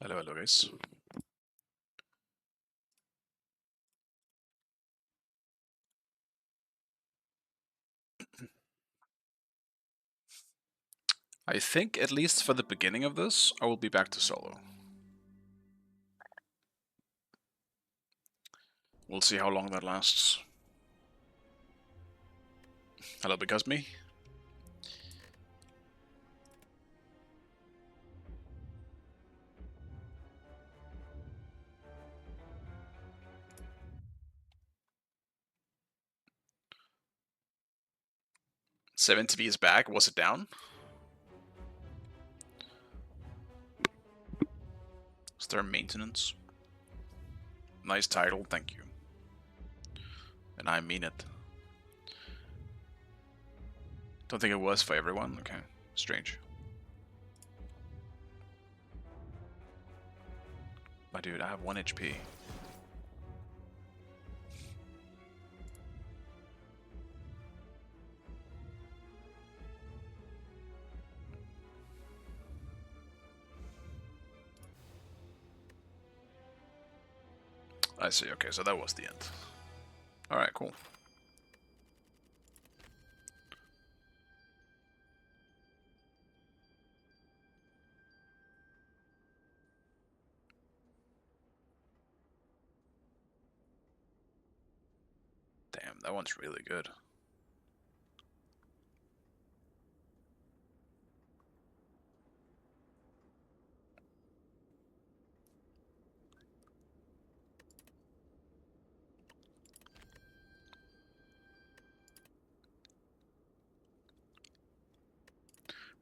Hello, guys. I think, at least for the beginning of this, I will be back to solo. We'll see how long that lasts. Hello, because me? $70 is back. Was it down? Is there maintenance? Nice title, thank you. And I mean it. Don't think it was for everyone. Okay, strange. My dude, I have 1 HP. I see, okay, so that was the end. Alright, cool. Damn, that one's really good.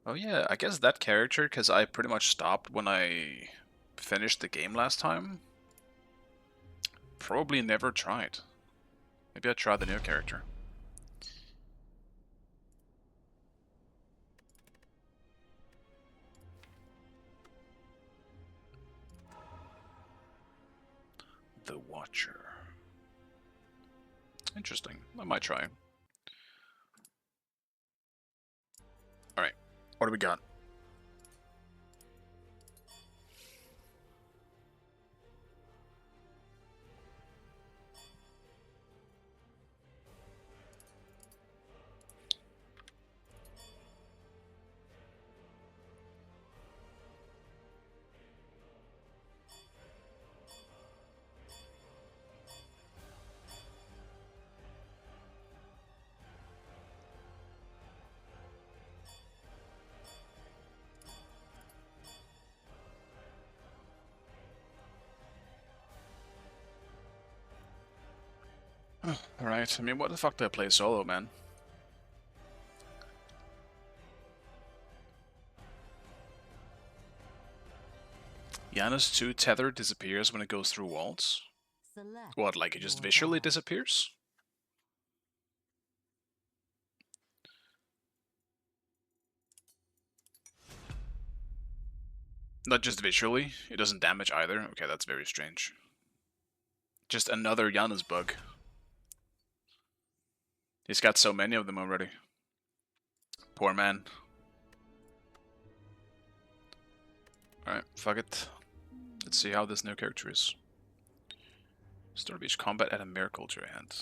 Oh yeah, I guess that character, because I pretty much stopped when I finished the game last time. Probably never tried. Maybe I'll try the new character. The Watcher. Interesting. I might try. Alright, what do we got? Alright, I mean, what the fuck do I play solo, man? Yana's 2 tether disappears when it goes through walls? What, like it just visually disappears? Not just visually, it doesn't damage either? Okay, that's very strange. Just another Yana's bug. He's got so many of them already. Poor man. Alright, fuck it. Let's see how this new character is. Start each combat at a miracle to your hand.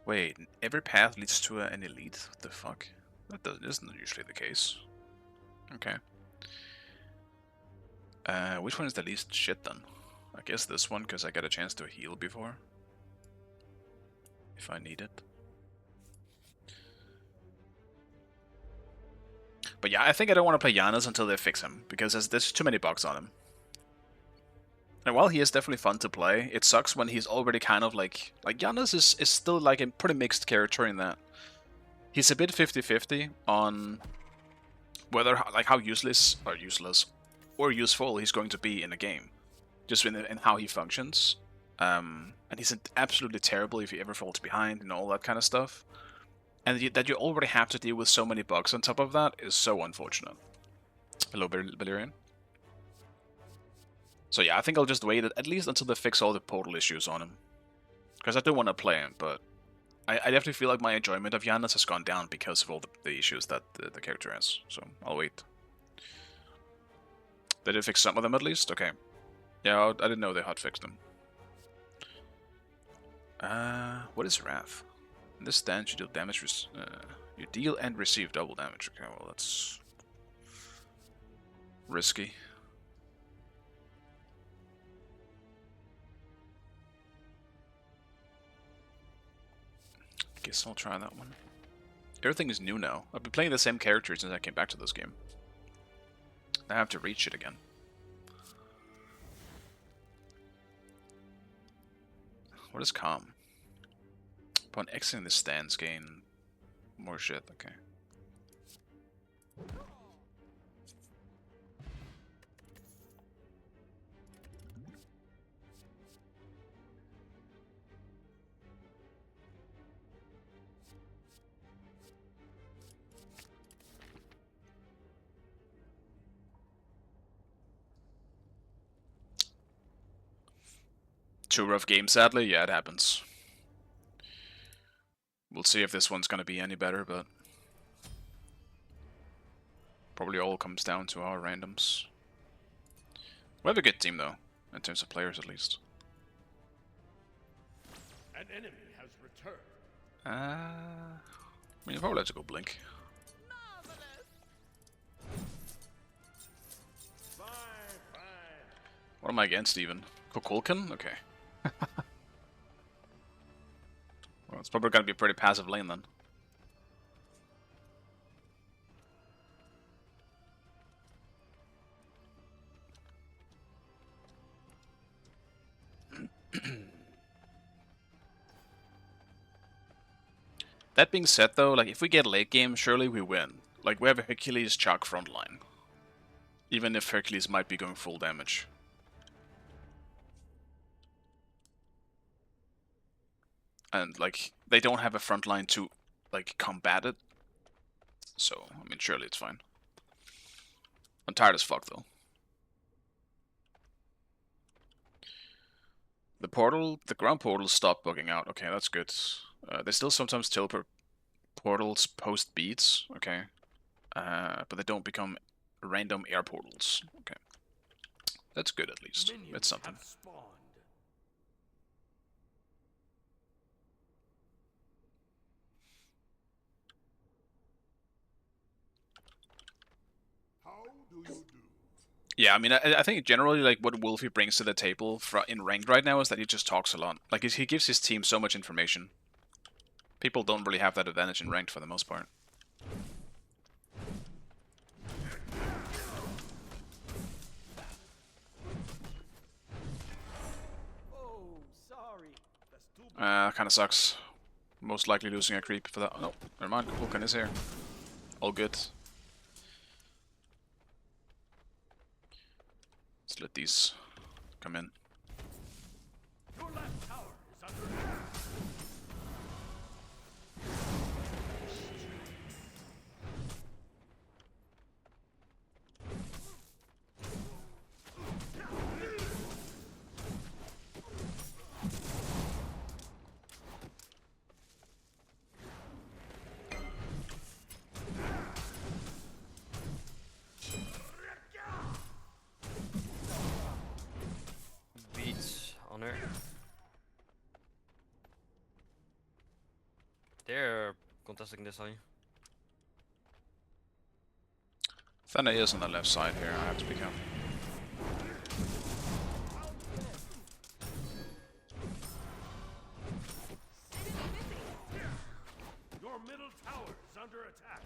Wait, every path leads to an elite? What the fuck? That isn't usually the case. Okay. Which one is the least shit then? I guess this one, because I got a chance to heal before. If I need it. But yeah, I think I don't want to play Giannis until they fix him, because there's too many bugs on him. And while he is definitely fun to play, it sucks when he's already kind of like Giannis is still like a pretty mixed character in that he's a bit 50-50 on whether like how useless or useful he's going to be in a game, just in how he functions. And he's absolutely terrible if he ever falls behind and all that kind of stuff. And that you already have to deal with so many bugs on top of that is so unfortunate. Hello, Valerian. So yeah, I think I'll just wait at least until they fix all the portal issues on him. Because I do want to play him, but I definitely feel like my enjoyment of Janus has gone down because of all the issues that the character has. So I'll wait. Did they fix some of them at least? Okay. Yeah, I didn't know they hotfixed them. What is Wrath? In this stance, you deal damage. You deal and receive double damage. Okay, well that's risky. Guess I'll try that one. Everything is new now. I've been playing the same character since I came back to this game. I have to reach it again. What is calm? Upon exiting the stance, gain more shit. Okay. Too rough game, sadly. Yeah, it happens. We'll see if this one's gonna be any better, but probably all comes down to our randoms. We have a good team though, in terms of players at least. An enemy has returned. I mean, you probably have to go blink. What am I against even? Kukulkan? Okay. Well, it's probably gonna be a pretty passive lane then. That being said though, like if we get late game, surely we win. Like we have a Hercules chalk front line. Even if Hercules might be going full damage. And like they don't have a front line to like combat it. So, I mean surely it's fine. I'm tired as fuck though. The portal, the ground portals stopped bugging out. Okay, that's good. They still sometimes teleport portals post beats. Okay. But they don't become random air portals. Okay. That's good at least. It's something. How do you do? Yeah, I mean, I think generally, like, what Wolfie brings to the table in ranked right now is that he just talks a lot. Like, he gives his team so much information. People don't really have that advantage in ranked for the most part. Oh, sorry. Kind of sucks. Most likely losing a creep for that. Oh, no, never mind. Vulcan is here. All good. Let's let these come in. Your left tower is under attack. Beats honor. They're contesting this line. Fenna is on the left side here. I have to be careful. Your middle tower is under attack.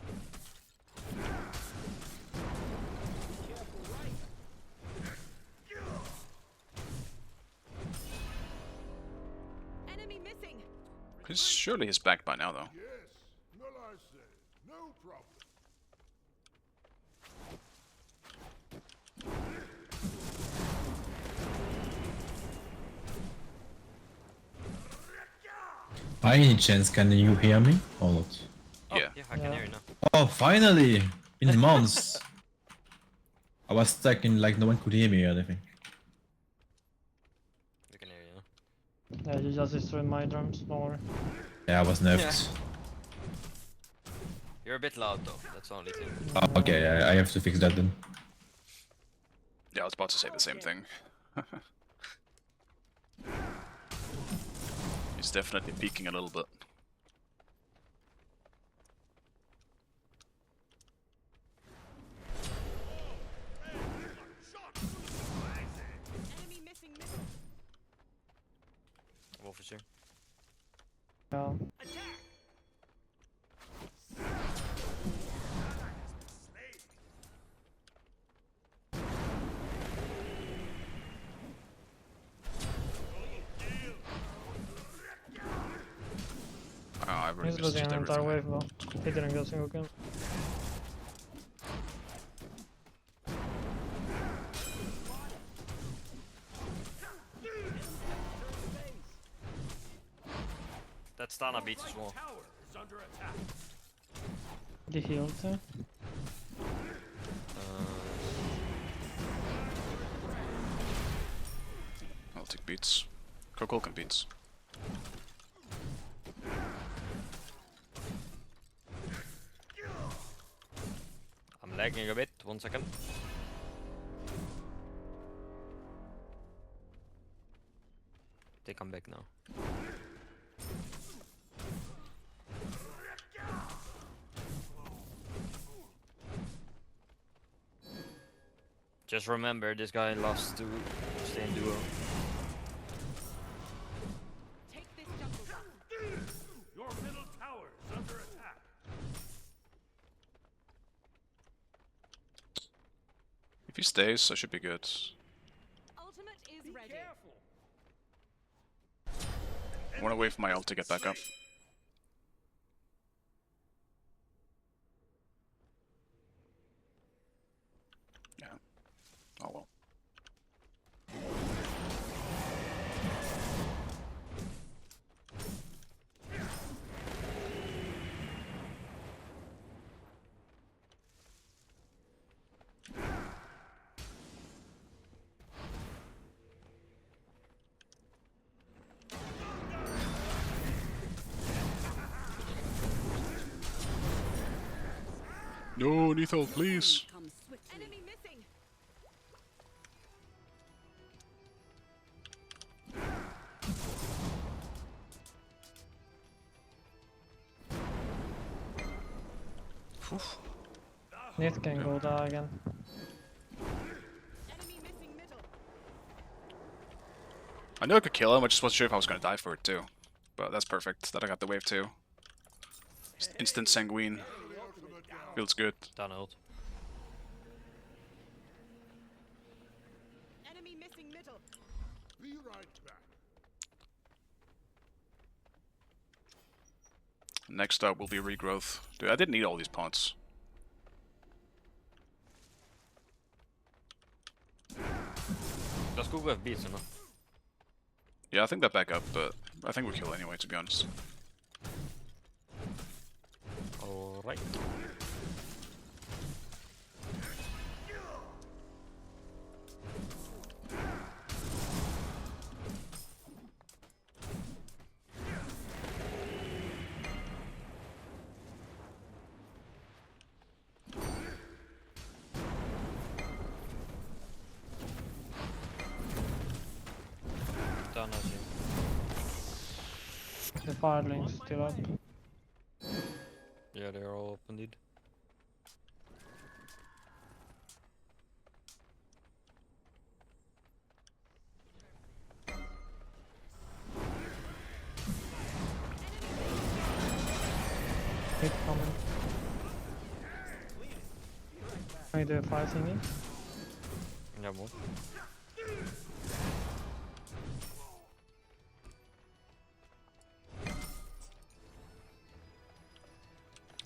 Enemy missing. Surely he's back by now, though. Yes, no I say, no problem. By any chance, can you hear me or not? Oh, Yeah. I can hear you now. Oh, finally! In months! I was stuck in like no one could hear me or anything. Yeah, you just destroyed my drums, don't worry. Yeah, I was nerfed. You're a bit loud though, that's the only thing. Oh, okay, I have to fix that then. Yeah, I was about to say the same thing. He's definitely peaking a little bit. Enemy missing missile. Wolf is here. Yeah. Oh, I really He's missed losing just an entire everything. wave though. He didn't get a single kill. That Stana beats as well. Tower is under attack. The heal too. I'll take beats. Coco can beats. I'm lagging a bit, 1 second. I think I'm back now. Just remember, this guy lost to stay in duo. Take this jungle buff. Your middle tower is under attack. If he stays, I should be good. Ultimate is ready. Careful. I wanna wait for my ult to get back up. Yeah. Oh well. No, Nethal, please. Come swiftly. Enemy missing. Oof. Nith can go there again. Enemy missing middle. I knew I could kill him, I just wasn't sure if I was gonna die for it too. But that's perfect, that I got the wave too. Just instant sanguine. Feels good. Down ult. Enemy missing middle. Be right back. Next up will be regrowth. Dude, I didn't need all these points. Does Google have beats or not? Yeah, I think that back up, but I think we kill anyway, to be honest. Alright. Down as you. The firelings still up. Yeah, they're all up indeed. Hit coming. Can we do a fire thingy? Yeah, more.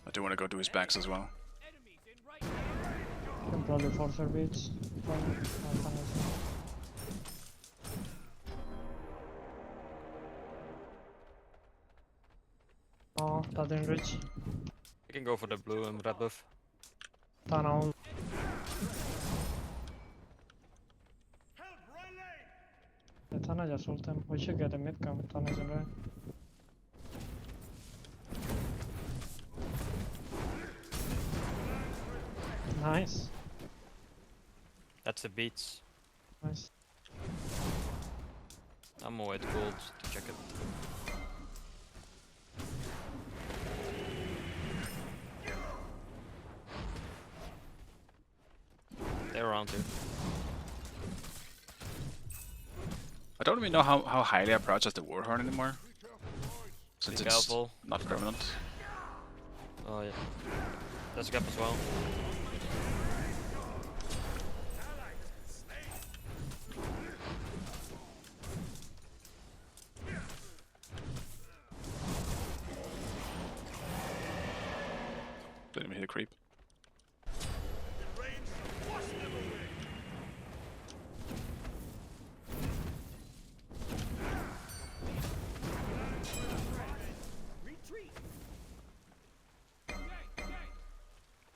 I do want to go do his backs as well. Enemies in right now. Can probably force our beats. Probably. I'll find it. Oh, that didn't reach. You can go for the blue and red buff. Tana ult. Help, right lane. Yeah, Tana Tana just ult him. We should get a mid camp. Tana's away. Nice. That's the beats. Nice. I'm away at gold to check it. They're around here. I don't really know how highly I prioritize the Warhorn anymore. Since Be it's careful. not permanent. Oh yeah. There's a gap as well. Didn't even hit a creep. Retreat.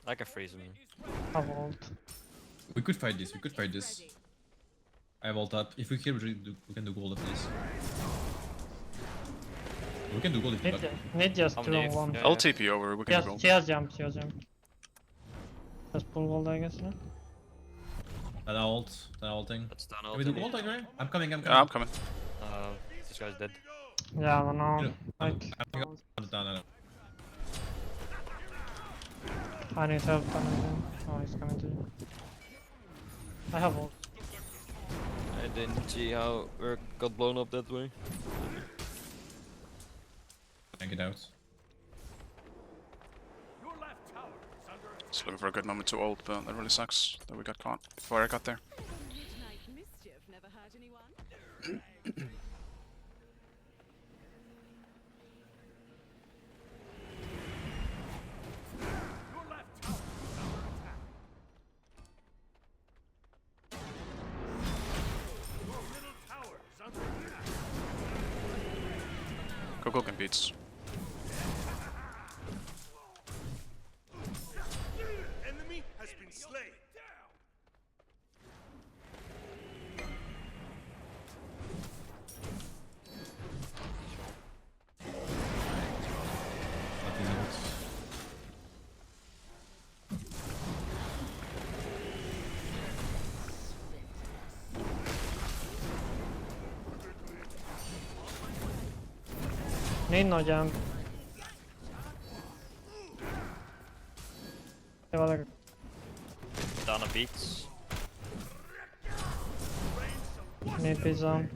I can freeze him. Have ult. We could fight this. We could fight this. I have ult up. If we kill, we can do gold at least. We can do gold if you Need, like. need just I'm 2 on deep. 1. Yeah. I'll TP over, we can Yes, go. she has jump, she has jump. Just pull gold, I guess, no? That ult. That ulting. That's done. Can we do gold anyway? I'm coming. I'm Yeah, I'm coming. coming. This guy's dead. Yeah, I don't know. You know, Like, I'm down. I need help, Tana again. Oh, he's coming to you. I have ult. I didn't see how we got blown up that way. I get out. Your left tower is under attack. Just looking for a good moment to ult, but that really sucks that we got caught before I got there. Midnight mischief never hurt anyone. Your left tower is under attack. Your middle tower is under attack. Go competes. Enemy has been slain. That is ult. Need no jump. Det var det. Dana beats. Need pizza. Attack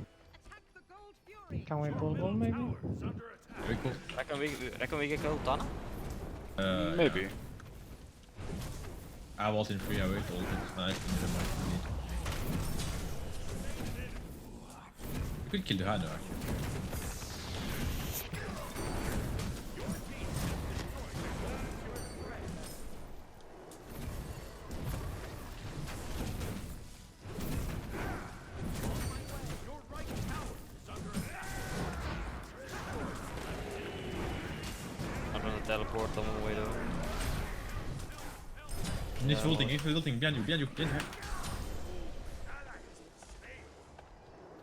the gold fury. Can we pull gold maybe? Is under attack. Very cool. Reckon we get gold Dana? Maybe. Yeah. I was in free. I wait ult. It's nice. Never mind. We could kill the header actually. Your right tower is under attack. I'm gonna teleport on my way though. He's ulting. He's ulting. Behind you. Behind you. Behind you.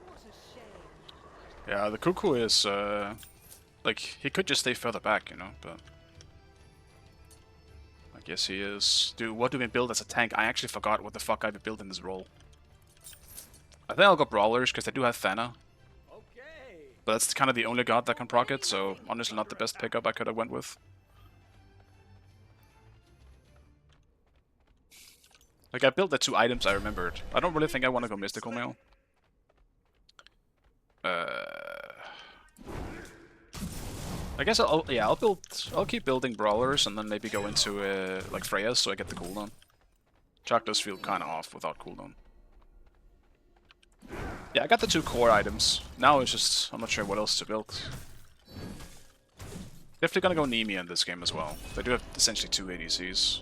What a shame. Yeah, the Cuckoo is, like, he could just stay further back, you know, but... I guess he is... Dude, what do we build as a tank? I actually forgot what the fuck I would build in this role. I think I'll go Brawlers, because they do have Thana. Okay. But that's kind of the only god that can proc it, so honestly not the best pickup I could have went with. Like, I built the 2 items I remembered. I don't really think I want to go Mystical Mail. I guess I'll keep building Brawlers and then maybe go into, like, Freya's so I get the cooldown. Chuck does feel kinda off without cooldown. Yeah, I got the 2 core items. Now it's just, I'm not sure what else to build. Definitely gonna go Nemia in this game as well. They do have essentially 2 ADCs.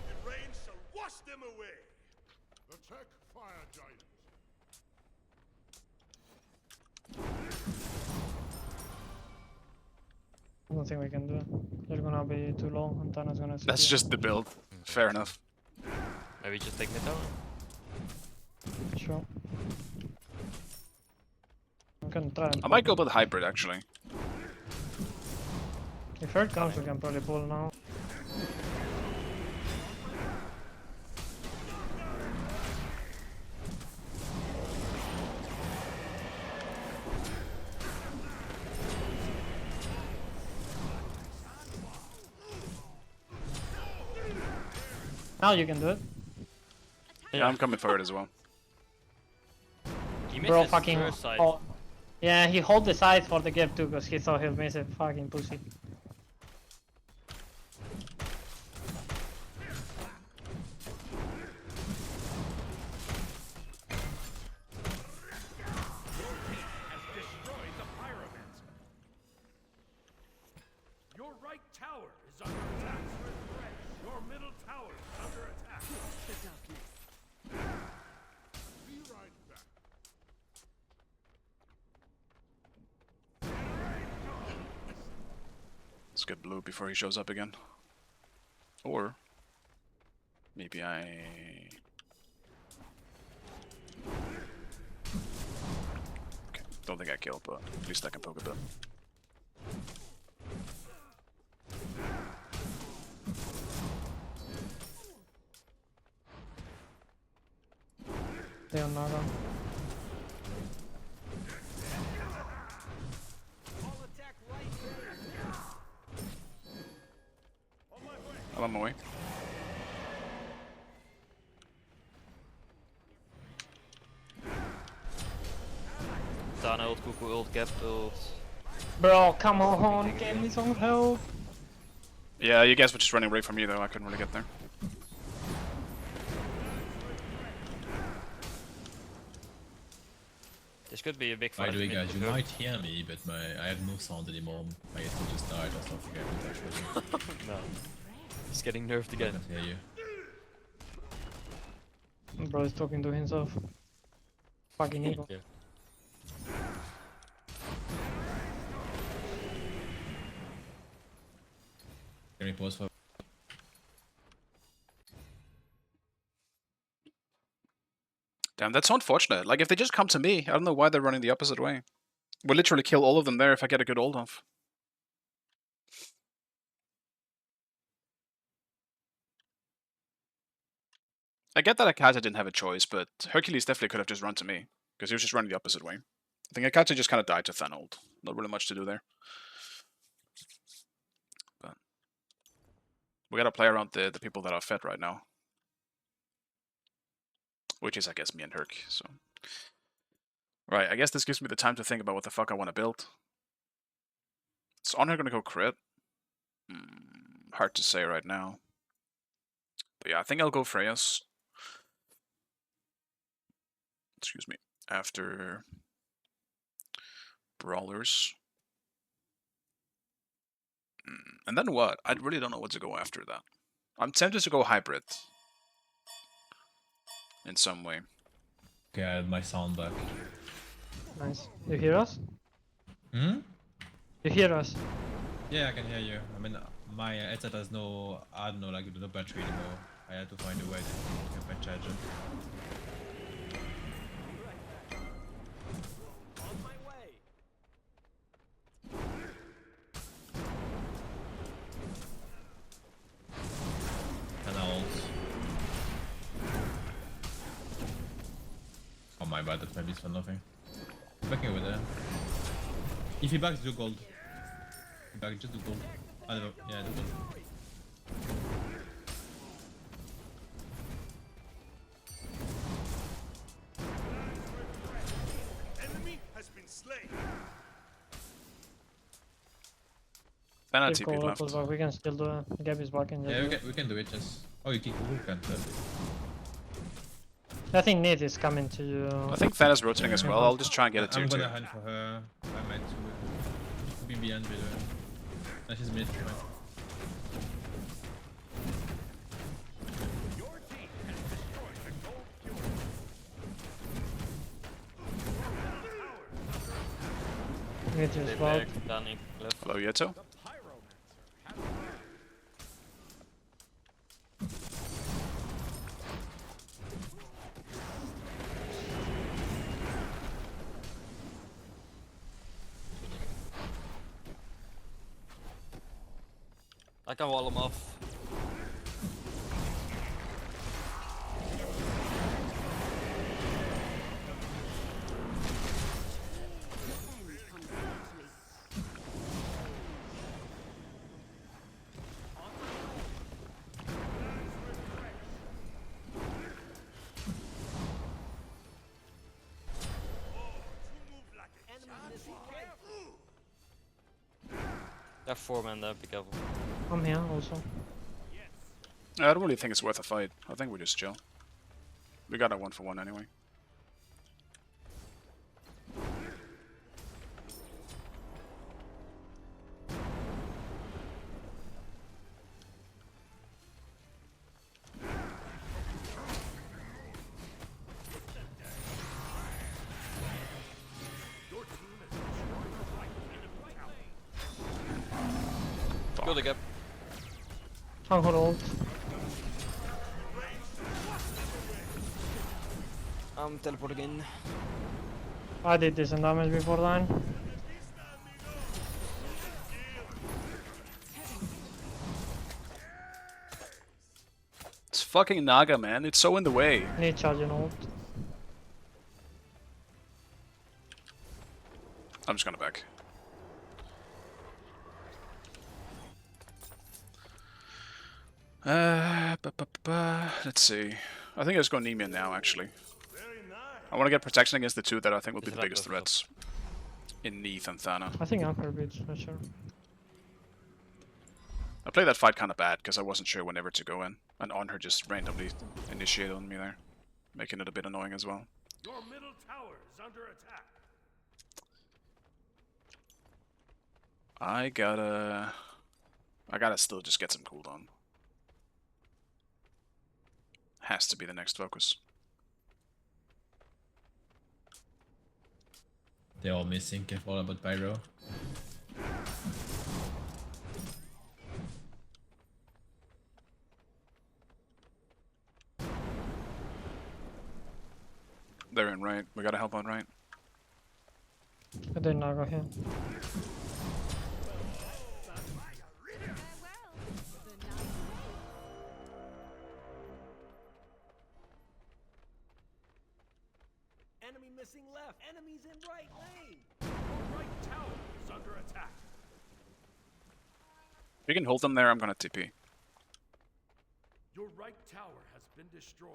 The rain shall wash them away. Attack fire giant. I don't think we can do it. They're gonna be too low, and Tana's gonna. That's CP. just the build. Fair enough. Maybe just take mid tower. Sure. We can try. And I might go with hybrid actually. If Hurt comes, we can probably pull now. Now you can do it. Yeah, I'm coming for it as well. He missed Bro, his fucking. first side. Oh. Yeah, he hold the side for the gap too, because he thought he'll miss it. Fucking pussy. destroyed the pyramid. Your right tower is under attack. Your middle tower is under attack. The darkness. Be right back. Let's get blue before he shows up again. Or maybe I. Okay, don't think I killed, but at least I can poke a bit. They are not on. I'm on my way. Tana ult, Cuckoo ult, Gap ult. Bro, come on, give me some help. Yeah, you guys were just running away from me though. I couldn't really get there. This could be a big fight. By the way, mid guys, to you go. might hear me, but I have no sound anymore. My headphone just died or something. I haven't touched it. No. He's getting nerfed I again. can't hear you. Bro is talking to himself. Fucking evil. Yeah. Can we pause for? Damn, that's so unfortunate. Like, if they just come to me, I don't know why they're running the opposite way. We'll literally kill all of them there if I get a good ult off. I get that Akata didn't have a choice, but Hercules definitely could have just run to me, because he was just running the opposite way. I think Akata just kind of died to Than ult. Not really much to do there. But we gotta play around the people that are fed right now. Which is, I guess, me and Herc, so... Right, I guess this gives me the time to think about what the fuck I want to build. Is Honor gonna go crit? Hard to say right now. But yeah, I think I'll go Freya's. Excuse me. After Brawlers. And then what? I really don't know what to go after that. I'm tempted to go Hybrid. In some way. Okay, I have my sound back. Nice. You hear us? Hmm? You hear us? Yeah, I can hear you. I mean, my headset has no, I don't know, like no battery anymore. I had to find a way to get my charger. And ult. Oh my bad, that maybe is for nothing. Backing over there. If he backs, do gold. If he backs, just do gold. I don't know. Yeah, do gold. Enemy has been slain. Then Keep TP going, left. but we can still do it. Gap is back in. Yeah, we can do it. Just oh, you can can't. I think Nid is coming to you. I think Than is rotating as well. I'll just try and get a tier I'm 2. gonna hunt for her. I might be behind with her. No, she's mid. Right? Your team has destroyed the gold fury. Nid is They well. back, Danny left. Hello, Yeto. The pyramid I can wall him off. There are 4 men there, be careful. I'm here also. I don't really think it's worth a fight. I think we just chill. We got a 1-for-1 anyway. Go the gap. I'll hold ult. I'm teleporting in. I did decent damage before then. It's fucking Naga, man. It's so in the way. Need charging ult. I'm just gonna back. Let's see. I think I just go Nemean now, actually. I want to get protection against the two that I think will be the biggest threats. In Neath and Thana. I think Anchor beats for sure. I played that fight kind of bad because I wasn't sure whenever to go in. And Honor just randomly initiated on me there. Making it a bit annoying as well. Your middle tower is under attack. I gotta still just get some cooldown. Has to be the next focus. They're all missing, careful about Pyro. They're in right. We gotta help on right. I did not go here. Enemy missing left. Enemies in right lane. Your right tower is under attack. If you can hold them there, I'm gonna TP. Your right tower has been destroyed.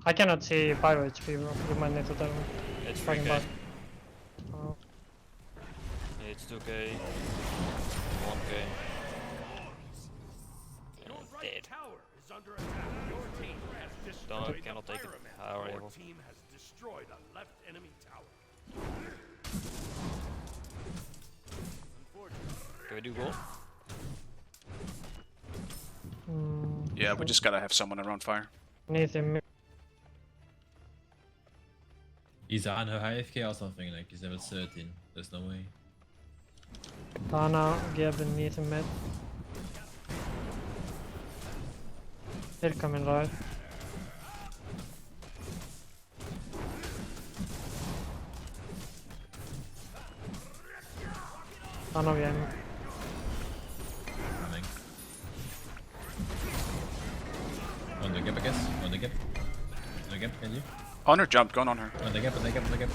I cannot see Pyro HP, bro. You might need to tell me. It's Fucking 3k. bad. Oh. It's 2k. 1k. Your right Dead. tower is under attack. Your team has destroyed Don't, the cannot take it. pyramid. I already Your have. team has destroyed a left enemy tower. Can we do goal? Yeah, we just gotta have someone around fire. Need him. He's on her AFK or something, like he's level 13. There's no way. Dana, Geben, need him mid. They're coming right. Dana behind me. Coming. On the gap, I guess. On the gap. On the gap, can you? Honor jumped, going on her. On the gap, on the gap, on the gap.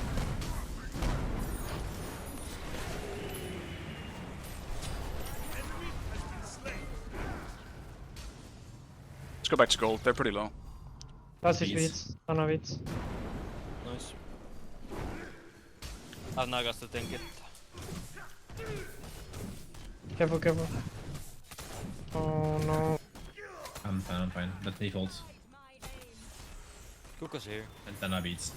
Let's go back to gold. They're pretty low. That's his Please. beats. Dana beats. Nice. I have Nagas to tank it. Careful, careful. Oh no. I'm fine. Let me hold. Kuka's here. And Tana beats.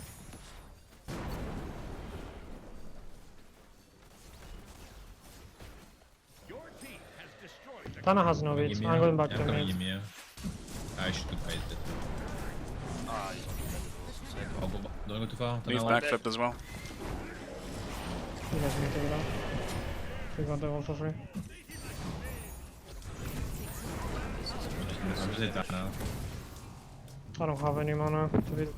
Your team has destroyed the Dana has no beats. I'm going back to I'm coming mid. Ymir. I should goodbye it. Ah, he's on the Oh, don't go too far. Leave Tana backflipped as well. You guys need to get out. We got the ult for free. I'm just hit that now. I don't have any mana to beat.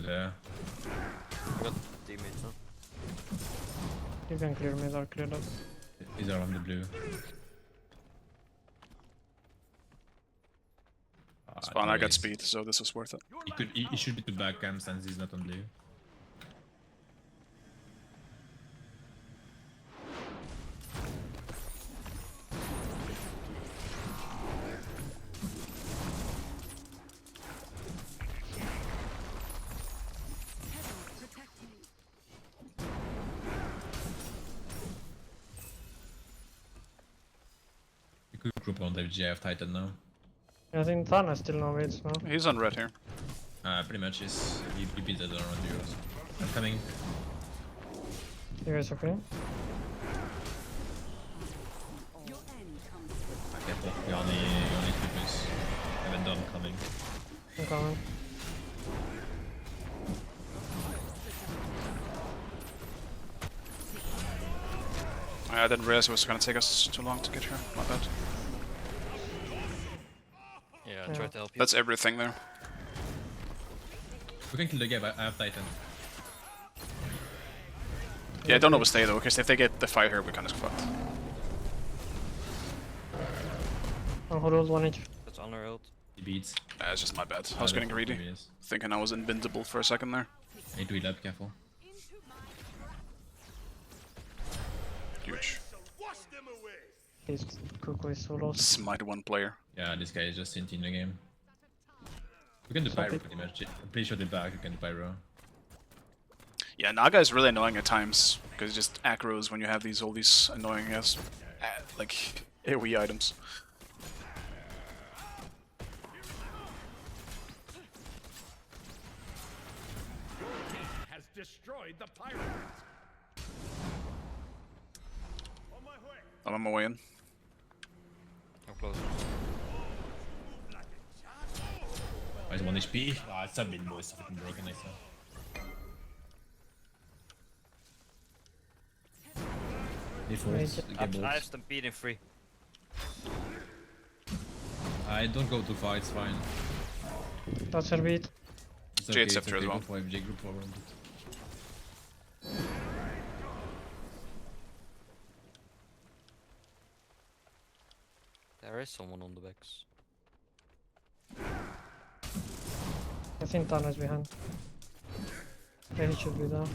Yeah. I got teammates, huh? You can clear mid or clear that. These are on the blue. It's fine, I got Anyways, speed, so this was worth it. He should be to back cam since he's not on blue. You could group on the GF Titan now. I think Tana still no waits now. He's on red here. Pretty much is. He beat that around you also. I'm coming. You guys okay? Your end comes Careful. Yanni keepers haven't done coming. I'm coming. I didn't realize it was gonna take us too long to get here. My bad. Yeah, I Yeah. tried to help you. That's everything there. We can kill the game. I have Titan. Yeah, don't overstay though, because if they get the fight here, we're kinda fucked. One hold, one each. That's on our ult. He beats. It's just my bad. I was getting greedy, Yes. thinking I was invincible for a second there. I need to heal up. Careful. Huge. Wash them away. He's quickly solos. Smite one player. Yeah, this guy is just in the game. We can do pyro pretty much. I'm pretty sure they're back. We can do pyro. Yeah, Naga is really annoying at times, because it just accros when you have all these annoying ass, like, AoE items. Has destroyed the pirates. On my way. I'm on my way in. I'm close. Oh, he's 1 HP. Ah, it's a bit more. It's fucking broken, I saw. Defaults. I have Stampede in free. I don't go too far. It's fine. That's her beat. It's Jade it's Scepter as well. Go for FJ group forward. There is someone on the backs. I think Tana's behind. Yeah, he should be down.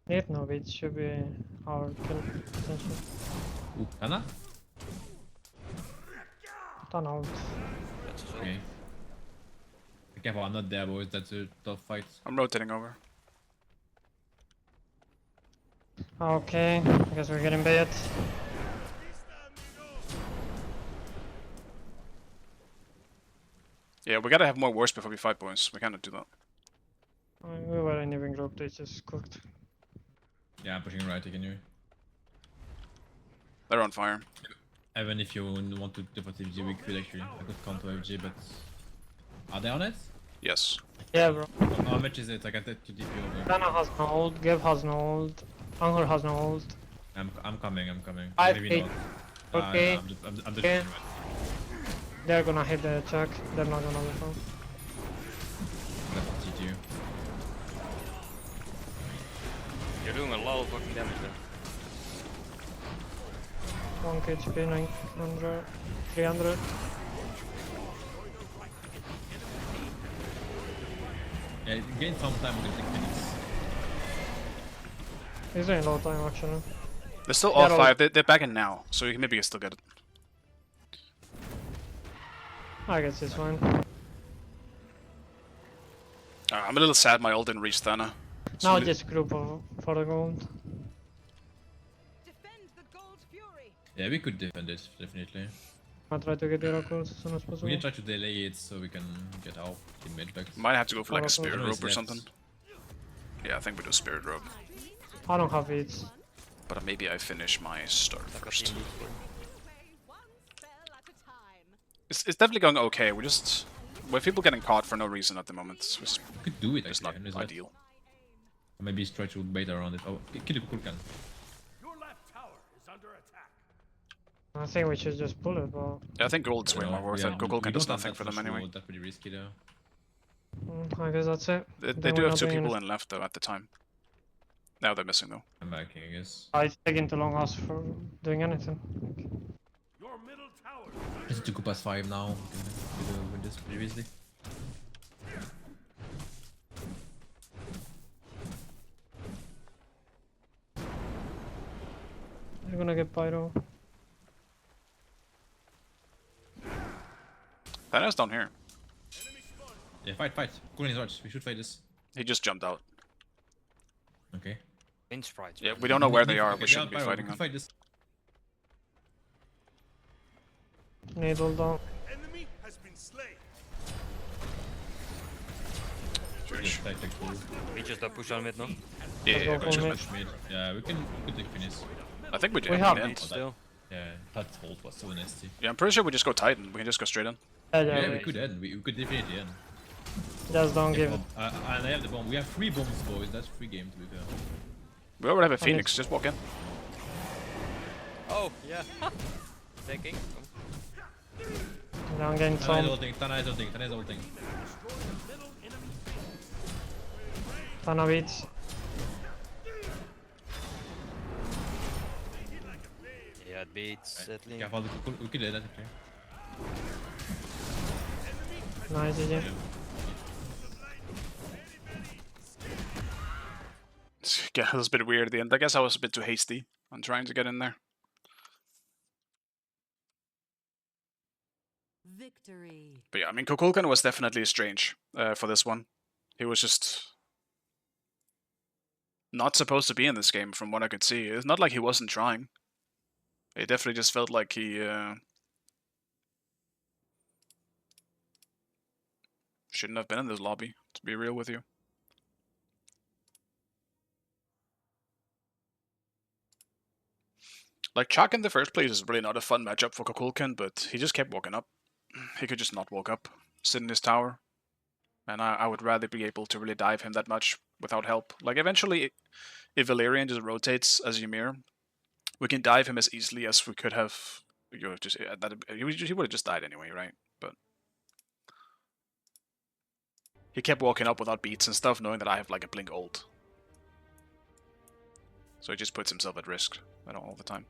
Need no beat, should be our kill potential. Ooh, Anna? Tana out. That's his ult. Okay. Be careful, I'm not there, boys. That's a tough fight. I'm rotating over. Okay, I guess we're getting bait. Yeah, we gotta have more wars before we fight, boys. We cannot do that. We were in even group, they just cooked. Yeah, I'm pushing right again here. They're on fire. Even if you want to do FG, we could actually. I could counter FG, but. Are they on it? Yes. Yeah, bro. How much is it? I got that to DP over. Tana has no ult, Gav has no ult, Angler has no ult. I'm coming. Five, Maybe eight. not. Okay. I'm just Okay. pushing right. They're gonna hit the check, they're not gonna be found. Left CTU. You're doing a lot of fucking damage there. 1 HP, 900, 300. Yeah, gain some time with the Phoenix. He's doing low time actually. They're still all They're all- five. They're back in now, so you maybe you can still get it. I guess it's fine. I'm a little sad my ult didn't reach Thana. Now just group for the gold. defend the gold fury. Yeah, we could defend it, definitely. I'll try to get the oracles as soon as We possible. can try to delay it so we can get our teammate back. Might have to go for like a Oracle. spirit No, rope it's or left. something. Yeah, I think we do spirit rope. I don't have beats. But maybe I finish my start Like a first. team lead. It's definitely going okay. We just with people getting caught for no reason at the moment. It's just, We could do it it's actually. not Henry's left. ideal. Or maybe try to bait around it. Oh, kill the Kukulkan. Your left tower is under attack. I think we should just pull it, but Yeah, I think gold's way more worth it. Kukulkan does nothing for them anyway. That's pretty risky though. I guess that's it. They Then do we're have not 2 doing people anything. in left though at the time. Now they're missing though. I'm backing, I guess. It's taking too long us for doing anything. Your middle tower is Just to go past 5 now. We can win this pretty easily. You're gonna get pyro. Thanos down here. Yeah, fight. Kulin is right. We should fight this. He just jumped out. Okay. Wind sprites. Yeah, man. we don't know where they are. Okay, We shouldn't be Pyro, fighting we can them. fight this. Needle down. enemy has been slain. Just fight like cool. We just push on mid now. Yeah, Let's go we for just mid. missed. Mid. Yeah, we can take finish. I think we did. We have yeah. it. Still. Yeah, that hold was so nasty. Yeah, I'm pretty sure we just go Titan. We can just go straight in. Yeah, we could end. We could definitely end. Just don't give it. And I have the bomb. We have 3 bombs, boys. That's free game to be fair. We already have a I mean- Phoenix. Just walk in. Oh, yeah. Taking. Now I'm getting Tana is some. ulting. Tana is ulting. Tana beats. Yeah, it beats settling. Careful, we could end that, okay. Nice, GG. Yeah, it was a bit weird at the end. I guess I was a bit too hasty on trying to get in there. Victory. But yeah, I mean, Kukulkan was definitely strange for this one. He was just not supposed to be in this game from what I could see. It's not like he wasn't trying. It definitely just felt like he shouldn't have been in this lobby, to be real with you. Like, Chuck in the first place is really not a fun matchup for Kukulkan, but he just kept walking up. He could just not walk up, sit in his tower. And I would rather be able to really dive him that much without help. Like, eventually, if Valerian just rotates as Ymir, we can dive him as easily as we could have. You know, just he would have just died anyway, right? But he kept walking up without beats and stuff, knowing that I have like a blink ult. So he just puts himself at risk all the time.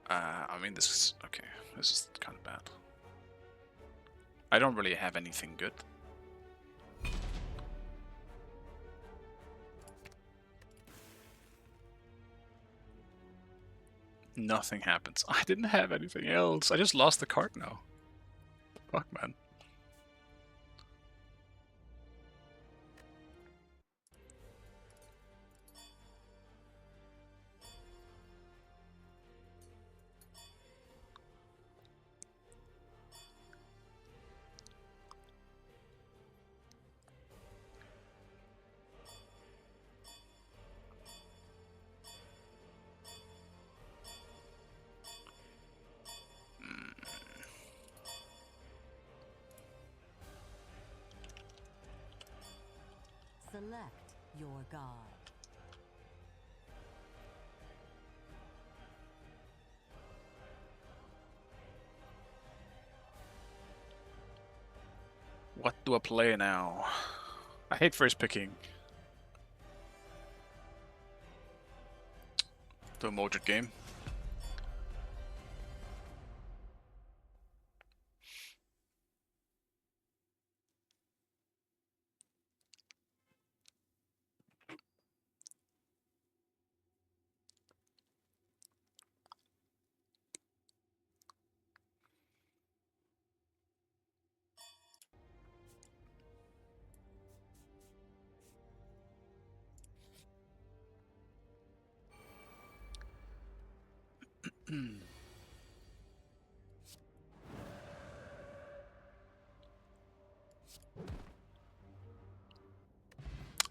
I mean, this is okay. This is kind of bad. I don't really have anything good. Nothing happens. I didn't have anything else. I just lost the card now. Fuck, man. Select your god. What do I play now? I hate first picking. Do a Mordred game.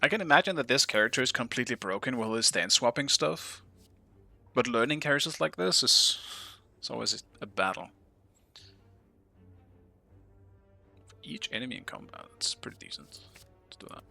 I can imagine that this character is completely broken with his stance swapping stuff. But learning characters like this is always a battle. For each enemy in combat, it's pretty decent. Let's do that.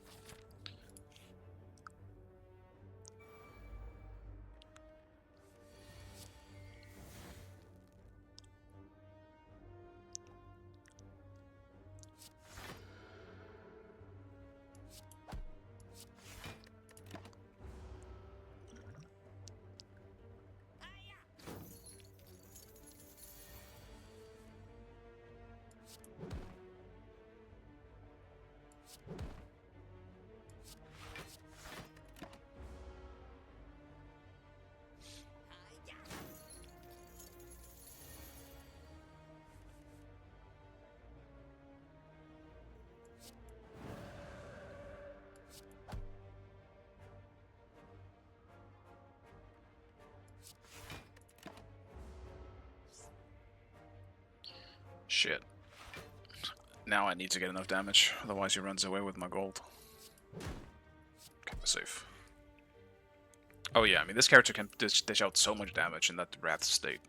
Shit. Now I need to get enough damage, otherwise he runs away with my gold. Okay, we're safe. Oh yeah, I mean this character can dish out so much damage in that wrath state.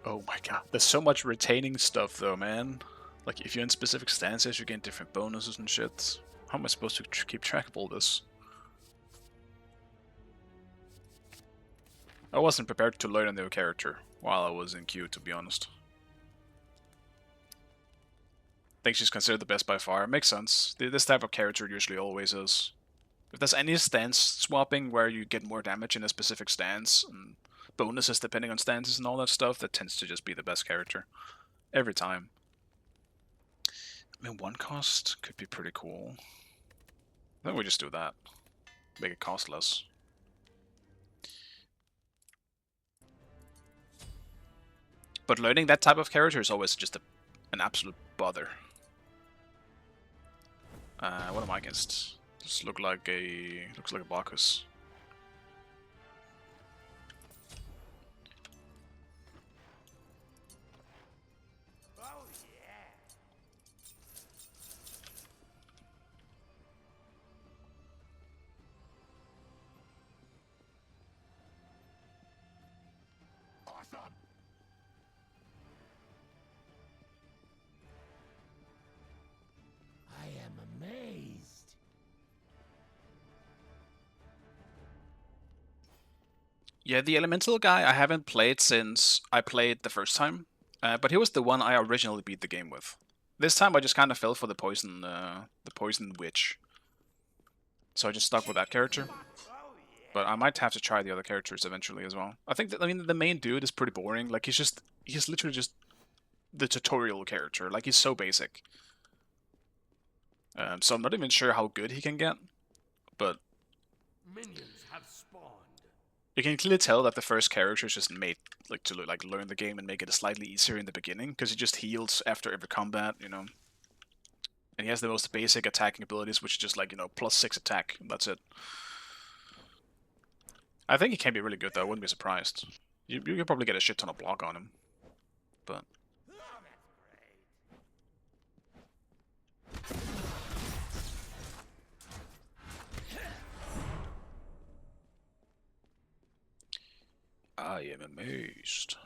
Oh my god, there's so much retaining stuff though, man. Like if you're in specific stances, you get different bonuses and shit. How am I supposed to keep track of all this? I wasn't prepared to learn a new character while I was in queue, to be honest. I think she's considered the best by far. Makes sense. This type of character usually always is. If there's any stance swapping where you get more damage in a specific stance, and bonuses depending on stances and all that stuff, that tends to just be the best character. Every time. I mean, one cost could be pretty cool. I think we just do that. Make it cost less. But learning that type of character is always just an absolute bother. What am I against? This looks like a Bacchus. Oh yeah. Awesome. I am amazed. Yeah, the elemental guy I haven't played since I played the first time, but he was the one I originally beat the game with. This time I just kind of fell for the poison witch, so I just stuck with that character. But I might have to try the other characters eventually as well. I think that, I mean, the main dude is pretty boring. Like he's literally just the tutorial character. Like he's so basic. So I'm not even sure how good he can get, but Minions have spawned. you can clearly tell that the first character is just made like to learn the game and make it slightly easier in the beginning, because he just heals after every combat, you know. And he has the most basic attacking abilities, which is just like, you know, +6 attack. That's it. I think he can be really good though. I wouldn't be surprised. You can probably get a shit ton of block on him, but. I am amazed.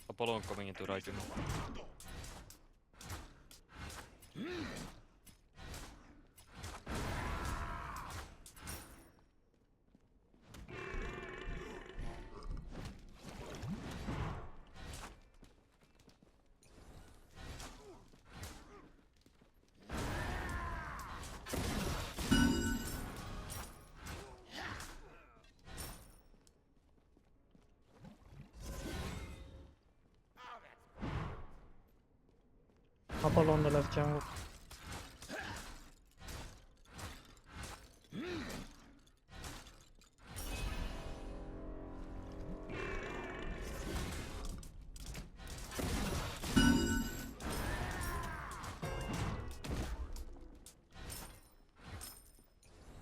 Apollo coming into right unit. all on the left jungle.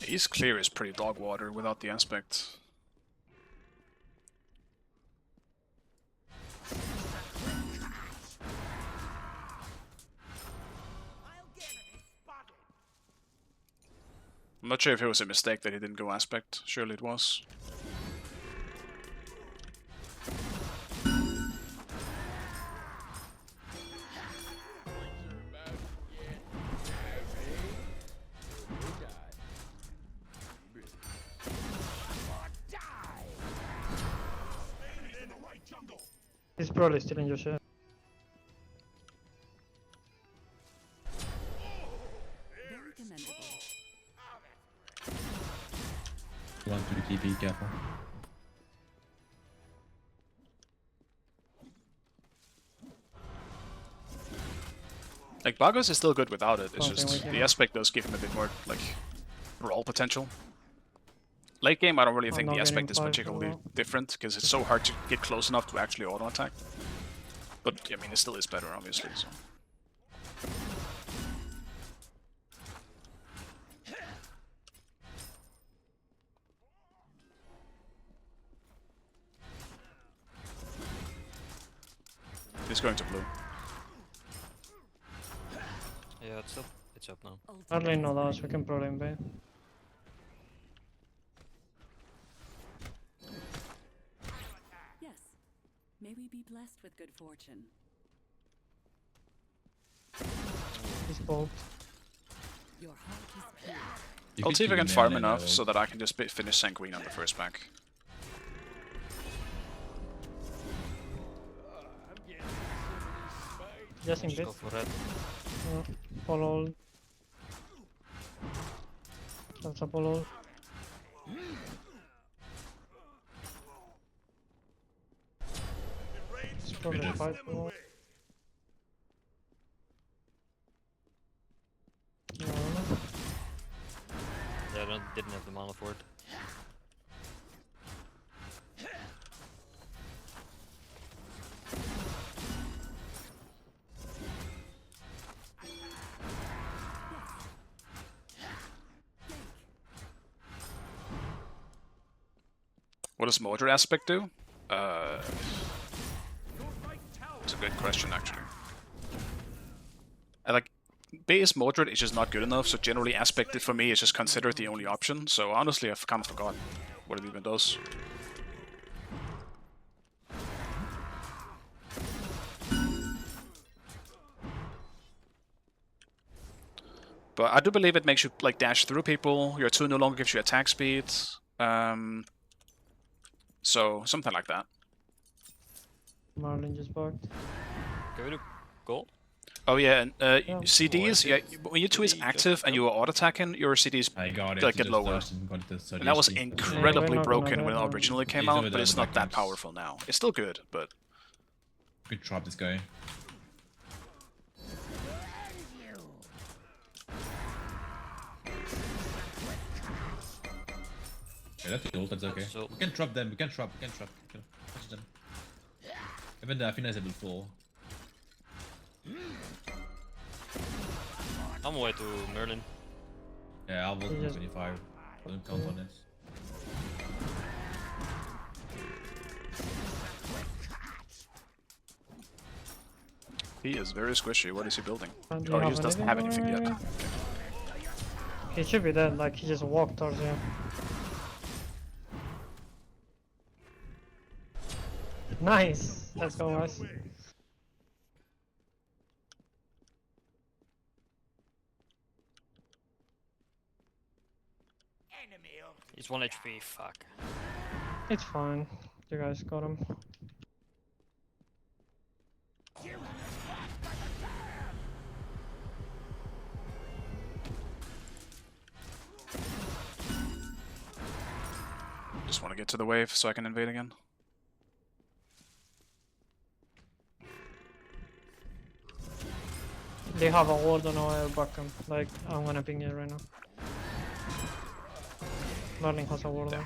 East clear is pretty dog water without the aspect. I'm not sure if it was a mistake that he didn't go aspect. Surely it was. He's probably still in your shit. Very commendable. One to the TP, careful. Like, Bagos is still good without it, it's Something just we the can- aspect does give him a bit more, like, roll potential. Late game, I don't really think not the aspect getting is five particularly overall. different, because it's so hard to get close enough to actually auto-attack. But, I mean, it still is better, obviously, so... He's going to blue. Yeah, it's up. It's up now. Hardly no loss, we can probably invade. Yes. May we be blessed with good fortune. He's bold. Your heart is pure. You I'll could see if I keep can him farm in enough level. so that I can just finish Sanguine on the first pack. Just Just invade. go for red. Follow. That's a follow. It's probably Good. 5 follow. No, no. Yeah, I didn't have the mana for it. What does Mordred aspect do? It's a good question, actually. I like base Mordred is just not good enough, so generally aspected for me is just considered the only option. So honestly, I've kind of forgot what it even does. But I do believe it makes you like dash through people. Your 2 no longer gives you attack speed. So something like that. Marlin just bugged. Can we do gold? Oh yeah, and Yeah. CDs. Yeah, when your 2 is active and you are auto attacking, your CDs I got it. like you get just lower. dashed and got it to 30 And that was HP. incredibly not broken gonna when it get, originally came He's out, over but there it's in the not that backgrounds. powerful now. It's still good, but Good trap, this guy. Yeah, that's the ult, that's okay. So- We can trap them, we can trap. Touch them. Even the Athena is able 4. I'm away to Merlin. Yeah, I'll vote He just- 25. Don't count on it. he is very squishy. What is he building? Do you Oh, he have just doesn't have anything yet. maybe? He should be dead, like he just walked towards you. Nice! Let's go, guys. He's 1 HP, fuck. It's fine. You guys got him. Just want to get to the wave so I can invade again. They have a ward on our backcamp. Like, I'm gonna ping you right now. Merlin has a ward on.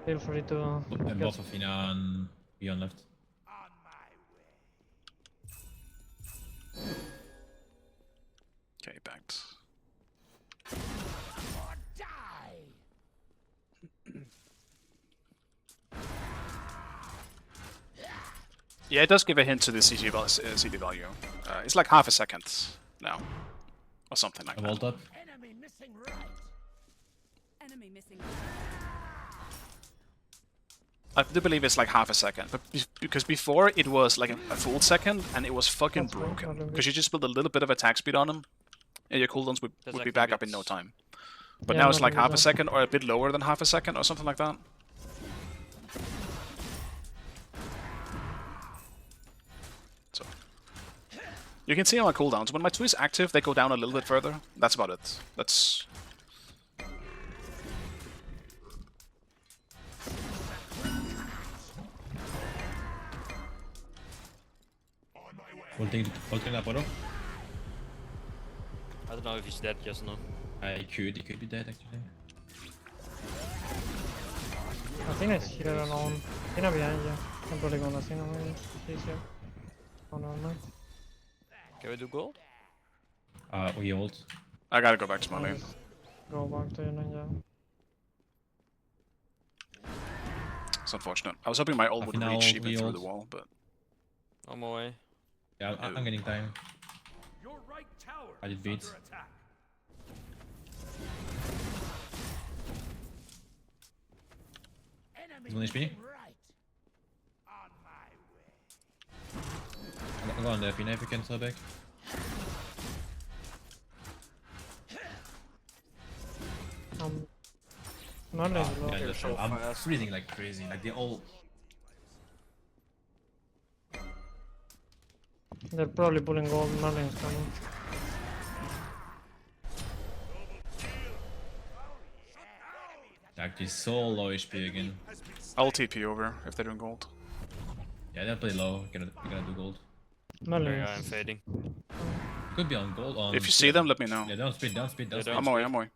Feel free to And get... both of Fina and Beyond left. Okay, backed. Yeah, it does give a hint to the CD value. It's like half a second now, or something like I that. vault up. Enemy missing right. Enemy missing. I do believe it's like half a second, but because before it was like a full second and it was fucking That's fine, broken. I'll do Because you just build a little bit of attack speed on them, and your cooldowns would be back up in no time. But Yeah, now it's like Merlin half a is second or a bit lower than half a second or something like that. So you can see on my cooldowns, when my 2 is active, they go down a little bit further. That's about it. That's... Ulting Apollo. I don't know if he's dead, yes or no. He could be dead actually. I think it's here alone. Tina behind you. I'm probably gonna see him maybe. He's here. Oh no, no. Can we do gold? We ult. I gotta go back to my I'll lane. just go back to you ninja. It's unfortunate. I was hoping my ult would Final reach even through ult. the wall, but... On my way. Yeah, I'm getting time. Your right tower I did is beats. under attack. He's 1 HP. Right. On my way. I'll go on the Fina if you can, back. Merlin is low. Yeah, just, I'm freezing like crazy. Like they all. They're probably pulling gold. Merlin's coming. Like he's so low HP again. I'll TP over if they're doing gold. Yeah, they're pretty low. You're gonna do gold. Merlin Yeah, I'm is... fading. Could be on gold. On If you see them, let me know. Yeah, don't speed, don't speed, don't Yeah, speed. don't. I'm away.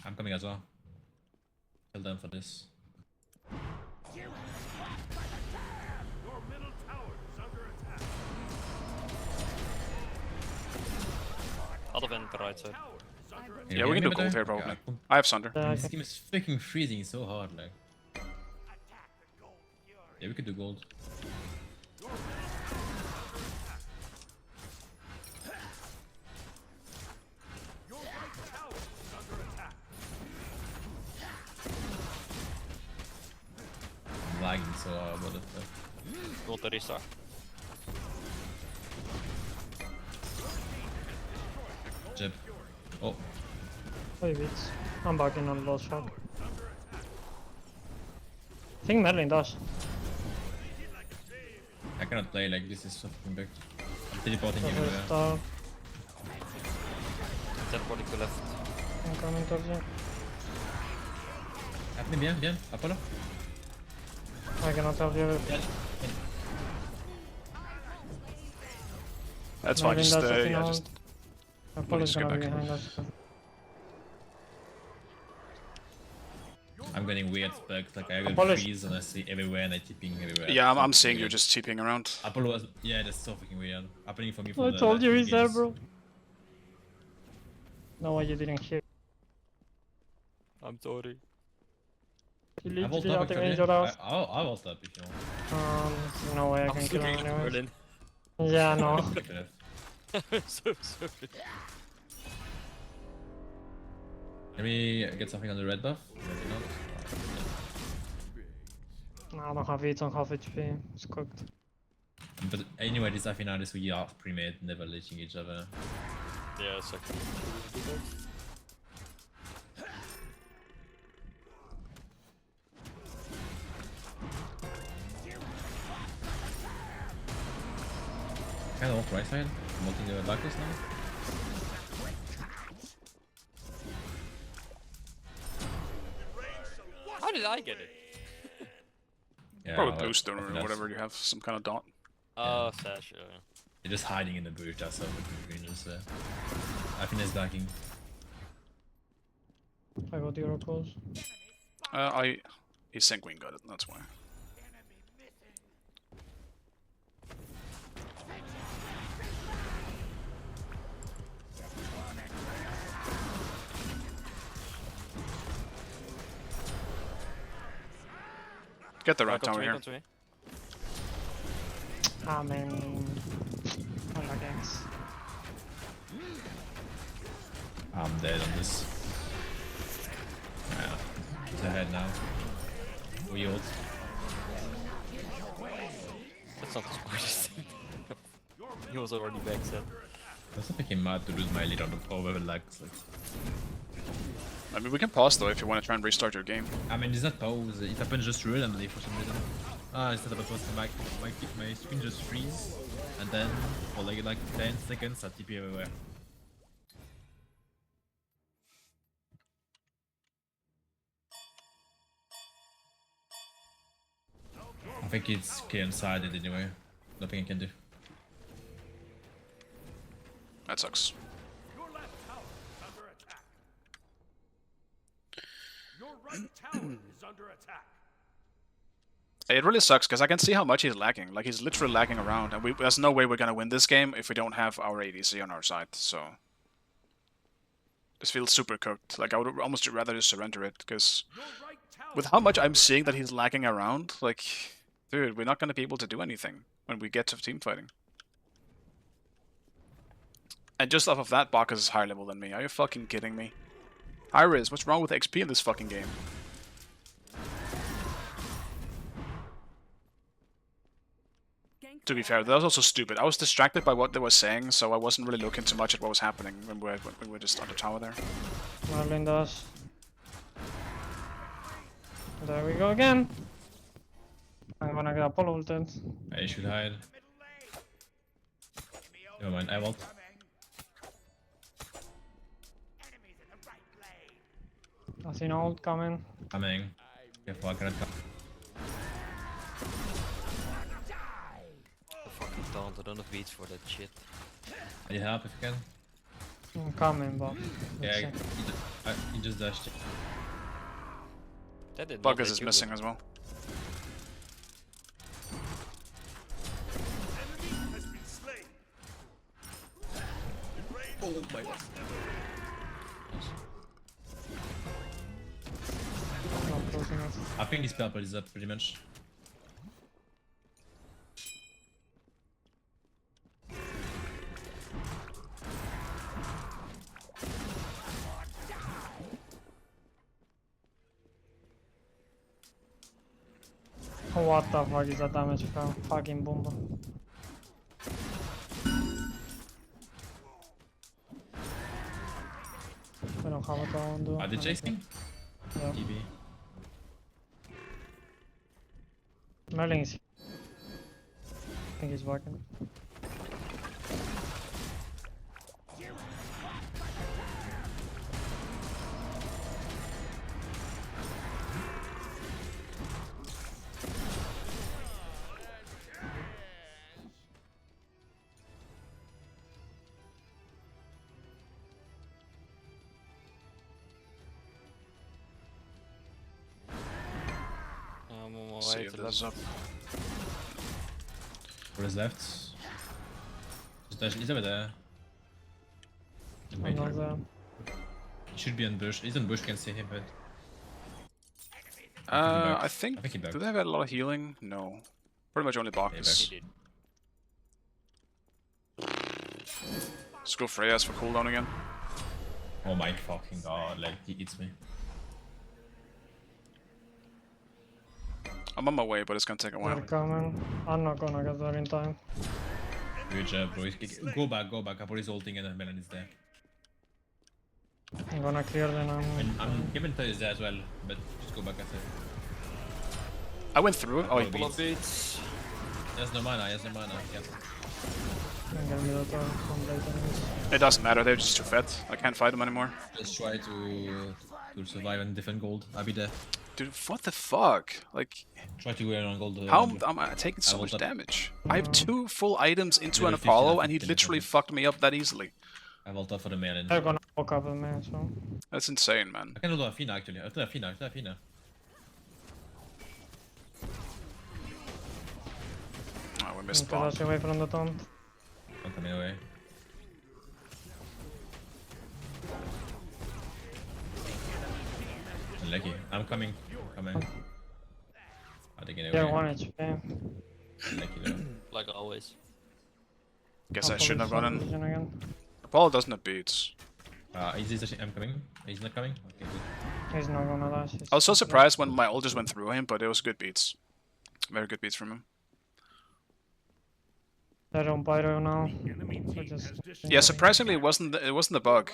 I'm coming as well. Kill them for this. Your middle tower is under attack. Other than the right side. Tower is under attack. Yeah, we can do gold here probably. I have Sunder. This game is freaking freezing so hard, like. Yeah, we could do gold. Your right tower is under attack. I'm lagging so hard, what the fuck. Gold to restart. Jeb. Oh, Hey, beats. I'm backing on low shot. I think Merlin does. I cannot play like this is so fucking big. I'm teleporting So everywhere. first, Teleporting to left. I'm coming towards you. Help me, bien, Apollo. I cannot help you. That's fine. Merlin Just, does the yeah, final. just... Apollo's just get gonna be back. behind us. I'm getting weird specs, like I get Apollo- freeze and I see everywhere and I tipping everywhere. Yeah, I'm So seeing you weird. just TPing around. Apollo was, yeah, that's so fucking weird. Happening for me for I the told last you few he's there, games. bro. No way you didn't hear. I'm sorry. You I vault literally up out the actually. angel house. I'll vault up if you want. No way I I'm can kill him looking at anyways. Merlin. Yeah, no. Look at it. I'm so sorry. Can we get something on the red buff? Maybe not. No, I don't have it on half HP. It's cooked. But anyway, this Afinalis we are pre-made, never leeching each other. Yeah, it's okay. Kind of off right side, multing the backwards now. How did I get it? Yeah, Probably blue stone I think or that's- whatever you have, some kind of dot. Oh, Sash, yeah. They're just hiding in the bush, that's all the green just I think it's backing. I got the oracles. His sanguine got it, that's why. Get the right tower here. Come to me. Ah, man. Oh my gangs. I'm dead on this. Yeah, he's ahead now. We ult. That's not the smartest thing. He was already back set. Doesn't make him mad to lose my lead on the power lags. Like, I mean, we can pause though if you want to try and restart your game. I mean, it's not pause. It happens just randomly for some reason. Instead of a pause, my screen just freeze, and then for like 10 seconds, I TP everywhere. I think it's KM-sided anyway. Nothing I can do. That sucks. Your left tower is under attack. Your right tower is under attack. It really sucks because I can see how much he's lacking. Like, he's literally lagging around, and there's no way we're gonna win this game if we don't have our ADC on our side, so... This feels super cooked. Like, I would almost rather just surrender it, because... Your right tower With how much I'm seeing that he's lagging around, like... Dude, we're not gonna be able to do anything when we get to team fighting. And just off of that, Bacchus is higher level than me. Are you fucking kidding me? Iris, what's wrong with XP in this fucking game? To be fair, that was also stupid. I was distracted by what they were saying, so I wasn't really looking too much at what was happening when we were just on the tower there. Merlin does. There we go again. I'm gonna get Apollo ulted. I should hide. Never mind, I won't. I see an ult coming. Coming. Careful, I cannot come. The fucking taunt, I don't have beats for that shit. I need help if you can. I'm coming, but... Yeah, he just dashed. That did not Bacchus hit is you, missing as well. enemy has been slain. Oh my god. Not close enough. I think this purple is up pretty much. What the fuck is that damage from fucking Bomba? We don't have a on do. Are they chasing? Yeah. TB. Merlin is... I think he's working. I'm on my See way if to this is left. up. What is left? Just dash. He's over there. I'm not there. He should be in bush. He's in bush, can see him, but I think... I think he backed. Do they have a lot of healing? No. Pretty much only Bacchus. He did. Let's go Freya's for cooldown again. oh my fucking god, like he eats me. I'm on my way, but it's gonna take a They're while. coming. I'm not gonna get there in time. Good job, bro. Go back, go back. Apollo's ulting and then Melon is there. I'm gonna clear the now. And Gamehunter is there as well, but just go back after. I went through. Oh, Couple of beats. He has no mana, he has no mana. Careful. Can get me that from late enemies. it doesn't matter, they're just too fat. I can't fight them anymore. Just try to survive and defend gold. I'll be there. Dude, what the fuck? Like, Try to go in on gold. how am I taking so I much will damage? I have 2 full items into an Level 15 Apollo, and and he 15 literally seconds. fucked me up that easily. I vault up for the man. They're gonna walk up with me, so. That's insane, man. I can do Athena actually. I do Athena. Oh, we missed Need to rush spawn. away from the taunt. I'm coming away. Lucky. I'm coming. Are they getting They're away? 1 HP. Lucky though. Like always. Guess I Apollo shouldn't have run in. vision again. Apollo doesn't have beats. I'm coming. He's not coming? Okay, good. He's not gonna dash. I was so surprised when my ult just went through him, but it was good beats. Very good beats from him. They're on Pyro now. Enemy So team just. has destroyed Yeah, surprisingly, it wasn't the bug.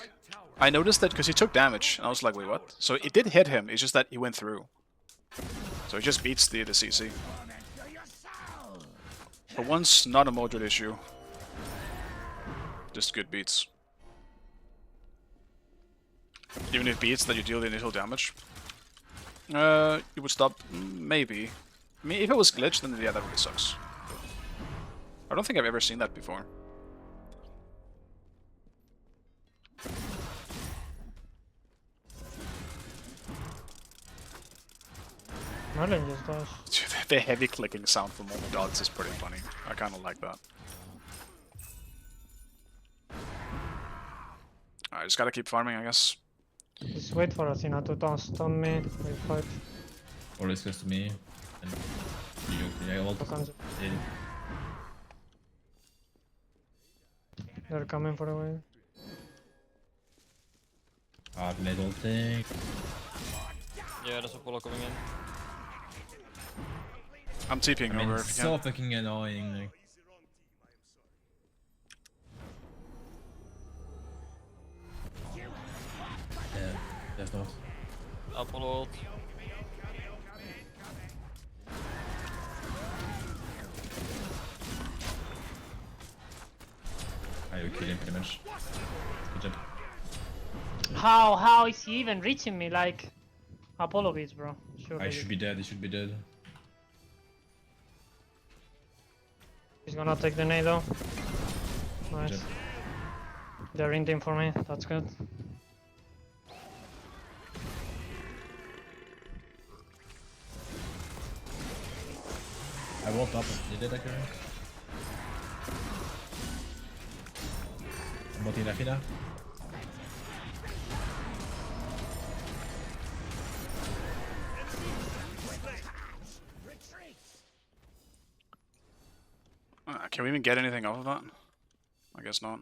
I noticed that because he took damage, and I was like, wait, what? So it did hit him, it's just that he went through. So it just beats the CC. For once, not a Mordred issue. Just good beats. Even if beats that you deal the initial damage. You would stop, maybe. I mean, if it was glitched, then yeah, that really sucks. I don't think I've ever seen that before. Merlin just dashed. Dude, the heavy clicking sound from all the dogs is pretty funny. I kind of like that. I just gotta keep farming, I guess. Just wait for Athena to stun me. We fight. Always goes to me. And I ult. Comes- Yeah. They're coming for a wave. I've made ulting. Yeah, there's Apollo coming in. I'm TPing I mean, over it's if you so can. fucking annoying. Like. Yeah, there's not. Apollo ult. I will kill him pretty much. Good job. How is he even reaching me? Like Apollo beats, bro. Sure. I should be dead, he should be dead. He's gonna take the nade though. Nice. job. They're in team for me. That's good. I walked up. You did that, Karen? I'm botting Athena. Can we even get anything off of that? I guess not.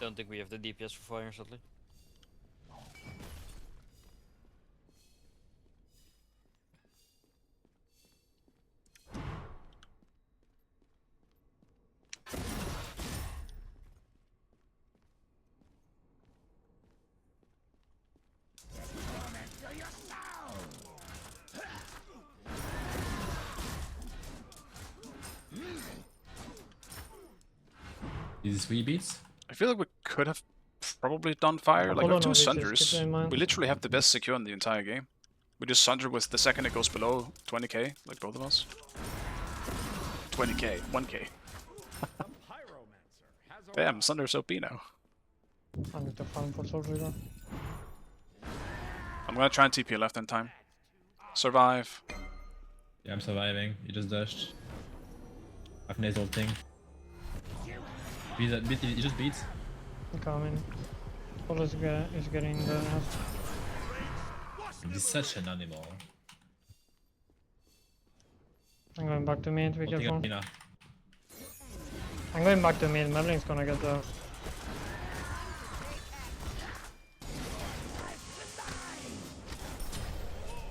Don't think we have the DPS for fire, sadly. Is this 3 beats? I feel like we could have probably done fire. Like, we Apollo have 2 knows this, Sunders. keep that in mind. We literally have the best secure in the entire game. We just Sunder with the second it goes below 20k, like both of us. 20k, 1k. Pyromancer has Damn, Sunder's OP now. I need to farm for Soul Reaver. I'm gonna try and TP left in time. Survive. Yeah, I'm surviving. He just dashed. I've made ulting. He just beats. I'm coming. Apollo is getting the house. He's such an animal. I'm going back to mid, be Ulting careful. Athena. I'm going back to mid, Merlin's gonna get the...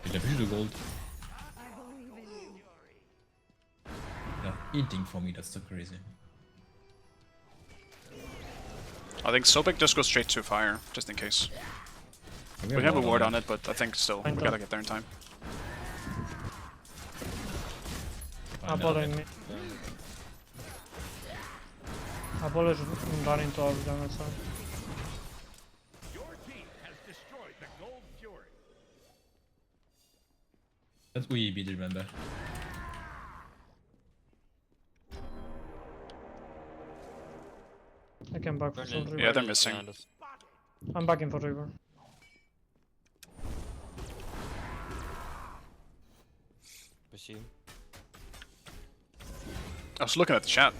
Good job, you should do gold. They're eating for me, that's so crazy. I think Sobek just goes straight to fire, just in case. We have a ward on it, but I think still, we gotta get there in time. Apollo in mid. Apollo is running towards them, so... Your team has destroyed the Gold Fury. That's EB, remember. I can back for Burning- River. Yeah, they're burning missing. behind us. I'm backing for River. Pursue. I was looking at the chat.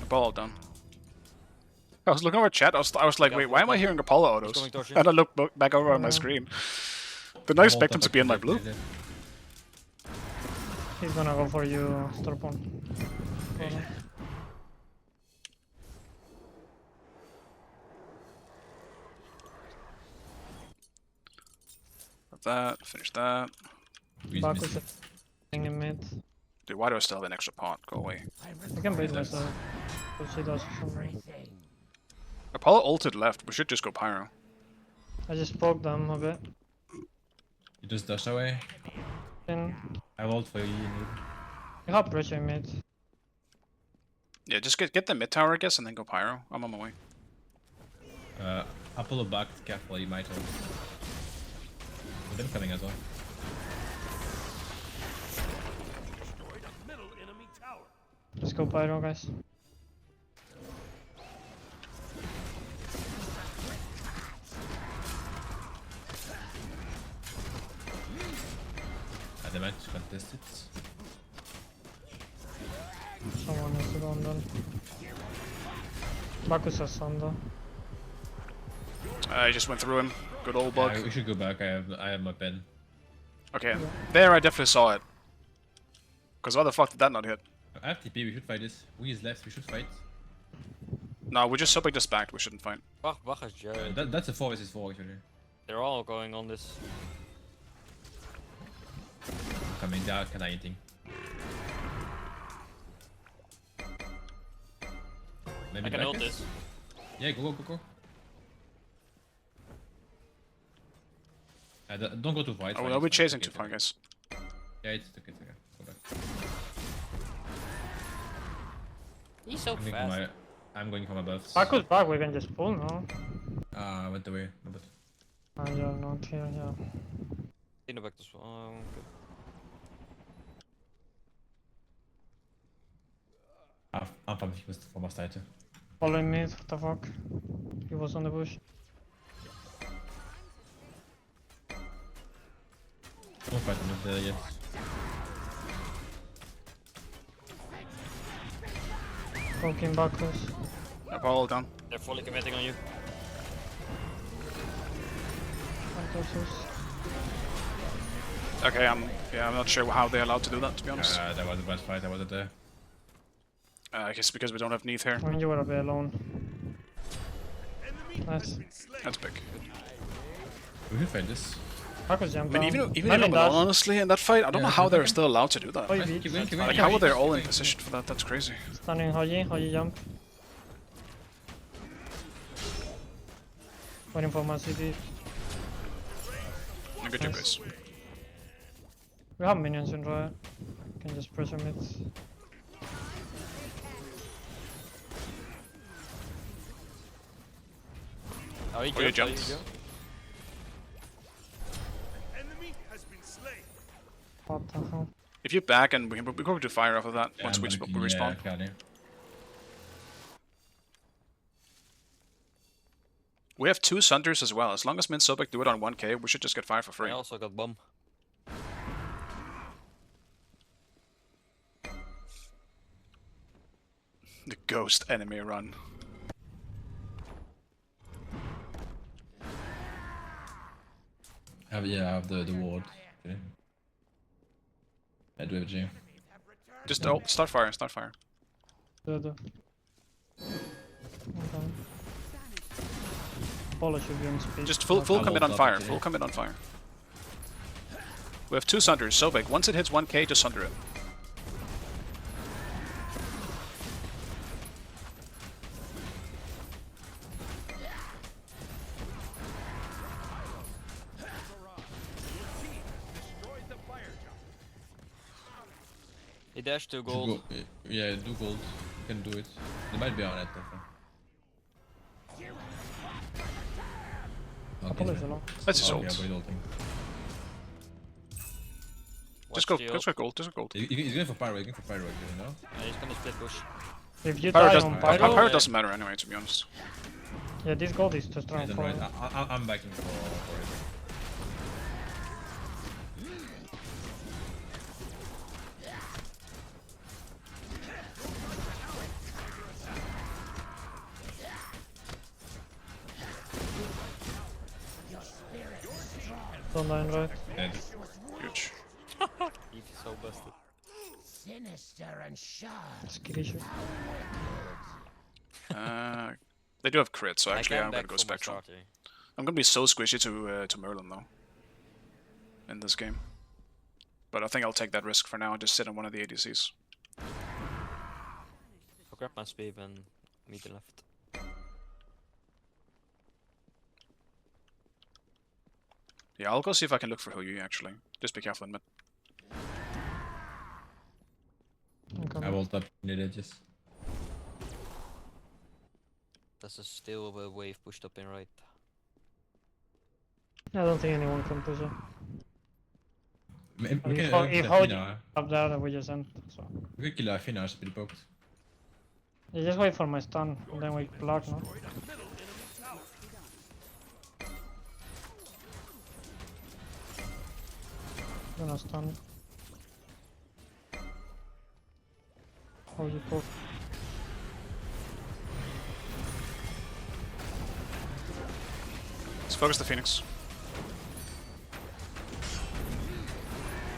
Apollo done. I was looking over chat. I was like, wait, why am I hearing Apollo autos? coming towards you. And I looked back over on my Yeah. screen. Didn't I expect him to be in my blue? He's gonna go for you, Starpon. That, finish that. Back is thing in mid. Dude, why do I still have an extra pot? Go away. I can bait myself. Because he does something. Apollo ulted left. We should just go pyro. I just poked them a bit. You just dash away. Then I ult for you. You need. you have pressure in mid. Yeah, just get the mid tower, I guess, and then go pyro. I'm on my way. Apollo back, careful, you might ult. With them coming as well. Destroyed a middle enemy tower. Let's go pyro, guys. They might contest it. Someone needs to go on then. Bakus has some though. I just went through him. Good old bug. Yeah, we should go back. I have my pen. Okay, there I definitely saw it. Because why the fuck did that not hit? I have TP. We should fight this. We is left. We should fight. No, we just just backed. We shouldn't fight. Bach is Jared. That's a 4 vs 4 actually. They're all going on this. Coming down, can I anything? Maybe I can back ult it? this. Yeah, go. Don't go too far. it's Oh, fine, are it's we fine, chasing it's too okay, far, guys? Yeah, it's okay. Go back. He's so I'm going, fast. I'm going from above. Bakus back, we can just pull now. I went away. My bad. Yeah, not here, yeah. In the back as well. Okay. I'm from my side too. Following mid, what the fuck? He was on the bush. Don't fight him with the yet. Poking Bakus. Apollo down. They're fully committing on you. Bakus. Okay, I'm not sure how they're allowed to do that, to be honest. That was a bad fight. I wasn't there. I guess because we don't have Neath here. I mean, you were a bit alone. Nice. That's big. We should fight this. Bakus jumped I mean, down. even if I'm alone, honestly, in that fight, I don't know how they're still allowed to do that. Oi, Like, beat. Keep going. how are they all in position for that? That's crazy. Stunning Hoji jump. Waiting for my CT. Good job, Nice. guys. We have minions in riot. Can just pressure mid. Oh, he Oh, you jumped. jumped. Enemy has been slain. What the hell? If you back and we go to fire off of that once we respawn. Yeah, We have 2 Sunders as well. As long as Min Sobek do it on 1k, we should just get fire for I free. also got bomb. The ghost enemy run. I have the ward. Okay. I do have a G. Just start fire. Okay. Apollo should be on speed. Just full I commit will on fire, double full check. commit on fire. We have 2 Sunders, Sobek. Once it hits 1k, just Sunder it. Destroyed the fire tower. He dashed 2 Should gold. go- Yeah, do gold. You can do it. They might be on it. Apollo is alone. That's his Oh, ult. yeah, but he's ulting. Just Watch go, the just ult. go gold, just go gold. He's going for pyro, you know? Yeah, he's gonna split push. If you Pyro die doesn't, on Pyro, Pyro, Pyro- doesn't matter anyway, to be honest. yeah, this gold is too strong He's on for right. him. I'm backing for it. Don't die on right. Yeah, Huge. He's so busted. Skitty shit. They do have crit, so I actually came I'm gonna back go for my Spectral. starter. I'm gonna be so squishy to Merlin though. In this game. But I think I'll take that risk for now and just sit on one of the ADCs. I'll grab my speed and meet the left. Yeah, I'll go see if I can look for Huyu actually. Just be careful in mid. I'm I coming. vault up near the edges. There's a still a wave pushed up in right. I don't think anyone can push it. We If can Ho- kill if Ho- Athena. Up there, then we just end. So We can kill Athena, speed poked. you just wait for my stun, and then we block, no? Gonna stun. How you poke? Let's focus the Phoenix.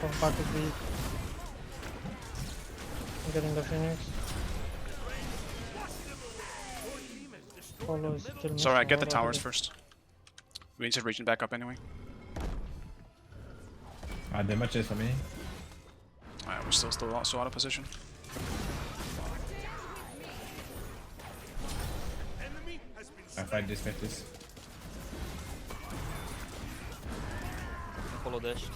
Go back to B. I'm getting the Phoenix. Follow is still Sorry, I missing get the all towers already. first. We need to region back up anyway. They match is for me. We're still so out of position. I fight this. Follow dashed.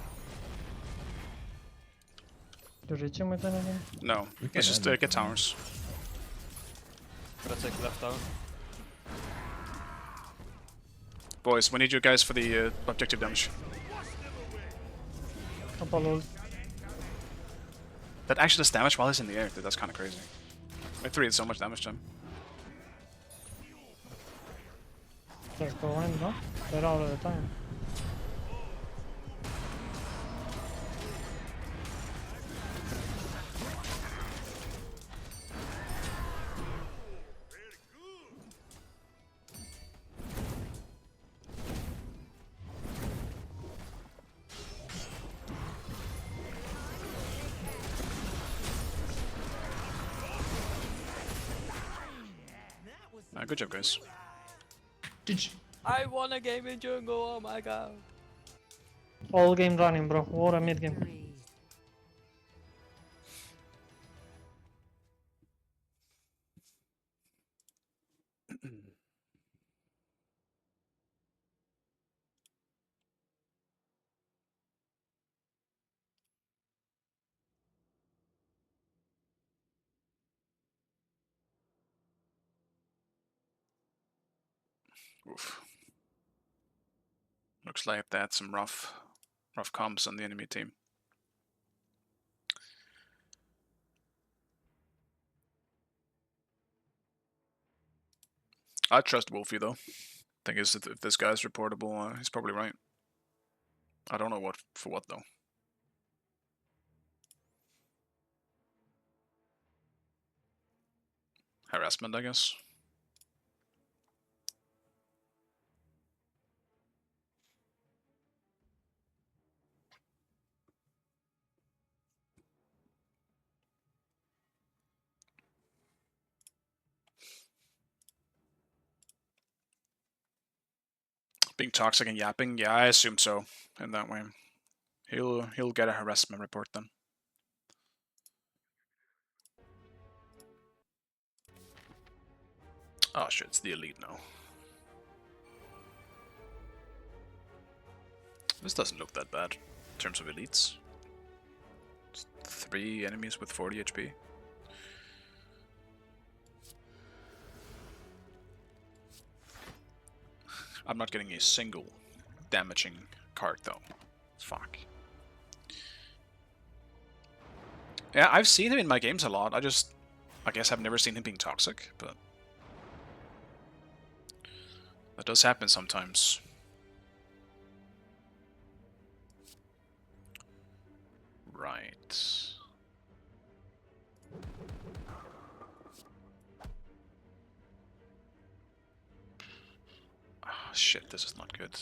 Do you reach him with anything? No, We can let's just end it. get towers. Gotta take left down. Boys, we need you guys for the objective damage. Apollo. That actually does damage while he's in the air, dude, that's kind of crazy. My 3 did so much damage to him. Just go in, no? They're out of the time. Good job, guys. I won a game in jungle, oh my god. All game running, bro. What a mid game. Spree. Oof. Looks like they had some rough comps on the enemy team. I trust Wolfie though. Thing is, if this guy's reportable, he's probably right. I don't know for what though. Harassment, I guess. Being toxic and yapping? Yeah, I assume so. In that way, he'll get a harassment report then. Oh shit, it's the elite now. This doesn't look that bad in terms of elites. Just 3 enemies with 40 HP. I'm not getting a single damaging card though. Fuck. Yeah, I've seen him in my games a lot. I guess I've never seen him being toxic, but that does happen sometimes. Right. Oh, shit, this is not good.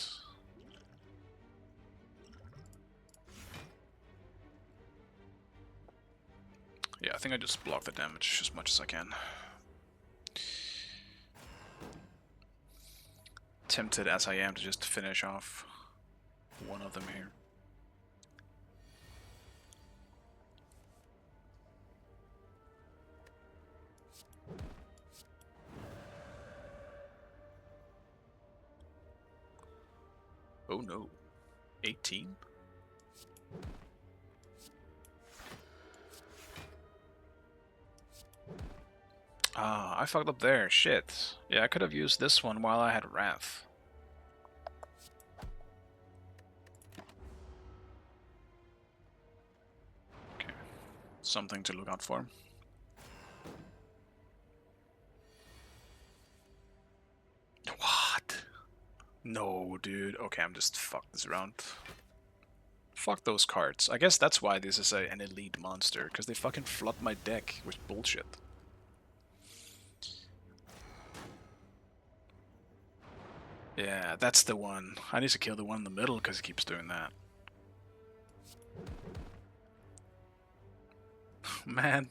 Yeah, I think I just block the damage as much as I can. Tempted as I am to just finish off one of them here. Oh no. 18? Ah, I fucked up there. Shit. Yeah, I could have used this one while I had Wrath. Okay. Something to look out for. What? No, dude. Okay, I'm just fucked this round. Fuck those cards. I guess that's why this is an elite monster, because they fucking flood my deck with bullshit. Yeah, that's the one. I need to kill the one in the middle because he keeps doing that. Man.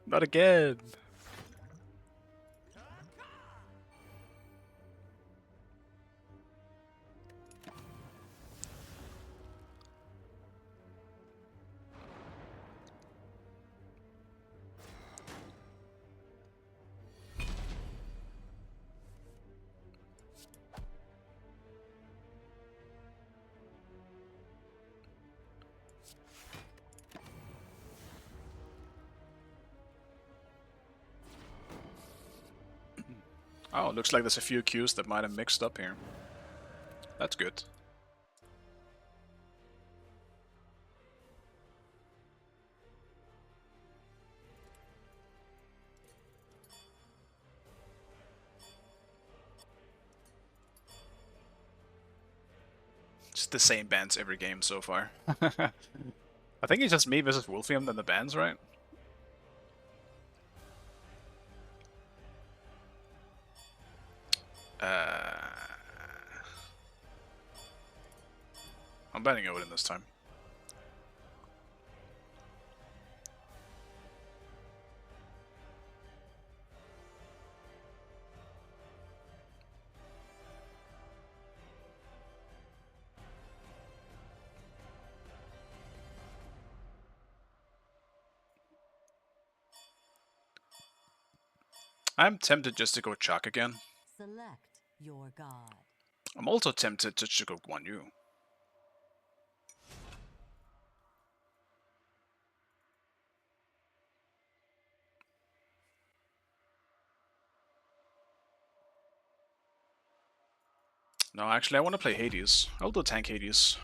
Not again. Oh, looks like there's a few queues that might have mixed up here. That's good. It's the same bans every game so far. I think it's just me versus Wolfium than the bans, right? I'm banning Odin this time. I'm tempted just to go Chuck again. Select your god. I'm also tempted to just go Guan Yu. No, actually, I want to play Hades. I'll do tank Hades.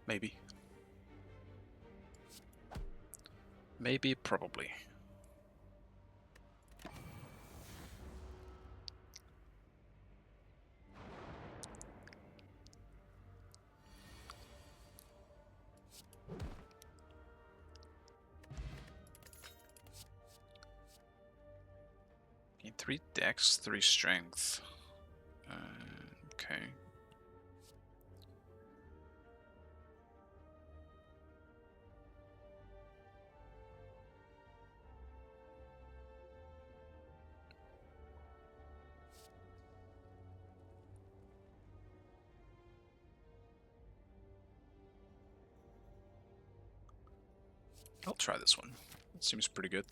Maybe. Maybe, probably. Gain 3 dex, 3 strength. Okay. I'll try this one. It seems pretty good.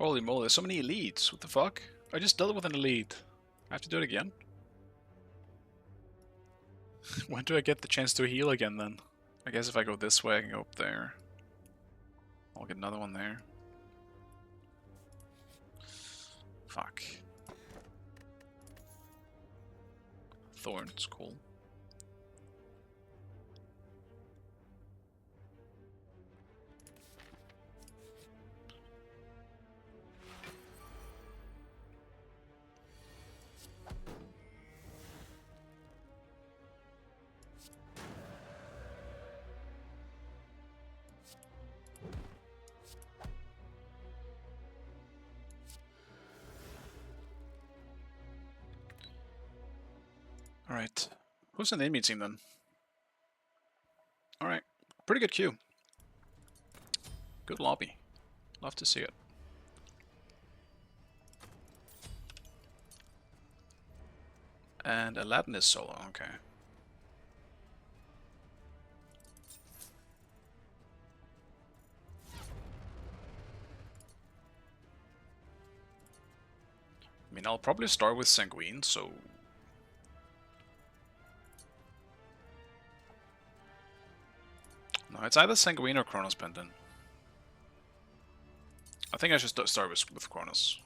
Holy moly, there's so many elites. What the fuck? I just dealt with an elite. I have to do it again? When do I get the chance to heal again then? I guess if I go this way, I can go up there. I'll get another one there. Fuck. Thorns, cool. Alright. Who's in the enemy team then? Alright. Pretty good queue. Good lobby. Love to see it. And Aladdin is solo, okay. I mean, I'll probably start with Sanguine, so... No, it's either Sanguine or Chronos Pendant. I think I should start with Chronos.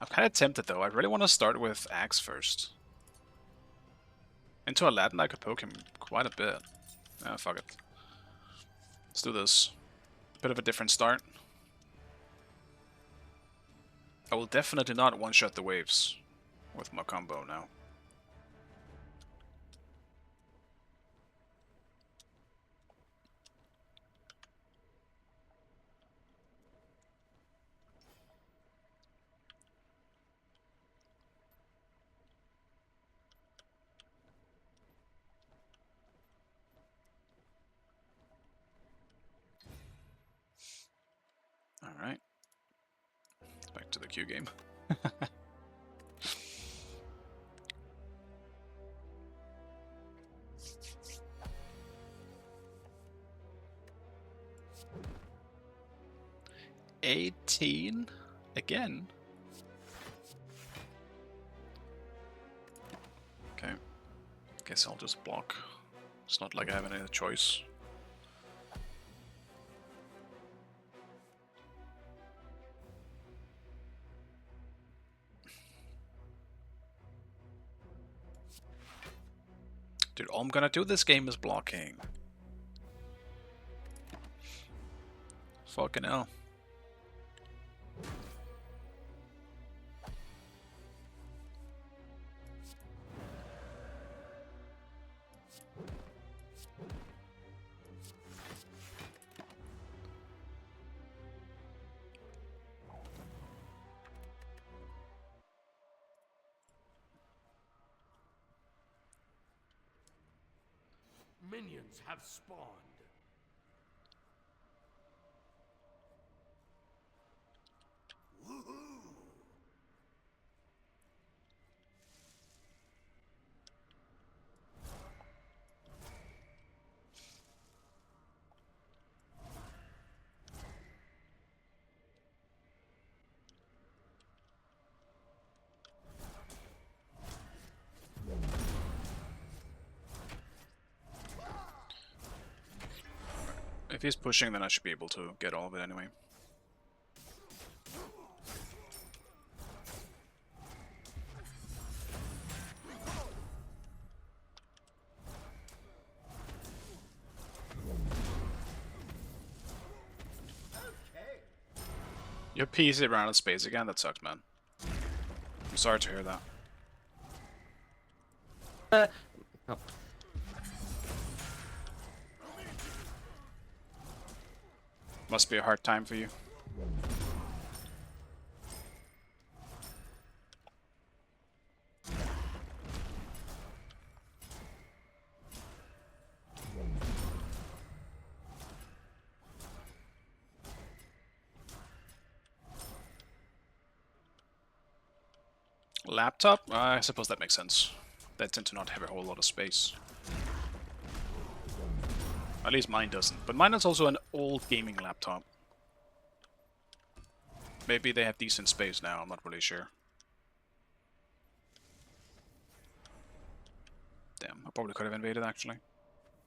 I'm kind of tempted though. I really want to start with Axe first. Into Aladdin I could poke him quite a bit. Ah, fuck it. Let's do this. Bit of a different start. I will definitely not one-shot the waves with my combo now. Alright. Back to the Q game. 18 again. Okay. Guess I'll just block. It's not like I have any choice. Dude, all I'm gonna do this game is blocking. Fucking hell. Minions have spawned. Woohoo! If he's pushing, then I should be able to get all of it anyway. Your PC ran out of space again? That sucks, man. I'm sorry to hear that. Oh. Must be a hard time for you. Laptop? I suppose that makes sense. They tend to not have a whole lot of space. At least mine doesn't. But mine is also an old gaming laptop. Maybe they have decent space now, I'm not really sure. Damn, I probably could have invaded actually.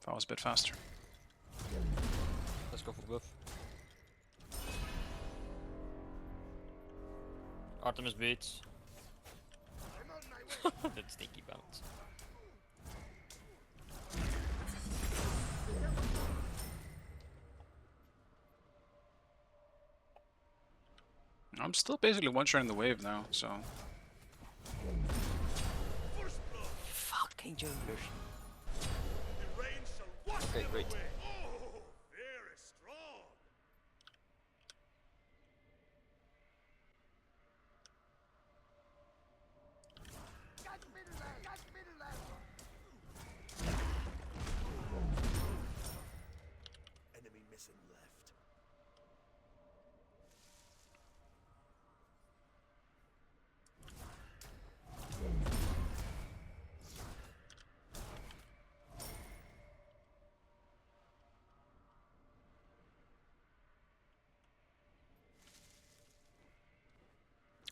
If I was a bit faster. Let's go for both. Artemis beats. That sneaky bounce. I'm still basically one-shotting the wave now, so... Fucking junglers. The rain shall wash Okay, them great. away. Oh, very strong. Enemy missing left.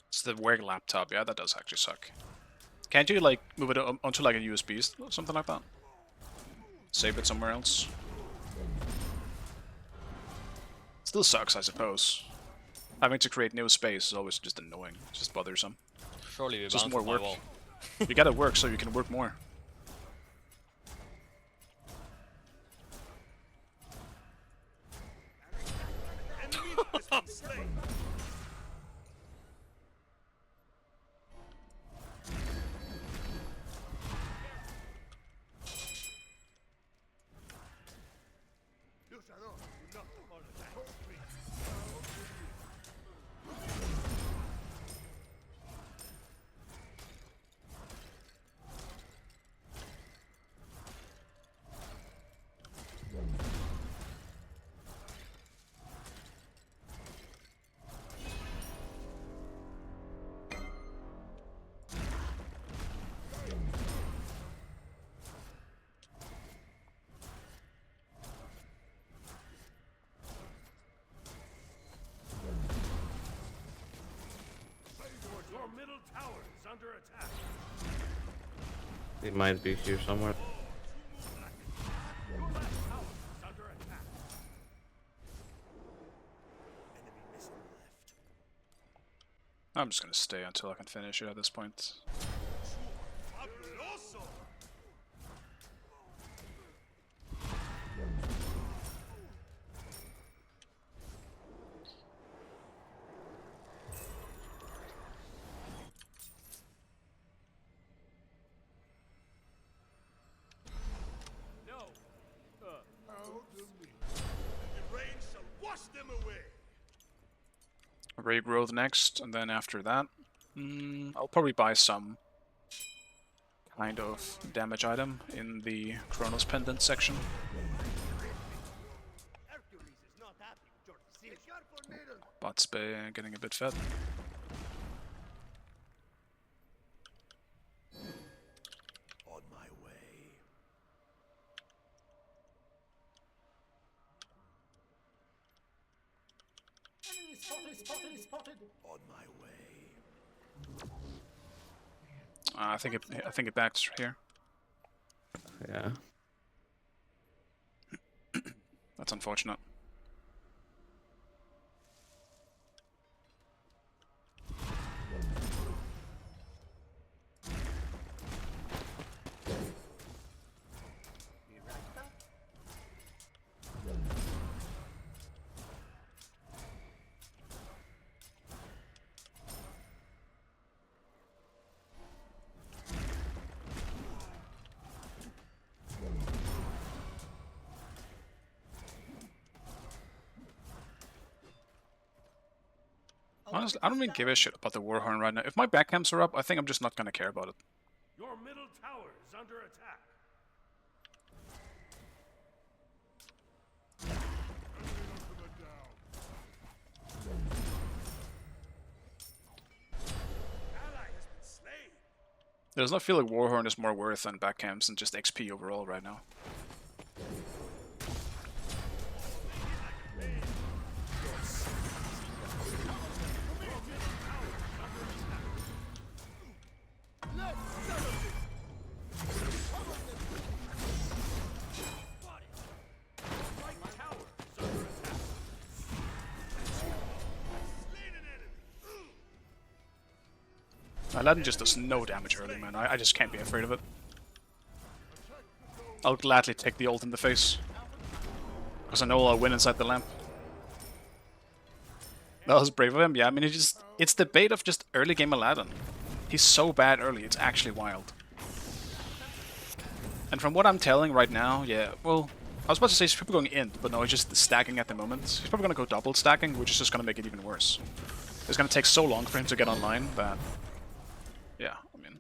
It's the work laptop, yeah, that does actually suck. Can't you, like, move it onto, like, a USB or something like that? Save it somewhere else? Still sucks, I suppose. Having to create new space is always just annoying, just bothersome. Surely we Just bounce more on my work. wall. You gotta work so you can work more. Enemy has been slain. Luchador, do not fall attack. Your middle tower is under attack. They might be here somewhere. Your last tower is under attack. Enemy missing left. I'm just gonna stay until I can finish it at this point. Fabuloso! No. Out of me. The rain shall wash them away. Ray growth next, and then after that, I'll probably buy some kind of damage item in the Chronos Pendant section. Hercules is not happy with your decision. Bot's getting a bit fed. On my way. Enemy spotted. On my way. I think it backs here. Yeah. That's unfortunate. Honestly, I don't even give a shit about the Warhorn right now. If my backcams are up, I think I'm just not gonna care about it. Your middle tower is under attack. Ally has been slain. It does not feel like Warhorn is more worth than backcams and just XP overall right now. Aladdin just does no damage early, man. I just can't be afraid of it. I'll gladly take the ult in the face. Because I know I'll win inside the lamp. That was brave of him, yeah. I mean, it's the bait of just early game Aladdin. He's so bad early, it's actually wild. And from what I'm telling right now, yeah, well, I was about to say he's probably going in, but no, he's just stacking at the moment. He's probably going to go double stacking, which is just going to make it even worse. It's going to take so long for him to get online that, yeah, I mean...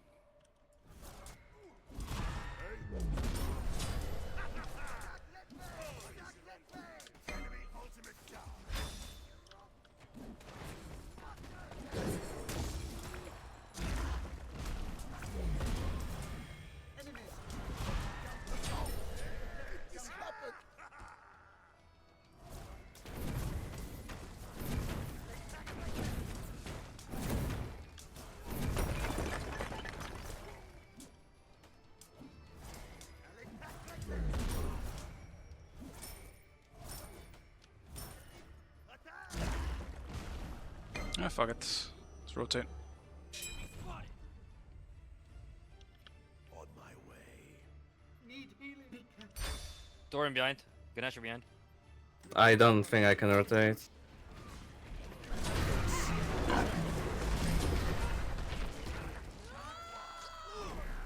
Ah, fuck it. Let's rotate. On my way. Doran behind. Ganesh behind. I don't think I can rotate.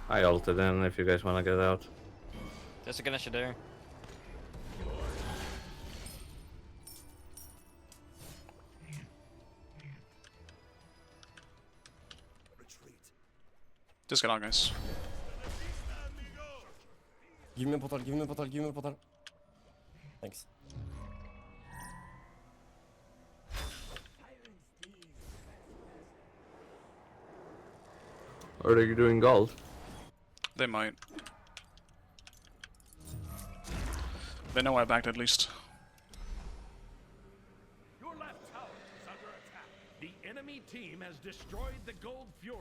I ulted in if you guys wanna get out. There's a Ganesh there. Just get on, guys. Give me a portal, give me a portal, give me a portal. Thanks. Are they doing gold? They might. They know I backed at least. Your left tower is under attack. The enemy team has destroyed the Gold Fury.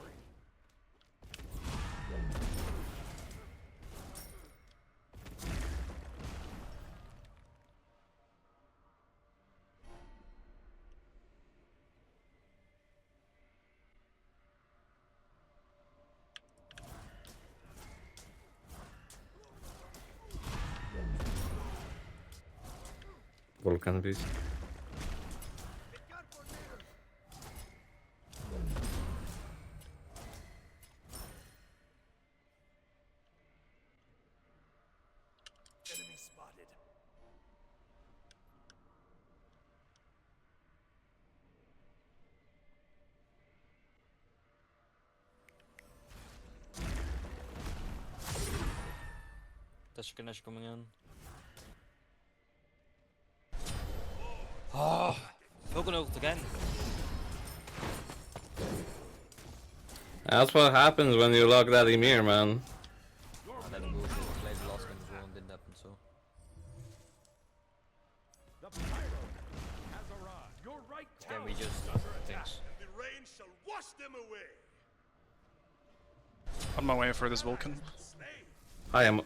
Vulcan beast. Enemy spotted. There's a Ganesh coming in. Oh, Falcon ult again. That's what happens when you log that Emir, man. That bullshit. Played the last game before and didn't happen, so. The pyro has arrived. Your right Can tower we just is under attack. things? The rain shall wash them away. On my way for this Vulcan. I am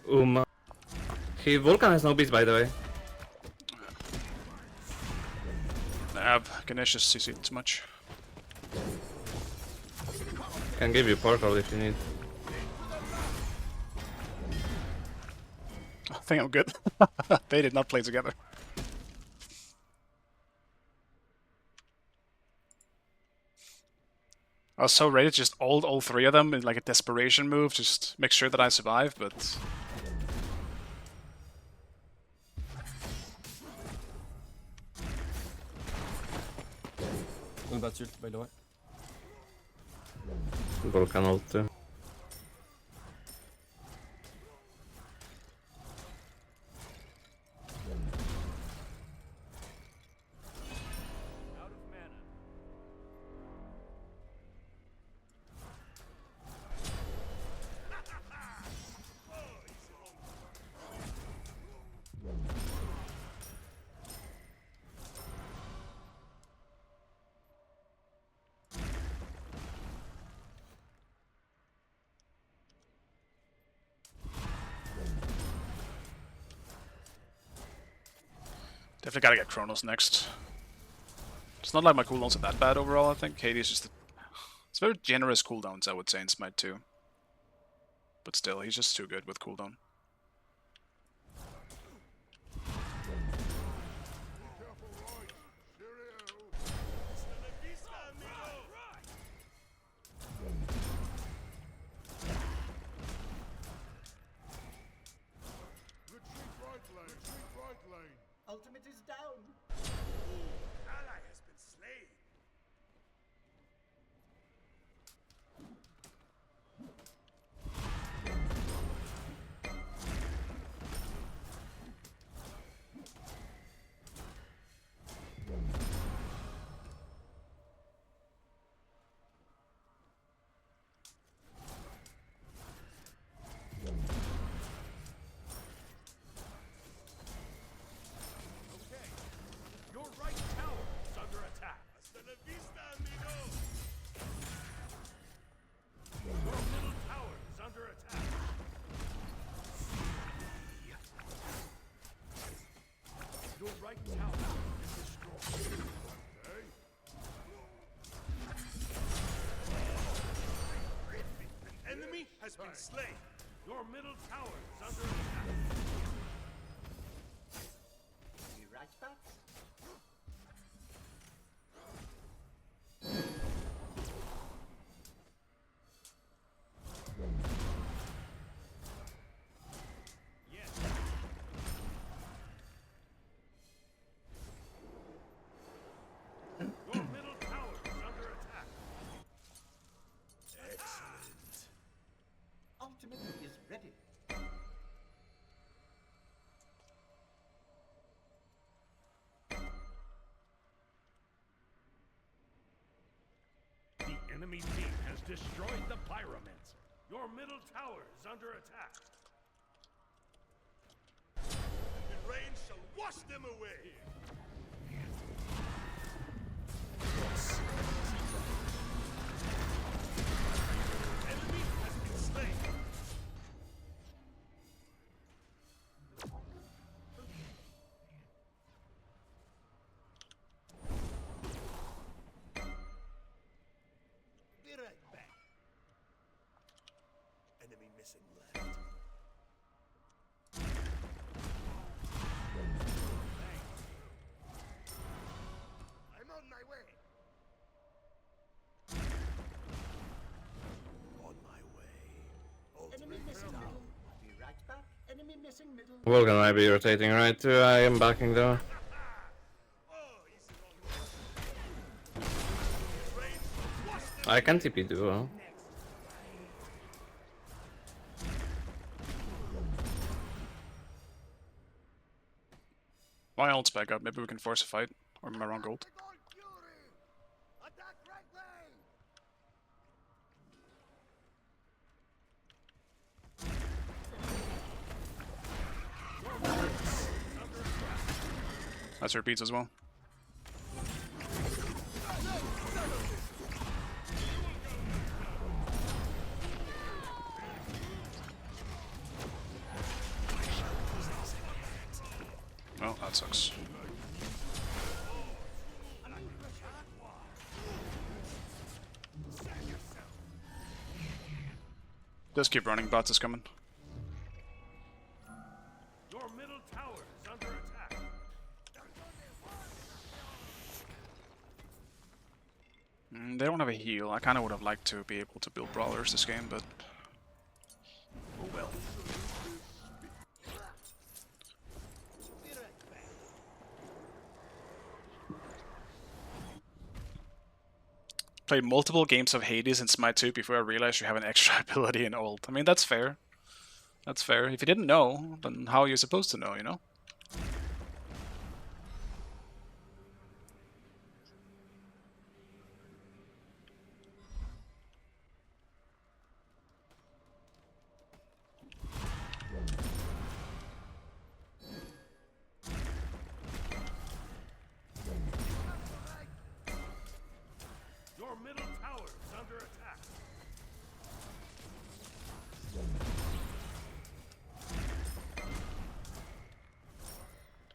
Vulcan has no beast, by the way. Ganesh just CC'd too much. Can give you portal if you need. I think I'm good. They did not play together. I was so ready to just ult all three of them in like a desperation move, just make sure that I survive, but... One bats ult, by the way. Vulcan ult too. Out of mana. Definitely gotta get Chronos next. It's not like my cooldowns are that bad overall, I think. KD is just... It's very generous cooldowns, I would say, in Smite 2. But still, he's just too good with cooldown. Ultimate is down. Ally has been slain. Your right tower is under attack. Hasta la vista, amigo. Your middle tower is under attack. Your right tower is destroyed. Okay. An enemy has been slain. Your middle tower is under attack. Be right back. Yes. Your middle tower is under attack. Excellent. Ultimate is ready. The enemy team has destroyed the pyramids. Your middle tower is under attack. The rain shall wash them away. Enemy has been slain. Be right back. Enemy missing left. I'm on my way. On my way. Enemy missing middle. Be right back. Enemy missing middle. Volgan might be rotating right too. I am backing though. I can TP duo. My ult's back up, maybe we can force a fight. Or am I wrong gold? Attack right lane. That's repeats as well. Well, that sucks. Just keep running, bots is coming. Your middle tower is under attack. They don't have a heal. I kind of would have liked to be able to build brawlers this game, but oh well. Played multiple games of Hades in Smite 2 before I realized you have an extra ability in ult. I mean, that's fair. That's fair. If you didn't know, then how are you supposed to know, you know? Your middle tower is under attack.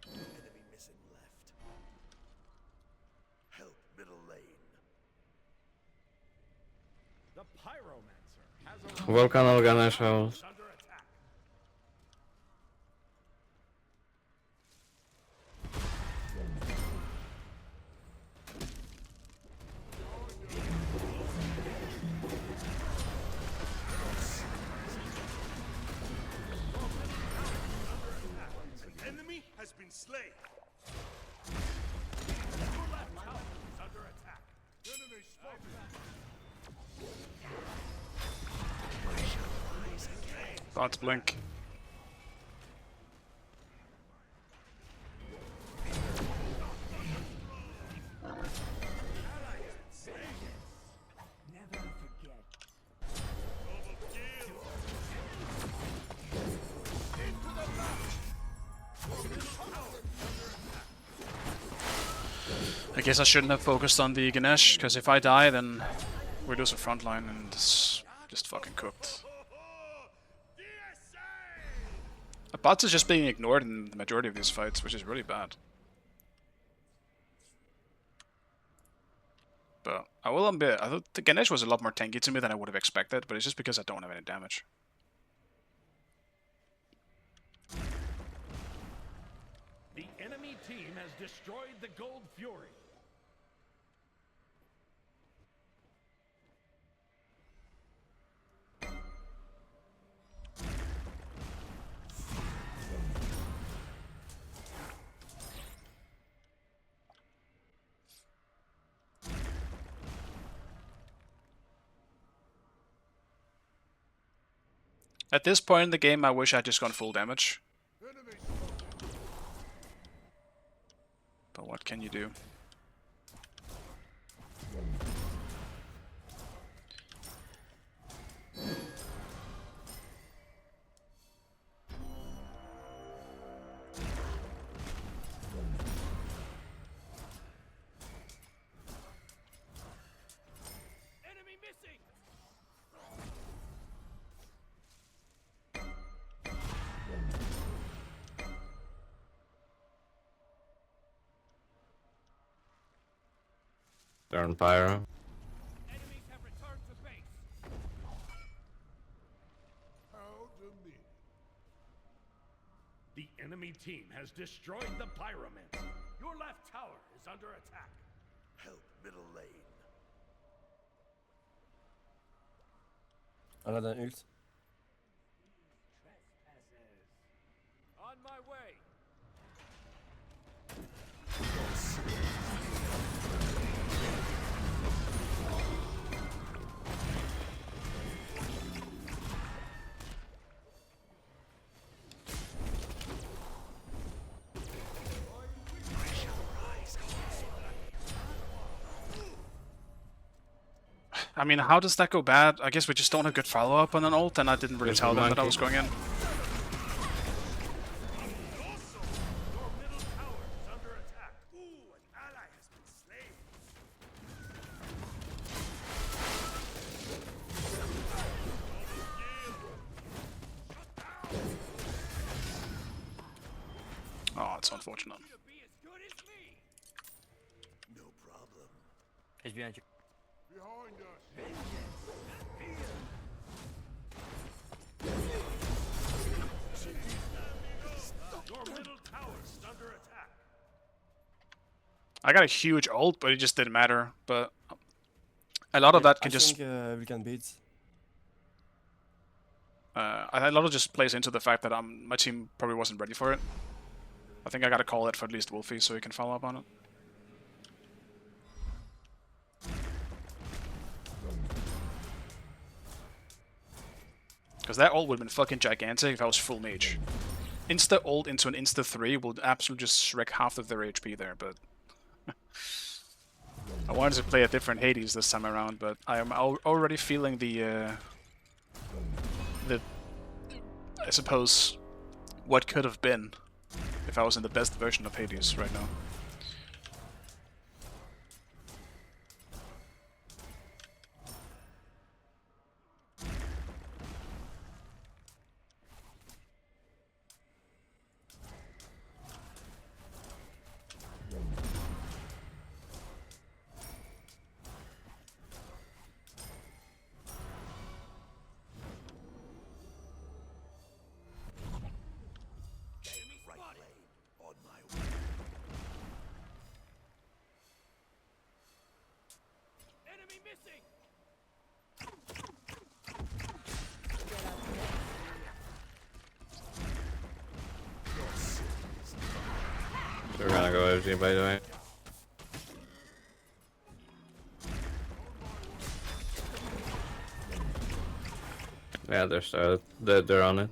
Enemy missing left. Help middle lane. The Pyromancer has a Volcano Ganesh house. under attack. An enemy has been slain. Your left tower is under attack. Enemy spotted. Bots blink. I guess I shouldn't have focused on the Ganesh, because if I die, then we lose a front line and it's just fucking cooked. Bots is just being ignored in the majority of these fights, which is really bad. But I will admit, I thought the Ganesh was a lot more tanky to me than I would have expected, but it's just because I don't have any damage. The enemy team has destroyed the Gold Fury. At this point in the game, I wish I'd just gone full damage. But what can you do? Enemy missing. Turn pyro. Enemies have returned to base. How demeaning. The enemy team has destroyed the Pyromancer. Your left tower is under attack. Help middle lane. Aladdin ult. On my way. I mean, how does that go bad? I guess we just don't have good follow-up on an ult, and I didn't really There's tell a them that I monkey. was going in. Your middle tower is under attack. Ooh, an ally has been slain. Oh, it's unfortunate. To be as good as me. No problem. He's behind you. Behind us. Your middle tower is under attack. I got a huge ult, but it just didn't matter. But a lot of that can I just... think we can beat. a lot of just plays into the fact that my team probably wasn't ready for it. I think I gotta call it for at least Wolfie so he can follow up on it. Because that ult would have been fucking gigantic if I was full mage. Insta ult into an insta 3 would absolutely just wreck half of their HP there, but... I wanted to play a different Hades this time around, but I am already feeling the I suppose, what could have been if I was in the best version of Hades right now. We're gonna go FG by the way. Yeah, they're started. They're on it.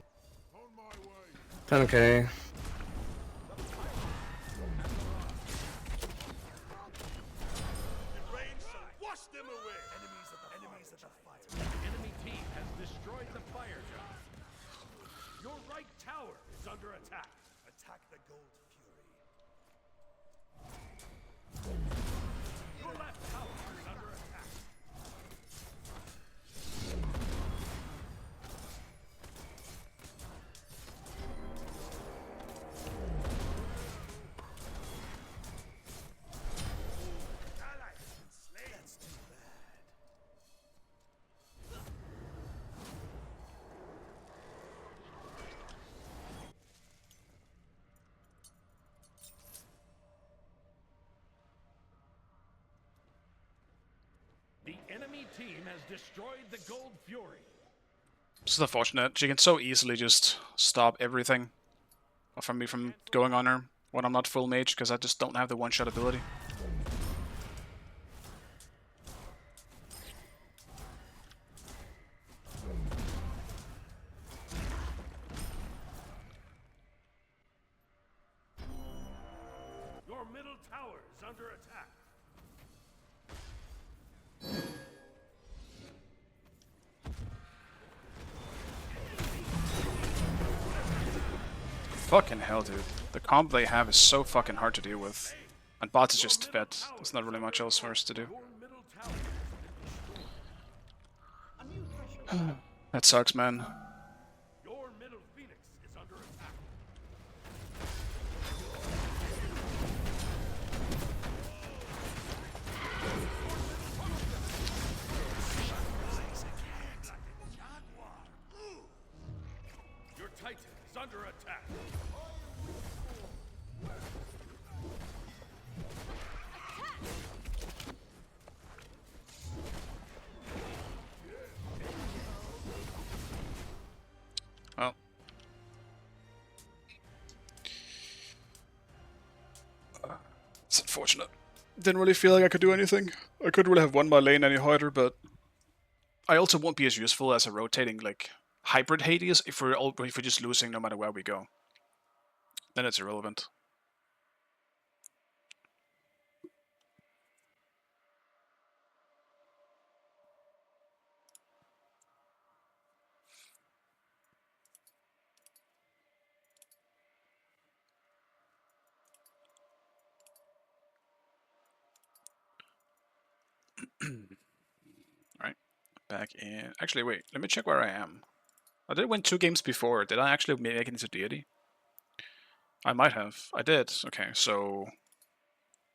10k. Wash them away! Enemies at the fire. The enemy team has destroyed the fire giant. Your right tower is under attack. Attack the gold fury. Your left tower is under attack. Ally has been slain. That's too bad. The enemy team has destroyed the gold fury. This is unfortunate. She can so easily just stop everything from me from going on her when I'm not full mage, because I just don't have the one-shot ability. Your middle tower is under attack. Fucking hell, dude. The comp they have is so fucking hard to deal with. And bot is just fed. There's not really much else for us to do. Your middle tower has been destroyed. That sucks, man. Your middle phoenix is under attack. Your titan is under attack. Well. It's unfortunate. Didn't really feel like I could do anything. I couldn't really have won my lane any harder, but I also won't be as useful as a rotating, like, hybrid Hades if we're just losing no matter where we go. Then it's irrelevant. Alright, back in. Actually, wait, let me check where I am. I did win 2 games before. Did I actually make it into deity? I might have. I did. Okay, so.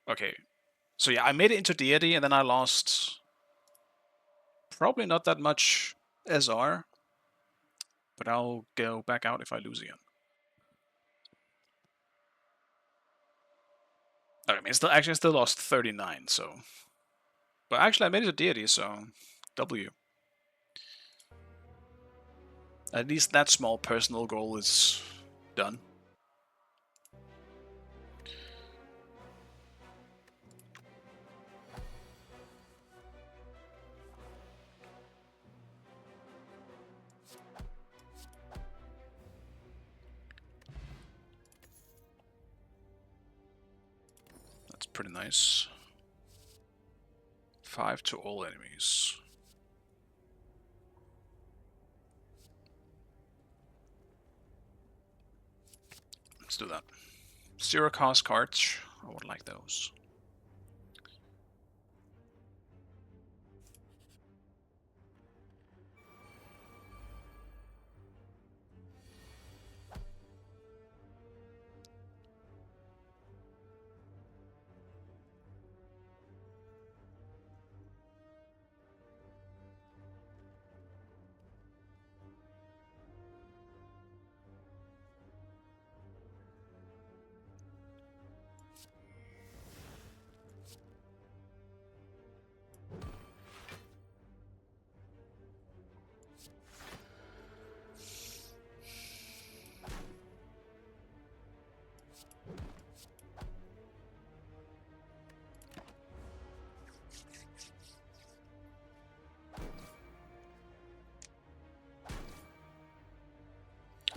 Okay. So yeah, I made it into deity and then I lost. Probably not that much SR. But I'll go back out if I lose again. Okay, I mean, I still lost 39, so. But actually, I made it to deity, so. W. At least that small personal goal is done. That's pretty nice. 5 to all enemies. Let's do that. 0 cost cards. I would like those.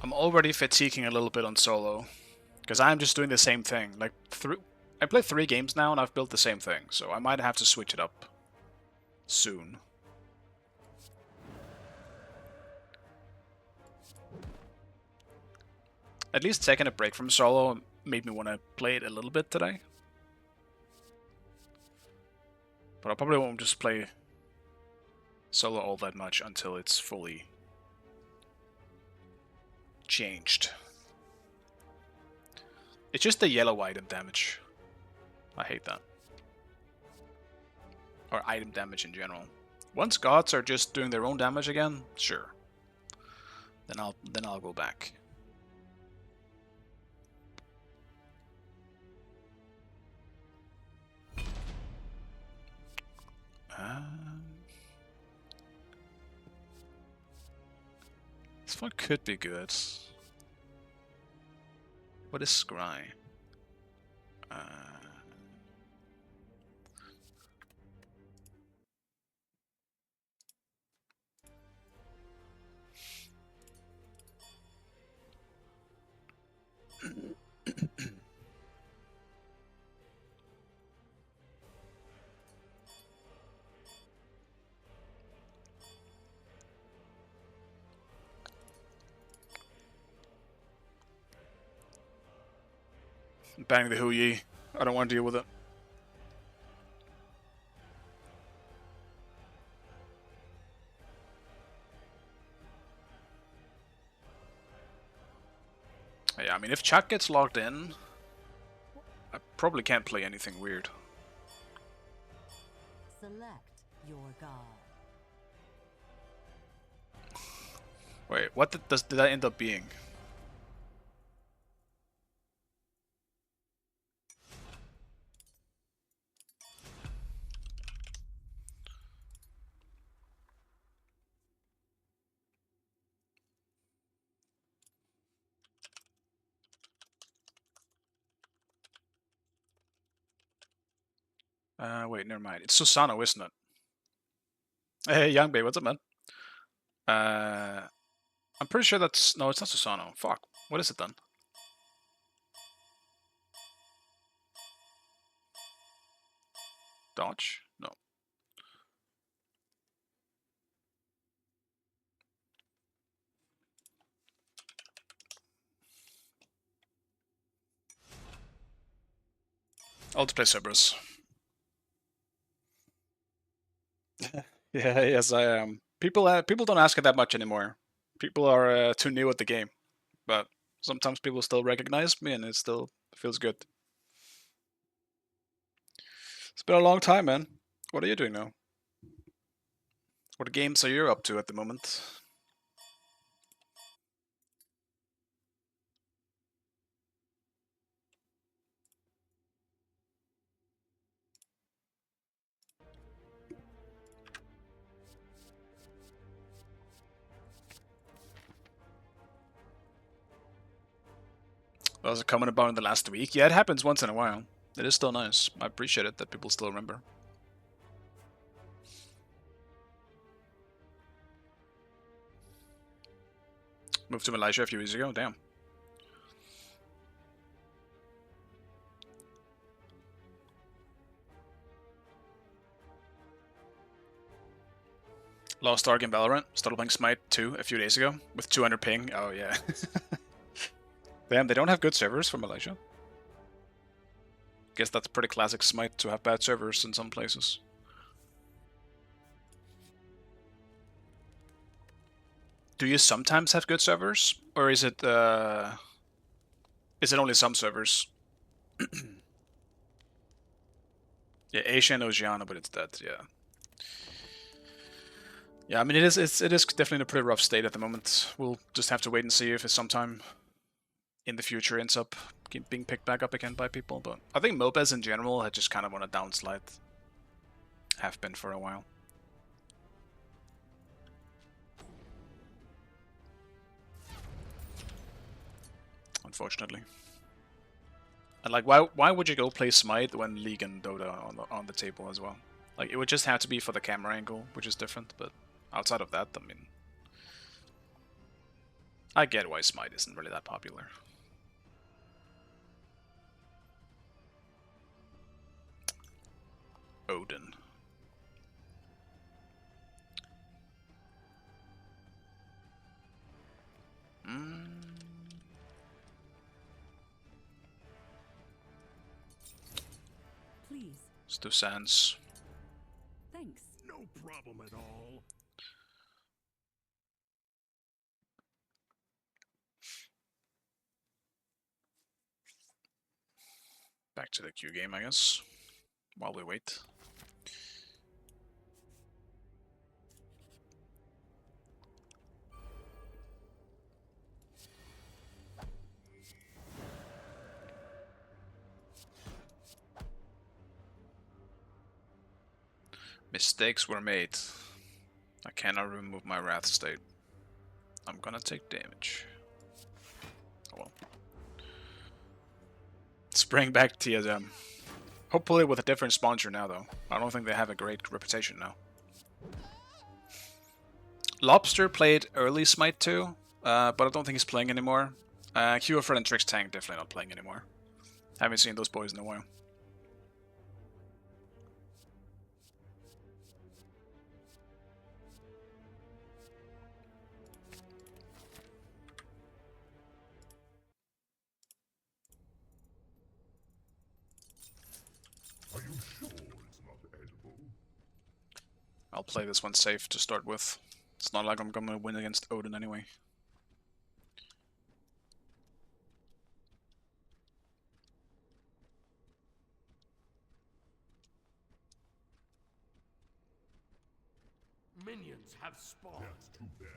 I'm already fatiguing a little bit on solo. Because I'm just doing the same thing. Like, I played 3 games now and I've built the same thing. So I might have to switch it up soon. At least taking a break from solo made me want to play it a little bit today. But I probably won't just play solo all that much until it's fully changed. It's just the yellow item damage. I hate that. Or item damage in general. Once gods are just doing their own damage again, sure. Then I'll go back. This one could be good. What is Scry? Bang the Hu Yi. I don't want to deal with it. Yeah, I mean, if chat gets logged in, I probably can't play anything weird. Select your god. Wait, what did that end up being? Wait, never mind. It's Susano, isn't it? Hey, Young Bay, what's up, man? I'm pretty sure that's... No, it's not Susano. Fuck. What is it then? Dodge? No. I'll just play Cerberus. Yeah, yes, I am. People don't ask it that much anymore. People are too new at the game, but sometimes people still recognize me, and it still feels good. It's been a long time, man. What are you doing now? What games are you up to at the moment? Was it coming about in the last week? Yeah, it happens once in a while. It is still nice. I appreciate it that people still remember. Moved to Malaysia a few years ago, damn. Lost Ark in Valorant. Started playing Smite 2 a few days ago with 200 ping. Oh yeah. Damn, they don't have good servers for Malaysia. Guess that's pretty classic Smite to have bad servers in some places. Do you sometimes have good servers, or is it only some servers? Yeah, Asia and Oceania, but it's dead. Yeah. Yeah, I mean it is definitely in a pretty rough state at the moment. We'll just have to wait and see if it's sometime in the future ends up being picked back up again by people. But I think MOBAs in general had just kind of on a downslide. Have been for a while. Unfortunately. And like, why would you go play Smite when League and Dota on the table as well? Like, it would just have to be for the camera angle, which is different. But outside of that, I mean, I get why Smite isn't really that popular. Odin. Please. Let's do Sans. Thanks. No problem at all. Back to the Q game, I guess. While we wait. Mistakes were made. I cannot remove my Wrath state. I'm gonna take damage. Oh well. Let's bring back TSM. Hopefully with a different sponsor now, though. I don't think they have a great reputation now. Lobster played early Smite 2, but I don't think he's playing anymore. QFred and Trix Tank definitely not playing anymore. Haven't seen those boys in a while. Are you sure it's not edible? I'll play this one safe to start with. It's not like I'm gonna win against Odin anyway. Minions have spawned. That's too bad.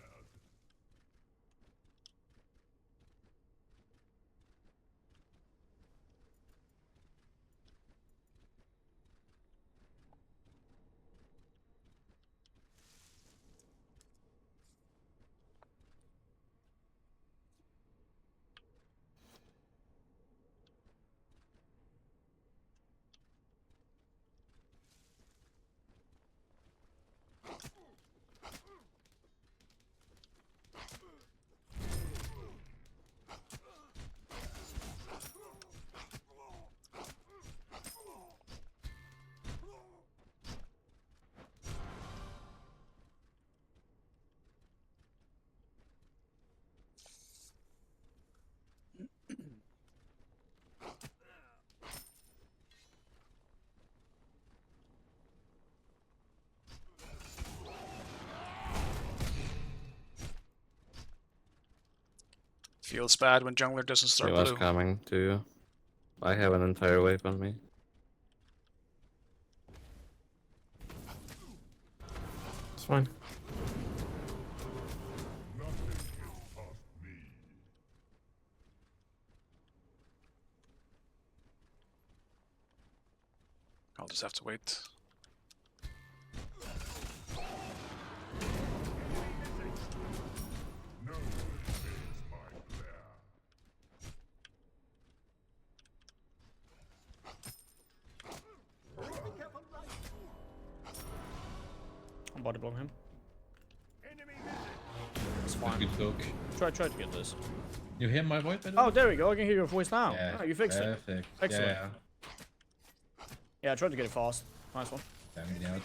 Feels bad when jungler doesn't He start was blue. coming to you. I have an entire wave on me. It's fine. I'll just have to wait. I'm body blocking him. Enemy It's That's fine. good poke. Try to get this. You hear my voice, by the way? Oh, there we go. I can hear your voice now. Yeah, Oh, you fixed it. perfect. Excellent. Yeah, Yeah, I tried to get it fast. Nice one. yeah. I'm getting out.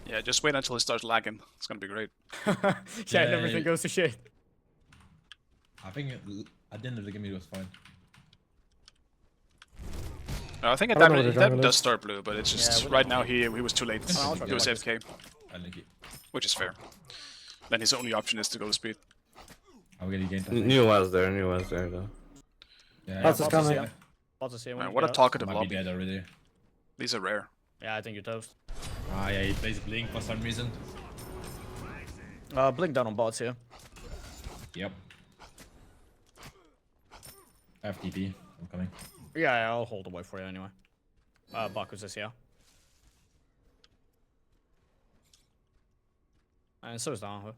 Yeah, just wait until it starts lagging. It's gonna be great. Yeah, and everything goes to shit. I think at the end of the game it was fine. No, I think I don't know that what the jungle does is. start blue, but it's just Yeah, right now he was too late. Oh, I'll try He was to like AFK, I like it. which is fair. Then his only option is to go to speed. I'm getting gained. I think. New was there though. Yeah, That's yeah, just Bots is coming. there. About to see him. Man, when what you a get out. talkative Might be lobby. dead already. These are rare. Yeah, I think you're toast. Ah, yeah, he plays Blink for some reason. Blink down on bots here. Yep. FTP, I'm coming. Yeah, I'll hold away for you anyway. Bakus is here. And so is down here.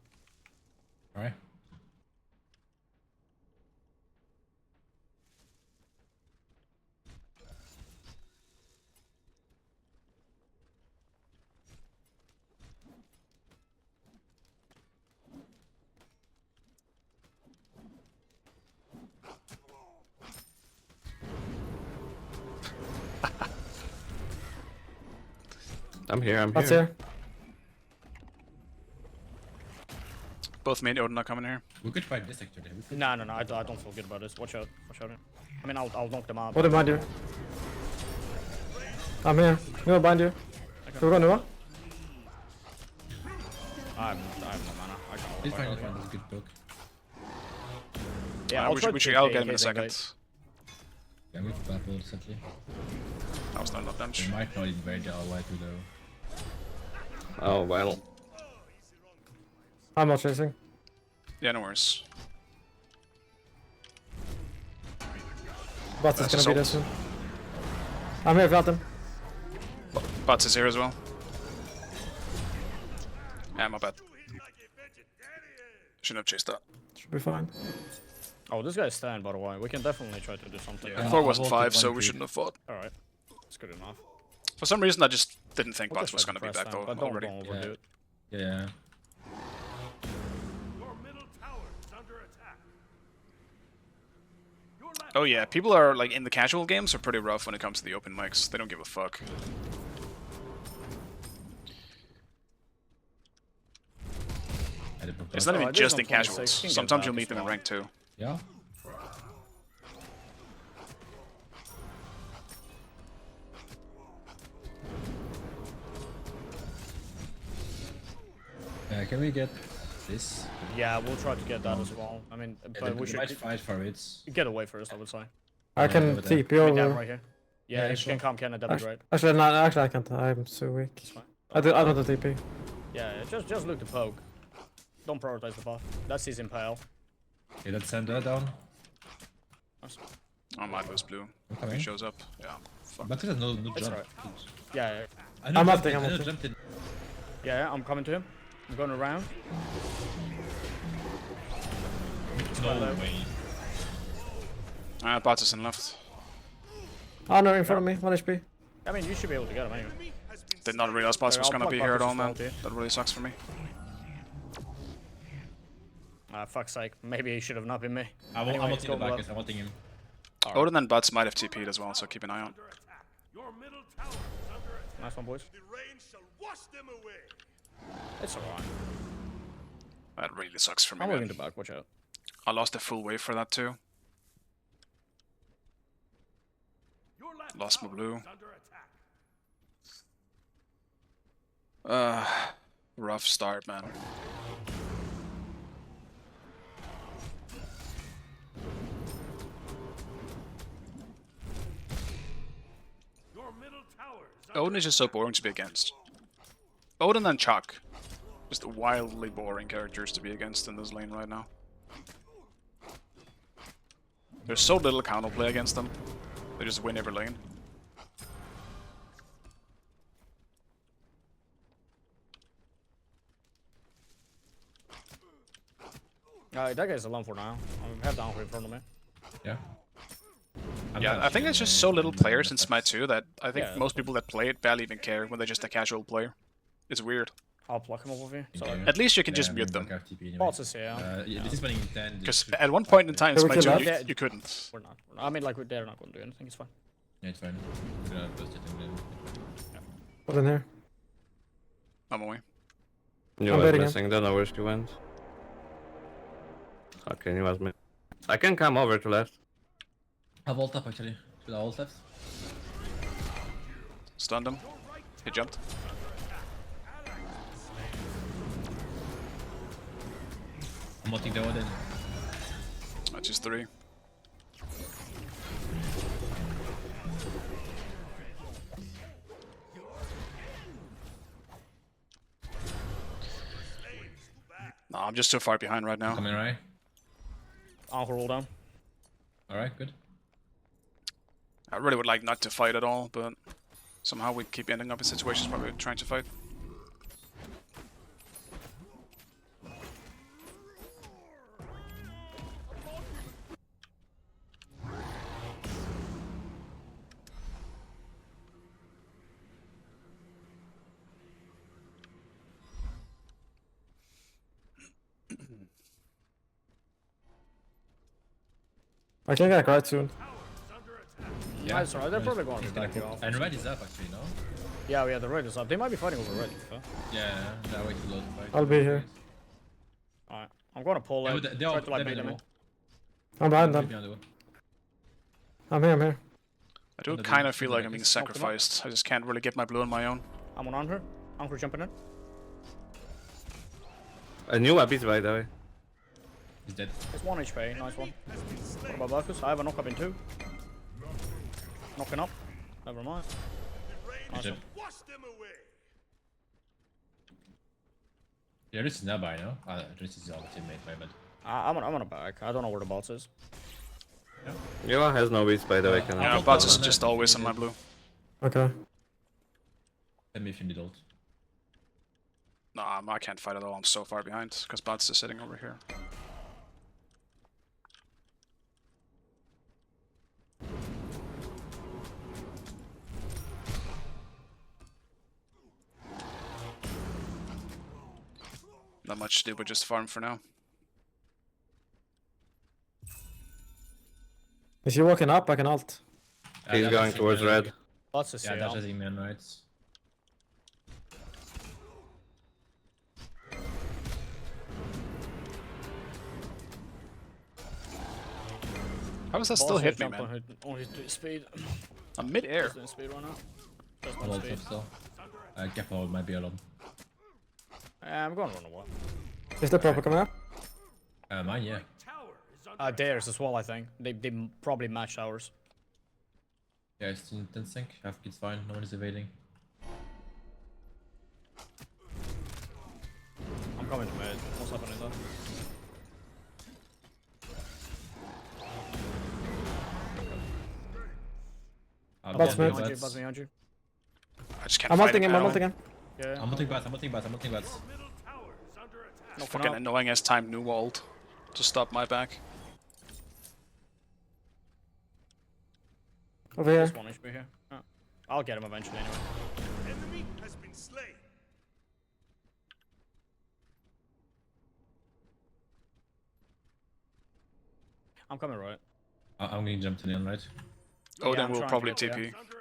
Alright. I'm here, I'm That's here. here. Both me and Odin are coming here. We could fight this actually. We could- No, I don't feel good about this. Watch out. I mean, I'll knock them out. What behind you? I'm here. No, behind you. Ska vi gå nu va? I have no mana. I can't. It's fine, it's fine. That's a good book. Yeah, I'll try we to should, TP I'll get him in a case they second. invade. Yeah, we've battled essentially. That was not enough damage. They might not invade the way too low. Oh, well. I'm not chasing. Yeah, no worries. Bats is That's gonna be there assault. soon. I'm here if you want them. Bots is here as well. Yeah, my bad. Shouldn't have chased that. Should be fine. Oh, this guy's stand, by the way. We can definitely try to do something. Yeah, Yeah, Thor I wasn't wanted 5, so one we creep. shouldn't have fought. Alright. That's good enough. For some reason, I just didn't think We'll Bots just was try gonna to be press back them, though but don't already. overdo it. Yeah. Your middle tower is under attack. Your left Oh yeah, people are like in the casual games are pretty rough when it comes to the open mics. They don't give a fuck. I did book It's that. not even Alright, there's just no in 26, casuals. you can get Sometimes back you'll as meet them in well. rank too. Yeah. Can we get this? Yeah, we'll try to get that as well. I mean, Yeah, but we we might should fight for it. get away first, I would say. I Yeah, can over there. TP Be down over. right here. Yeah, Yeah, if sure. you can come, Ken, that'd be great. Actually, no, actually I can't. I'm so weak. It's fine. I don't have TP. Yeah, just look to poke. Don't prioritize the buff. That's his impale. Okay, let's send her down. Oh, mine was blue. I'm He coming. shows up. Yeah. Fuck. But there's no It's jump. alright. Yeah, I know I'm jumped ulting, in, I'm I know ulting. jumped in. yeah, I'm coming to him. I'm going around. No way. Bots is in left. Oh no, in front of me. 1 HP. I mean, you should be able to get him anyway. Did not realize Bots Yeah, was I'll gonna plug be here at Marcus' all, man. ulti. That really sucks for me. Fuck's sake. Maybe he should have not been me. I'm Anyway, wanting let's the go back, left. I'm wanting him. Odin and Bots might have TP'd as well, so keep an eye out. under attack. Your middle tower is under attack. Nice one, boys. The rain shall wash them away. It's alright. That really sucks for me, I'm man. moving the back, watch out. I lost a full wave for that too. Your left Lost my tower blue. is under attack. Rough start, man. Your middle tower is under Odin is just so boring to be against. Odin and Chuck. Just wildly boring characters to be against in this lane right now. There's so little counterplay against them. They just win every lane. That guy's alone for now. I have down here in front of me. Yeah. Yeah, I think there's just so little players in Smite 2 that I think Yeah. most people that play it barely even care when they're just a casual player. It's weird. I'll pluck him over here. Sorry. Okay. At least you can just Yeah, mute we them. have TP anyway. Bots is here. Yeah, this is spending 10. Because at one point in time, Can we Smite 2, kill you, that? you couldn't. We're not. I mean, like, they're not going to do anything. It's fine. Yeah, it's fine. We're gonna bust it and then. What's in here? I'm away. You I'm was betting him. missing, don't know where she went. Okay, he was missing. I can come over to left. I vault up actually. Should I ult left? Stunned him. He jumped. I'm ulting the Odin. That's just 3. No, I'm just too far behind right now. Coming right. I'll roll down. Alright, good. I really would like not to fight at all, but somehow we keep ending up in situations where we're trying to fight. I can get right soon. Yeah, it's alright. They're probably going to He's be gonna back you cook. off. And red is up actually, no? Yeah, we have the red is up. They might be fighting over red. Yeah, they're way too low to fight. I'll be here. Alright, I'm gonna pull Yeah, it. but Try to like they're bait behind the them in. wall. I'm behind They're them. behind the wall. I'm here, I'm here. I do Under the- kind of feel under like the I'm being base. sacrificed. I just can't really get my blue on my own. I'm on Anchor. Anchor jumping in. A new abyss, by the way. He's dead. It's 1 HP. Nice one. What about Marcus? I have a knock up in 2. Knocking up. Never mind. Good job. Wash them away. Yeah, this is nearby, no? This is our teammate, my bad. I'm on a back. I don't know where the boss is. Yoa has no abyss, by the way. Can I Yeah, I'll bots put is on just that if always you on my need blue. Okay. Let me if you need ult. Nah, I can't fight at all. I'm so far behind because bots is sitting over here. Not much to do, but just farm for now. Is he walking up? I can ult. He's Yeah, going that's towards Email. red. Boss is Yeah, here. that's just email, right? How does that Boss still is hit me, jumping man? on his speed. I'm mid-air. He's doing speed right now. Just I'm on ult speed. still. Careful, it might be alone. I'm gonna run away. Is the proper coming up? Mine, yeah. Tower is under Theirs as well, I think. They probably matched ours. Yeah, it's in sync. Half kid's fine, no one is evading. I'm coming to mid. What's happening though? Bots yeah, mid. Behind you, bats. bots behind you. I just can't I'm fight ulting him, I'm now. ulting him. Yeah. I'm ulting bats, I'm ulting bats, I'm ulting bats. middle tower is under attack. Knocking Fucking up. annoying as time new ult to stop my back. Over here. Just 1 HP here. Oh. I'll get him eventually anyway. Enemy has been slain. I'm coming right. I'm gonna jump to the end, right? Odin I'm will trying probably to get- TP. Is under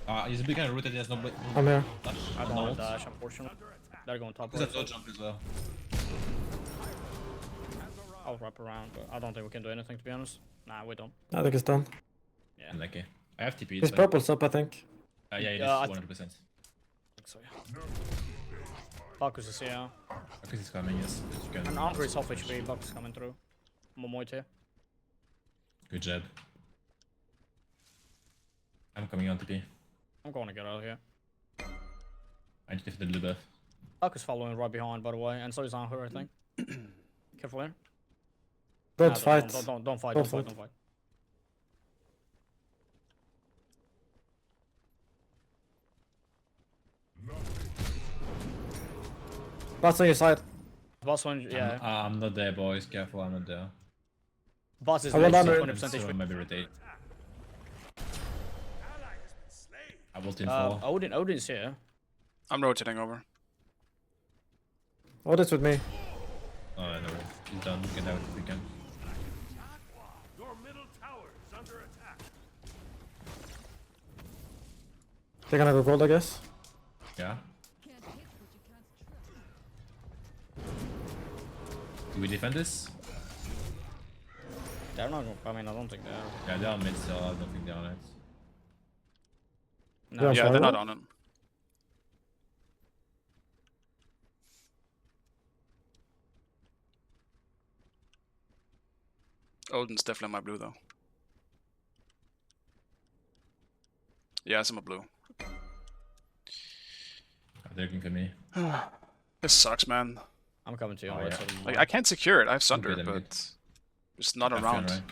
attack. He's a bit kind of rooted, he has no I'm here. dash. I don't no want ult. to dash, unfortunately. They're going top He's a right. low jump as well. I'll wrap around, but I don't think we can do anything to be honest. Nah, we don't. I think it's done. Yeah. Unlucky. I have TP. His purple's up, I think. Yeah, it is Yeah, I 100%. think so, yeah. Buckus is here. Because he's coming, yes. But you can. And Andre is half HP, Buckus coming through. Momoit here. Good job. I'm coming on TP. I'm going to get out of here. I need to get the blue buff. Buckus following right behind, by the way, and so is Anhur, I think. Careful here. Don't Nah, fight. Don't fight, Don't don't fight, fight. don't fight. Bots on your side. Boss one, yeah. I'm not there, boys. Careful, I'm not there. Boss is I will next, not- 100% So I HP. might be rotate. Ally has been slain. I will in 4. Odin's here. I'm rotating over. Oh, this with me. Oh, no. He's done. Get out if we can. Your middle tower is under attack. They're gonna go gold, I guess. Yeah. Do we defend this? They're not going, I mean, I don't think they are. Yeah, they're on mid still. I don't think they're on it. No, Yeah, Yeah, they're sorry. not on it. Odin's definitely my blue though. Yes, I'm a blue. They're looking for me. This sucks, man. I'm coming to you. Oh, on right yeah. side of the Like wall. I can't secure it. I have Sunder, them good. but it's not Have around. fun, right?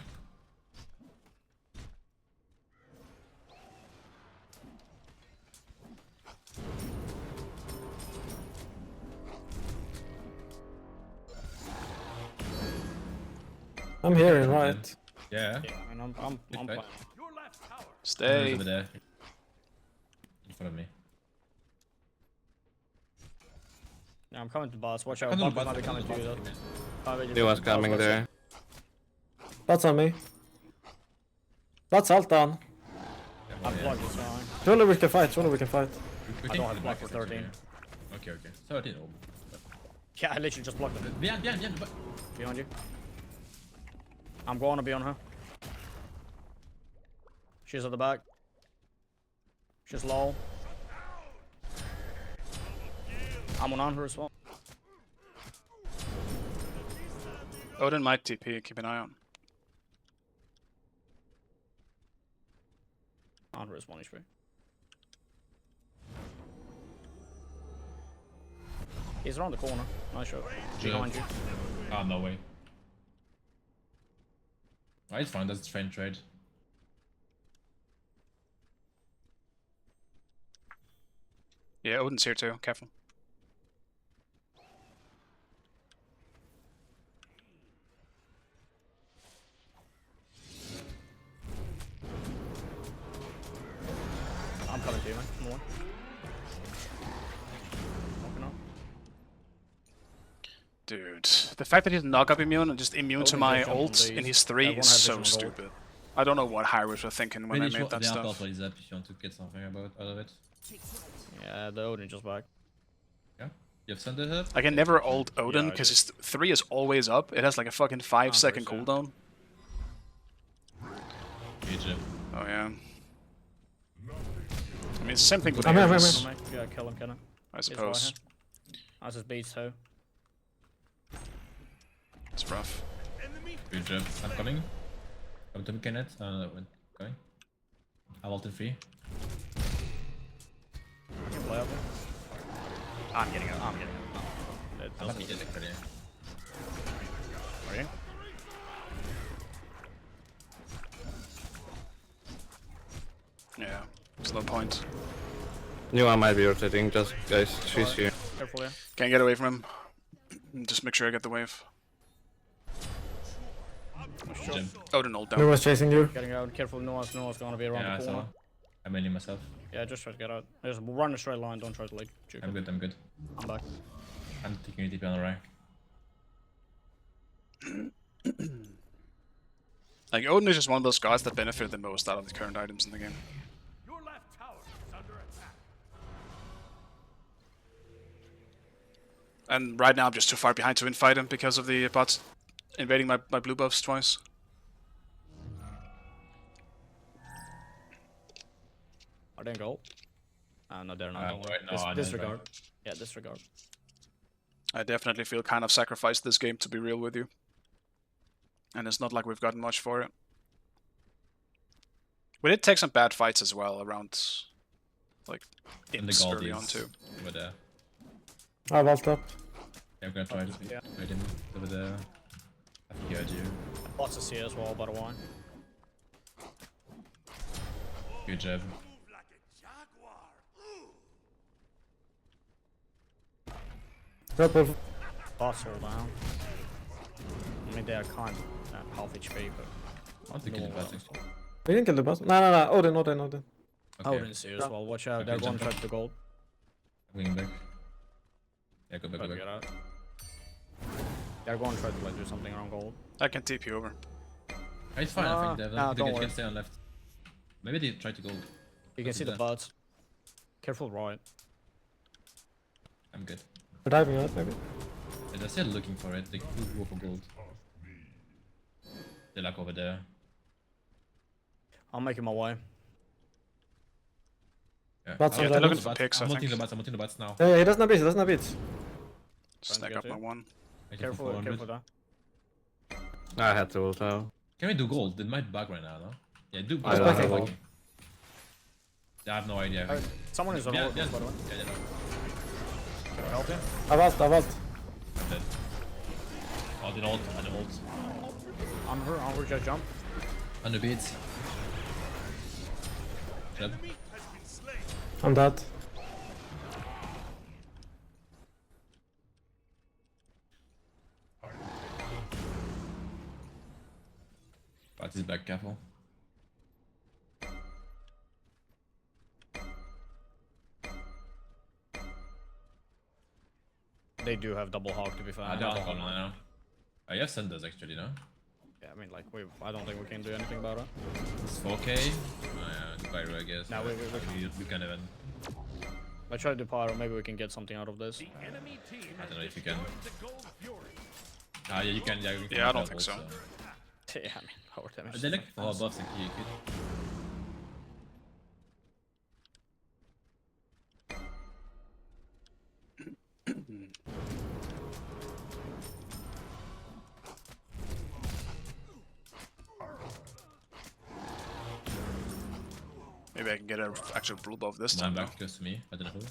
I'm here in right. Yeah. Yeah, and I'm Good playing. fight. Your left tower. He's Stay. over there. In front of me. Yeah, I'm coming to boss. Watch out. Come on, Buck might be bots, coming to you though. New one's coming there. Bots on me. Bots ult on. Careful. I've blocked this guy. Surely we can fight, surely we can fight. We I can don't kill have the block back for 13. Okay, okay. 13 old. Yeah, I literally just blocked it. Behind. Behind you. I'm going to be on her. She's at the back. She's low. I'm on her as well. Odin might TP, keep an eye on. On her is 1 HP. He's around the corner. Nice shot. Behind you. Ah, no way. Oh, it's fine, that's a train trade. Yeah, Odin's here too, careful. I'm coming to you, man. Come on. Walking up. Dude, the fact that he's knock-up immune and just immune to Odin my just jumped on ult in these. his 3 Everyone is has so vision on gold. stupid. I don't know what Hyros were thinking when Maybe they made that the stuff. alpha is up if you want to get something out of it. Yeah, the Odin just back. Yeah? You have sent it up? I can never ult Odin Yeah, because his 3 is always up. It has like a fucking 5-second pretty cooldown. Egypt. Oh yeah. I mean, it's the same thing with I'm here, Ares, Yeah, kill him, I He's right suppose. here. That's his beats too. It's rough. Egypt. I'm coming. Come to me, Kenneth. Going. I'm ult in 3. Can play up here. I'm getting out. I'm getting out. I don't think it's ready. Are you? Yeah, there's no point. New one might be rotating, just guys, she's here. Careful, yeah. Can't get away from him. Just make sure I get the wave. Jim. Odin ult New down. was chasing you. Getting out. Careful, no one's gonna be around Yeah, I the saw. corner. I'm mainly myself. Yeah, just try to get out. Just run a straight line, don't try to like juke I'm it. good, I'm good. I'm back. I'm taking a TP on the right. Like, Odin is just one of those guys that benefit the most out of the current items in the game. Your left tower is under attack. And right now I'm just too far behind to infight him because of the bots invading my blue buffs twice. Are they in goal? No, they're not. Uh, Don't worry. right now, I know, Disregard. right. Yeah, disregard. I definitely feel kind of sacrificed this game, to be real with you. And it's not like we've gotten much for it. We did take some bad fights as well around, like, And the imps gold early is on too. over there. I vault up. Yeah, I'm gonna try to Yeah. wait him over there. I think he heard you. Lots of C as well, by the way. Good job. Move like a jaguar. Purple. Bots all down. I mean, they are kind of half HP, but. I want to kill the No, bats actually. We didn't kill the boss. No. Odin. Okay. Odin's here as well. Watch out, Okay, they're going jump to up. try to gold. I'm going back. Yeah, go back, Try go to back. get out. They're going to try to like do something around gold. I can TP over. It's fine, I think Nah, they don't can worry. stay on left. Maybe they try to go. You can see the that. buds. Careful, right. I'm good. We're diving out, maybe. Yeah, they're still looking for it. They could go for gold. They're like over there. I'm making my way. Yeah, Bats I'm are they're diving. looking for picks, I I'm ulting think. the bats, I'm ulting the bats now. Yeah, he doesn't have beats, he doesn't have beats. Snack get up it. my one. Making for Careful, 400. careful there. I had to ult now. Can we do gold? They might bug right now, no? Yeah, do I gold. don't I'm know. bugging. I have no idea. Someone is on Yeah, ult, yeah, by the way. yeah, Can I help you? I vault. I'm dead. Oh, I did ult. I did ult. On her, just jump. Under beats. Dead. I'm dead. Bats is back, careful. They do have double hog, to be fair. I don't have now. I have sent those actually, no? Yeah, I mean, like, I don't think we can do anything about it. It's 4k. Oh, yeah, pyro, I guess. No, we can even. I try to do pyro, maybe we can get something out of this. The enemy team I has don't know if you can. destroyed the Gold Fury. Ah, yeah, you can. Yeah, you can Yeah, I don't help think so. also. Yeah, I mean, power damage. They look for buffs and you could. Maybe I can get an actual blue buff this One time. though. back goes to me. I don't know who.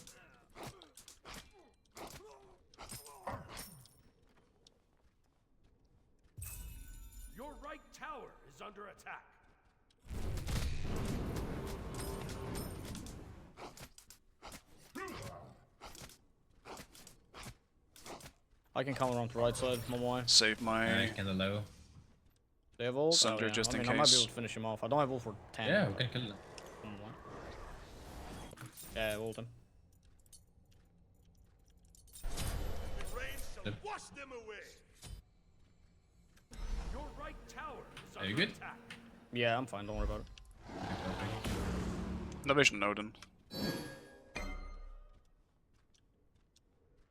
Your right tower is under attack. I can come around to right side, my boy. Save my. Kinda low. They have ult? Sunder Oh, yeah. just I in mean, I might be case. able to finish him off. I don't have ult for 10. Yeah, we but- can kill them. my boy. Yeah, ult him. Rain shall Yep. wash them away. Your right tower is Are you under good? attack. Yeah, I'm fine, don't worry about it. No vision, Odin.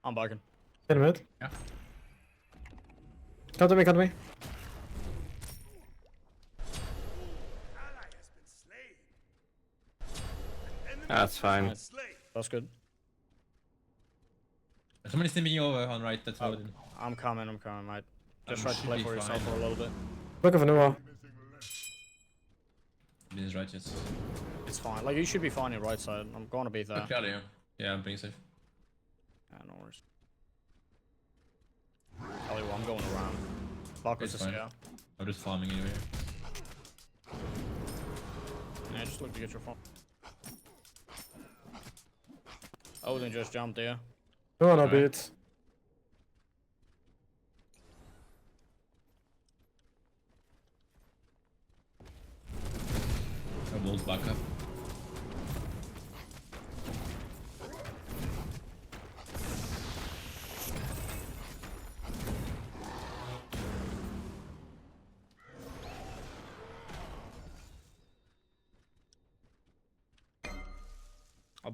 I'm backing. In mid. Yeah. Come to me, come to me. Ally has been slain. Enemy That's fine. slain. That's good. Somebody's snimming over on right. That's all. I'm coming, mate. Just try to should play be for yourself fine. for a little bit. Looking for new wall. This is right. Yes. It's fine. Like, you should be fine in right side. I'm gonna be there. Okay, yeah. Yeah, I'm being safe. Yeah, no worries. Tell you what, I'm going around. Marcus It's is fine. here. I'm just farming anyway. Yeah, just look to get your phone. Odin just jumped there. No, no Alright. beats. I will back up.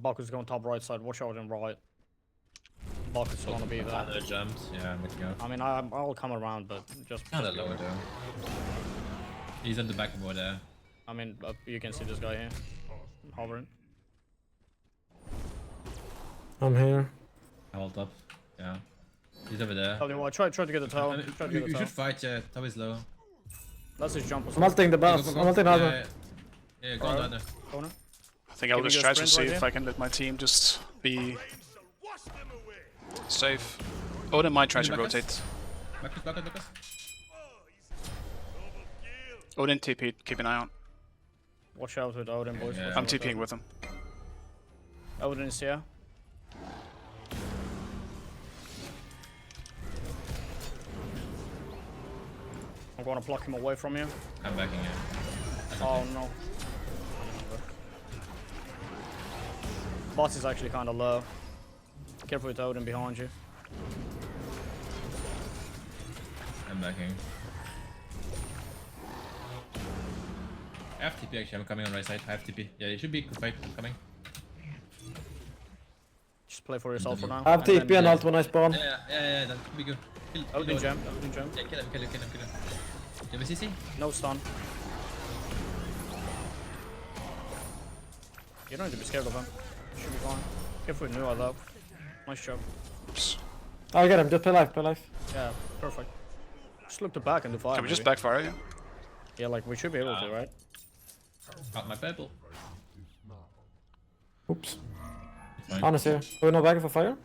Marcus is going top right side. Watch out in right. Marcus is gonna be there. Another jumps. Yeah, I'm looking out. I mean, I'll come around, but just. Kinda lower though. He's on the back over there. I mean, you can see this guy here. Hovering. I'm here. I hold up. Yeah. He's over there. Tell you what, try to get the tower. I mean, Try to you get the you tower. should fight, yeah. Top is low. Let's just jump. I'm ulting the boss. I'm ulting Harbor. Yeah, go on Alright. there. Corner. I think I'll Can we just go try to sprint see right if here? I can let my team just be Rain shall wash them away. safe. Odin might try to Back us. rotate. Back us. Oh, he's double kill. Odin TP, keep an eye out. Watch out with Odin, boys. Yeah. Watch I'm out with TPing with him. Odin is here. I'm gonna block him away from you. I'm backing him. Oh no. Boss is actually kinda low. Careful with Odin behind you. I'm backing. I have TP actually, I'm coming on right side. I have TP. Yeah, it should be good fight. I'm coming. Just play for yourself for now. I have and then- TP and ult when I spawn. Yeah, that could be good. Kill Odin Odin. jump, Odin jump. Yeah, kill him. You have a CC? No stun. You don't need to be scared of him. Should be fine. Careful with Nua though. Nice job. Oops. I'll get him. Just play life, play life. Yeah, perfect. Just look to back and do fire. Can we just maybe. backfire you? Yeah, like we should be able to, right? Got my purple. Oops. Fine. Honestly, are we not back for fire?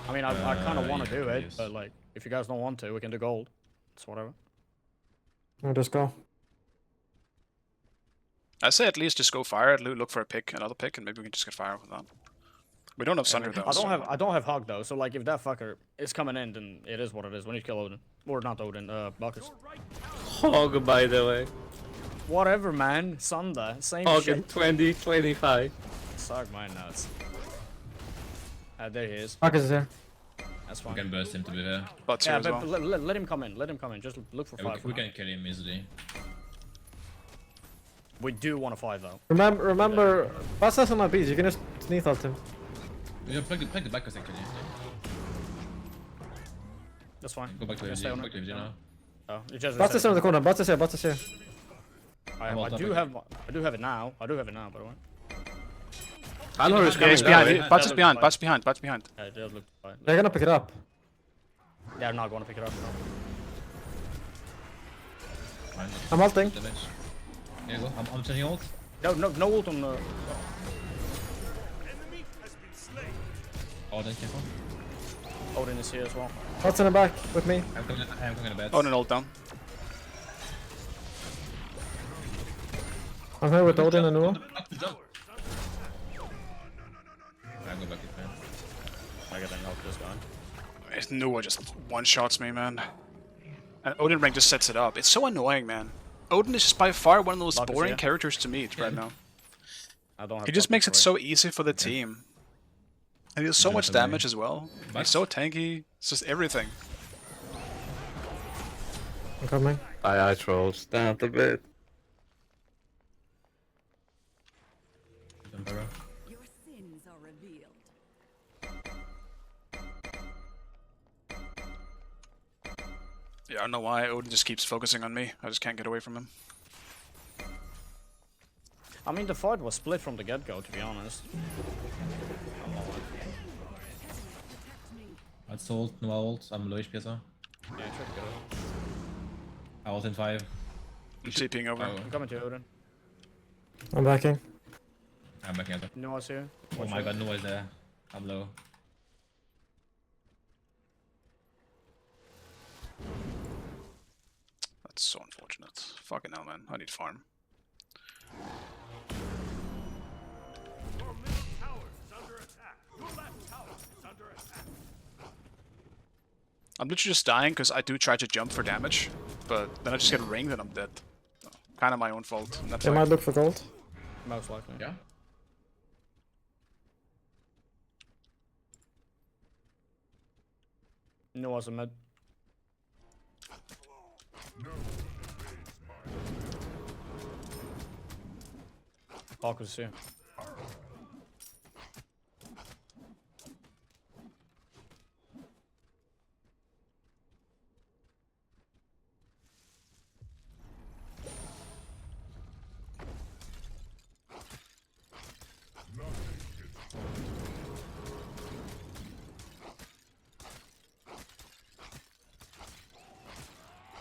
I mean, I kind of want yeah, to do it, yes. but like, if you guys don't want to, we can do gold. It's whatever. I'll just go. I say at least just go fire, look for a pick, another pick, and maybe we can just get fire with that. We don't have Sunder though. I don't have Hog though, so like if that fucker is coming in, then it is what it is. We need to kill Odin. Or not Odin, Bacchus. Hog, by the way. Whatever, man. Sunder. Same Hog shit. in 2025. Suck my nuts. There he is. Marcus is here. That's We fine. can burst him to be fair. But here Yeah, as but well. let him come in. Let him come in. Just look for Yeah, fire. we can kill him easily. We do want to fight though. Remember, Buzz has on my beats. You can just sneak ult him. Yeah, plug the back actually. That's fine. Go back to Just FG, stay on go it. back to FG now. Oh, you just Buzz is reset in it. the corner. Buzz is here. Buzz is here. I do have it now. I do have it now, by the way. Alhor is Yeah, coming he's that behind. way. Butts is behind. Butts behind. Butts behind. Yeah, it does look fine. They're gonna pick it up. They're not going to pick it up. No. Fine. I'm ulting. Damage. Here you go. I'm changing ult. No ult on the. Enemy has been slain. Oh, then careful. Odin is here as well. Buzz in the back with me. I'm coming to bed. Oh, an ult down. I'm here with Odin and Nuo. Jump. I go back to fan. I gotta help this guy. Nuwa just one-shots me, man. And Odin Ring just sets it up. It's so annoying, man. Odin is just by far one of the most Marcus, boring yeah. characters to meet right now. I don't have He just buckets makes it for so easy for the team. And he does so Jump much away. damage as well. He's so tanky. It's just everything. I'm coming. I trolled. Stand a bit. Jump arrow. Your sins are revealed. Yeah, I don't know why Odin just keeps focusing on me. I just can't get away from him. I mean, the fight was split from the get-go, to be honest. That's ult, no ult. I'm low HP, so. Yeah, try to get it. I ult in 5. I'm TPing over. Oh, I'm coming to Odin. I'm backing. I'm backing out. Noah's here. Oh Watch my out. god, no is there. I'm low. That's so unfortunate. Fucking hell, man. I need farm. Your middle tower is under attack. Your left tower is under attack. I'm literally just dying because I do try to jump for damage, but then I just get ringed and I'm dead. Kind of my own fault. in that They fight. might look for gold. Most likely. Yeah? Noah's a mid. Marcus is here.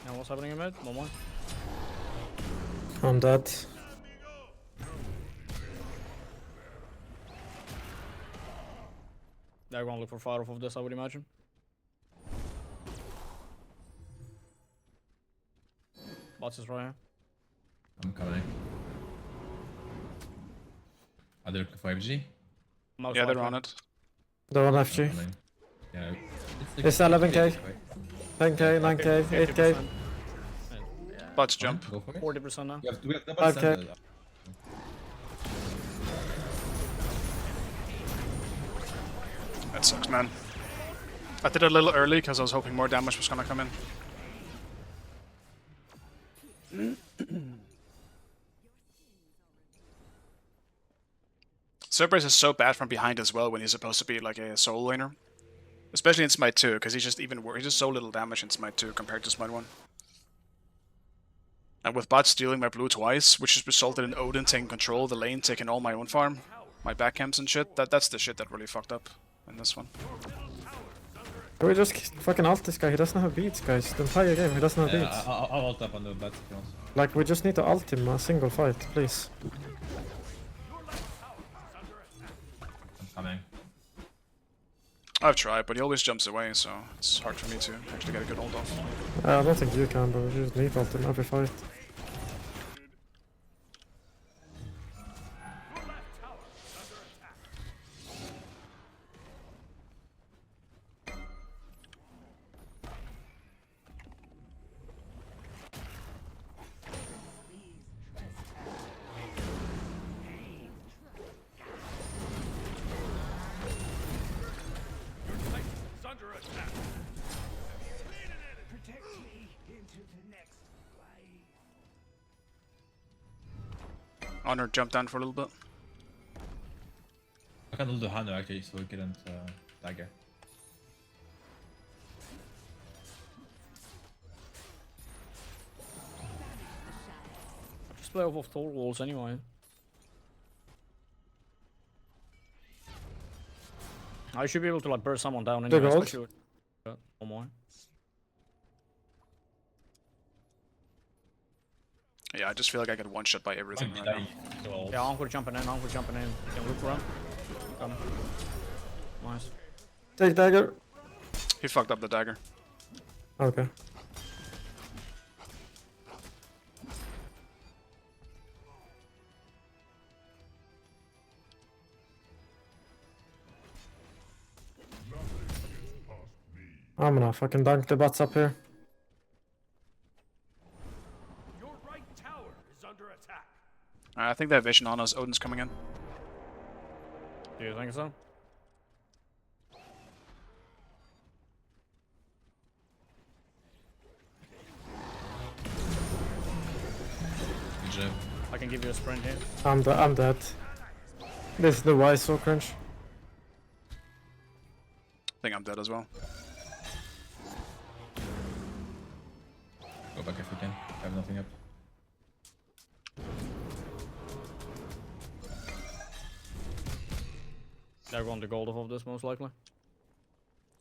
Now what's happening in mid? One more. I'm dead. They're gonna look for fire off of this, I would imagine. Bots is right here. I'm coming. Are they looking for FG? Most Yeah, they're likely. on it. They're on I'm FG. coming. Yeah. It's 11k. 10k, 9k, 8k. 50%. Butts jump. Go for it. 40% now. We have double Okay. standard. That sucks, man. I did it a little early because I was hoping more damage was gonna come in. Cerberus is so bad from behind as well when he's supposed to be like a soul laner. Especially in Smite 2, because he's just even worse. He's just so little damage in Smite 2 compared to Smite 1. And with bots stealing my blue twice, which has resulted in Odin taking control of the lane, taking all my own farm, my back camps and shit, that's the shit that really fucked up in this one. Can we just fucking ult this guy? He doesn't have beats, guys. The entire game, he doesn't have Yeah, beats. I'll ult up on the bats if you want. Like, we just need to ult him a single fight, please. I'm coming. I've tried, but he always jumps away, so it's hard for me to actually get a good hold off. I don't think you can, but we just need ult him every fight. Is under attack. Honor jumped down for a little bit. I can ult the Hanu actually, so we couldn't dagger. Just play off of tall walls anyway. I should be able to like burst someone down The anyway, gold? especially with one more. Yeah, I just feel like I get one shot by everything right now. So Yeah, Encore jumping in, Encore jumping in. You can look around. Come. Nice. Take dagger. He fucked up the dagger. Okay. I'm gonna fucking dunk the butts up here. Your right tower is under attack. I think they have vision on us. Odin's coming in. Do you think so? good job. I can give you a sprint here. I'm dead. This is the wise so cringe. I think I'm dead as well. Go back if we can. I have nothing up. They're going to gold off of this most likely.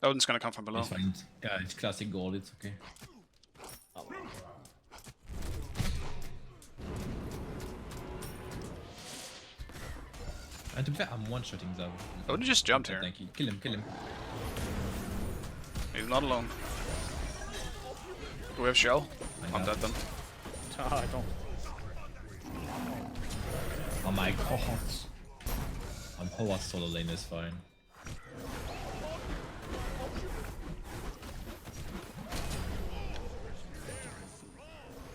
Odin's gonna come from below. It's fine. Yeah, it's classic gold, it's okay. And to be fair, I'm one-shotting Zav. Odin just jumped here. Thank you. Kill him, kill him. He's not alone. Do we have shell? I I'm know. dead then. I don't. Oh my god. Hoa solo lane is fine.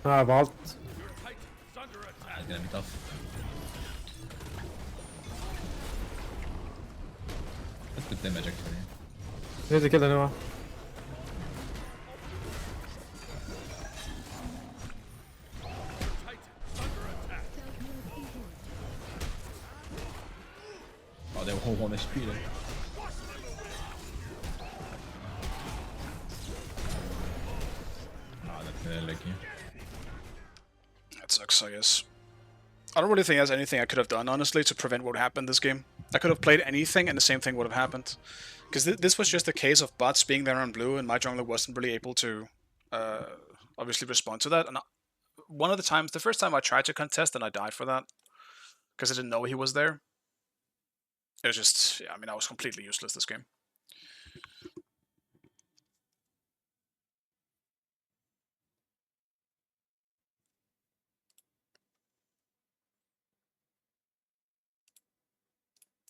Ah, vault. Ah, it's gonna be tough. That's good damage actually. Need to kill anyone. Oh, they were all 1 HP though. Ah, that's gonna lucky. That sucks, I guess. I don't really think there's anything I could have done, honestly, to prevent what happened this game. I could have played anything and the same thing would have happened. Because this was just a case of bots being there on blue and my jungler wasn't really able to obviously respond to that. And one of the times, the first time I tried to contest and I died for that. Because I didn't know he was there. It was just, yeah, I mean, I was completely useless this game.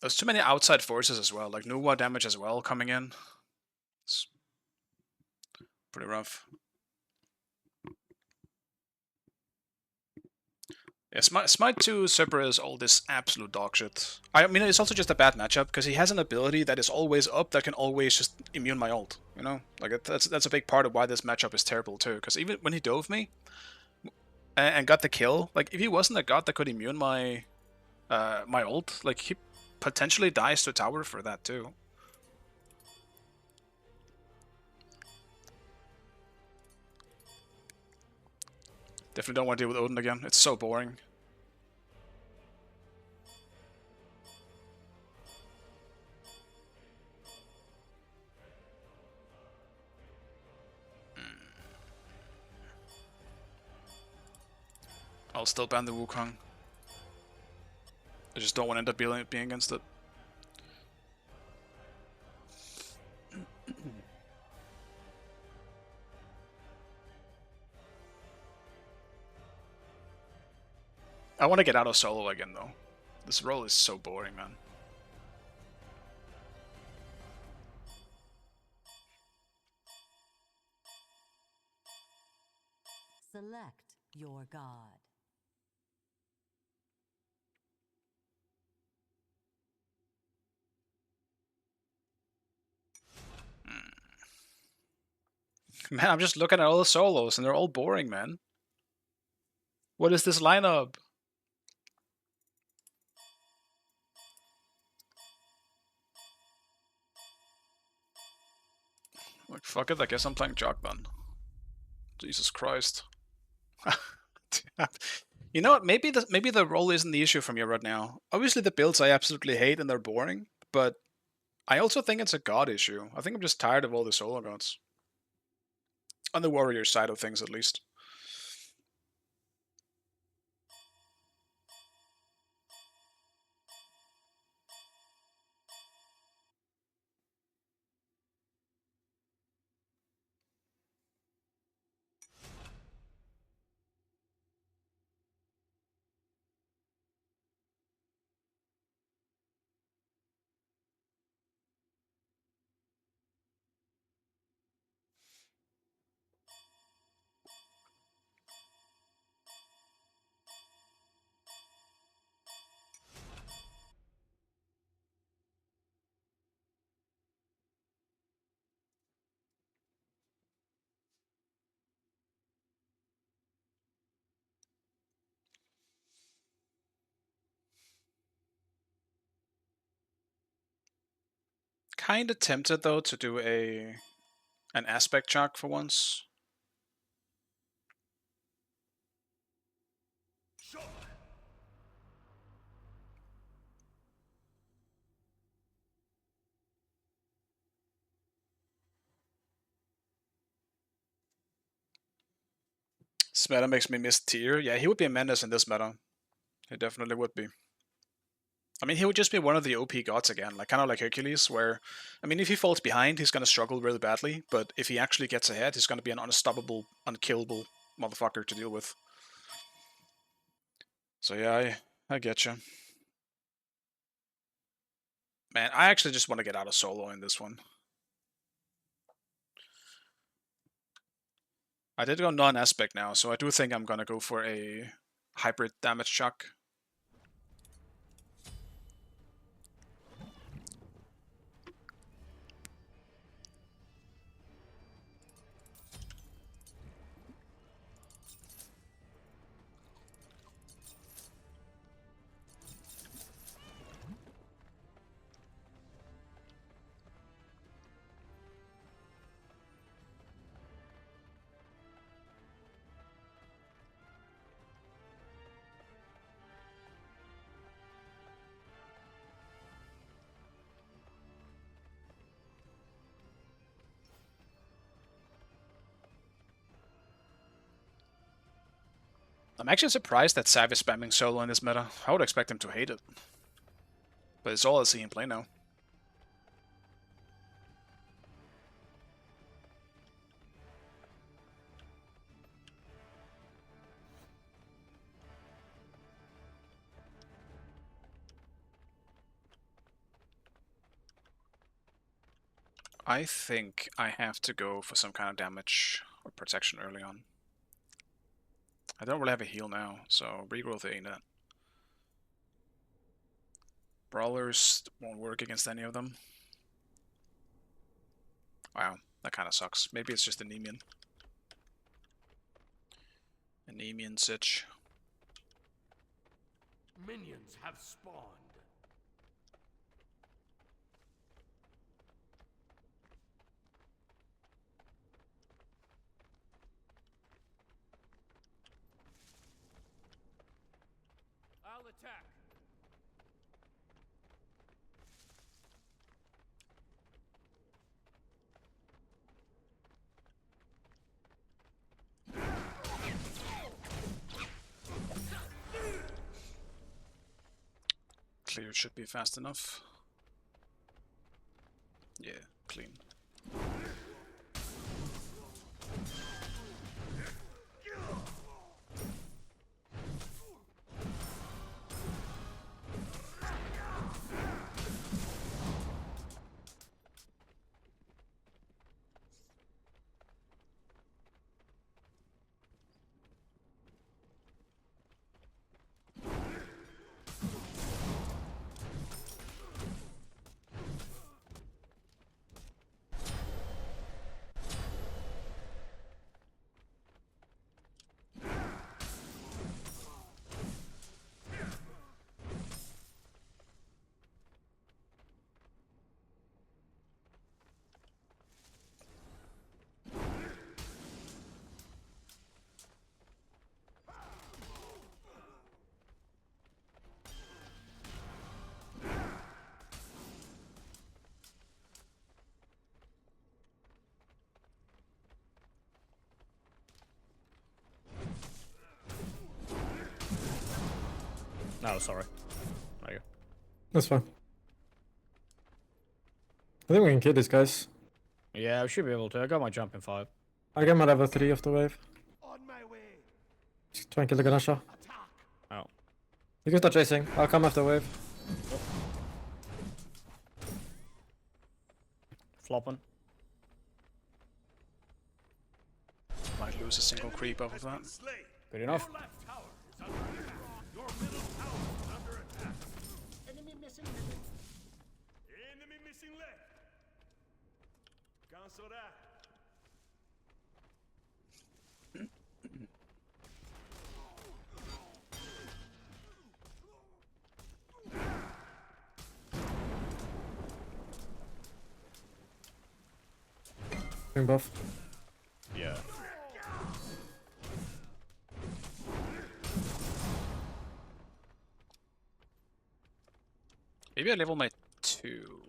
There's too many outside forces as well, like Nuwa damage as well coming in. It's pretty rough. Yeah, Smite 2 Cerberus all this absolute dog shit. I mean, it's also just a bad matchup, because he has an ability that is always up that can always just immune my ult, you know? Like, that's a big part of why this matchup is terrible too, because even when he dove me and got the kill, like, if he wasn't a god that could immune my my ult, like, he potentially dies to tower for that too. Definitely don't want to deal with Odin again. It's so boring. I'll still ban the Wukong. I just don't want to end up being against it. I want to get out of solo again though. This role is so boring, man. Select your god. Man, I'm just looking at all the solos and they're all boring, man. What is this lineup? Like, fuck it, I guess I'm playing Jock then. Jesus Christ. You know what? Maybe the role isn't the issue for me right now. Obviously, the builds I absolutely hate and they're boring, but I also think it's a god issue. I think I'm just tired of all the solo gods. On the warrior side of things, at least. Kinda tempted though to do an aspect chalk for once. This meta makes me miss Tyr. Yeah, he would be a menace in this meta. He definitely would be. I mean, he would just be one of the OP gods again, like kind of like Hercules, where, I mean, if he falls behind, he's gonna struggle really badly, but if he actually gets ahead, he's gonna be an unstoppable, unkillable motherfucker to deal with. So yeah, I get you. Man, I actually just want to get out of solo in this one. I did go non-aspect now, so I do think I'm gonna go for a hybrid damage chuck. I'm actually surprised that Sav is spamming solo in this meta. I would expect him to hate it. But it's all I see him play now. I think I have to go for some kind of damage or protection early on. I don't really have a heal now, so regrowth ain't it. Brawlers won't work against any of them. Wow, that kind of sucks. Maybe it's just Anemian. Anemian sitch. Minions have spawned. I'll attack. Clear should be fast enough. Yeah, clean. No, sorry. There you go. That's fine. I think we can kill these guys. Yeah, we should be able to. I got my jump in 5. I get my level 3 of the wave. On my way. Just try and kill the Ganesha. Attack. Oh. You can start chasing. I'll come after wave. Flopping. Might lose a single creep off of that. Slain. Good enough. Your left tower is under attack. Your middle tower is under attack. Enemy missing leg. Cancel that. Doing buff. Yeah. Maybe I level my 2.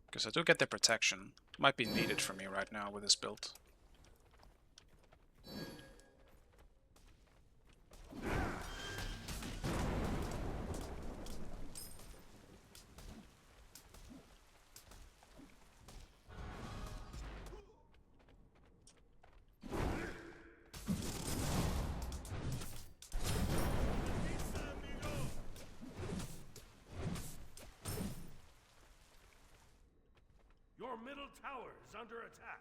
Because I do get the protection. Might be needed for me right now with this build. Your middle tower is under attack.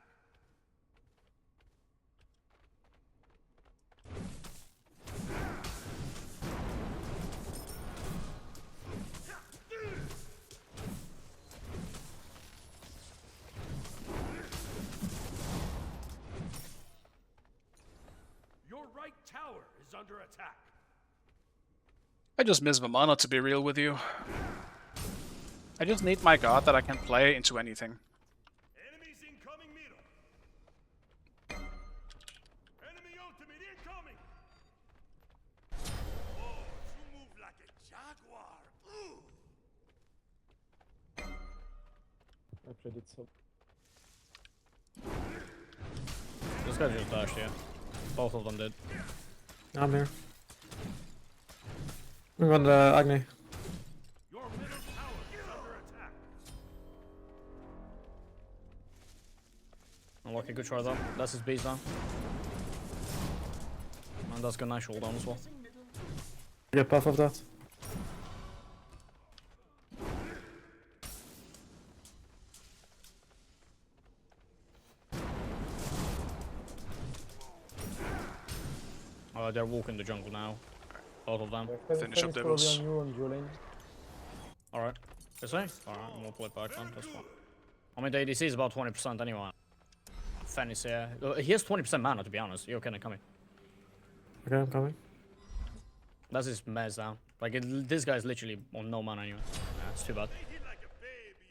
Your right tower is under attack. I just miss the mana, to be real with you. I just need my god that I can play into anything. Enemies incoming middle. Enemy ultimate incoming. Oh, you move like a jaguar. Ooh. This guy just dashed, yeah. Both of them did. I'm here. I'm going to Agni. Your middle tower is under attack. Unlucky, good try though. That's his beast down. And that's got nice shoulder as well. Get buff of that. They're walking the jungle now. Both of them. Finish up devils. Alright. This way? Alright, we'll play back then. That's fine. I mean, the ADC is about 20% anyway. Fennis here. He has 20% mana, to be honest. You're kinda coming. Okay, I'm coming. That's his mez down. Like, this guy's literally on no mana anyway. Nah, it's too bad. They hit like a baby.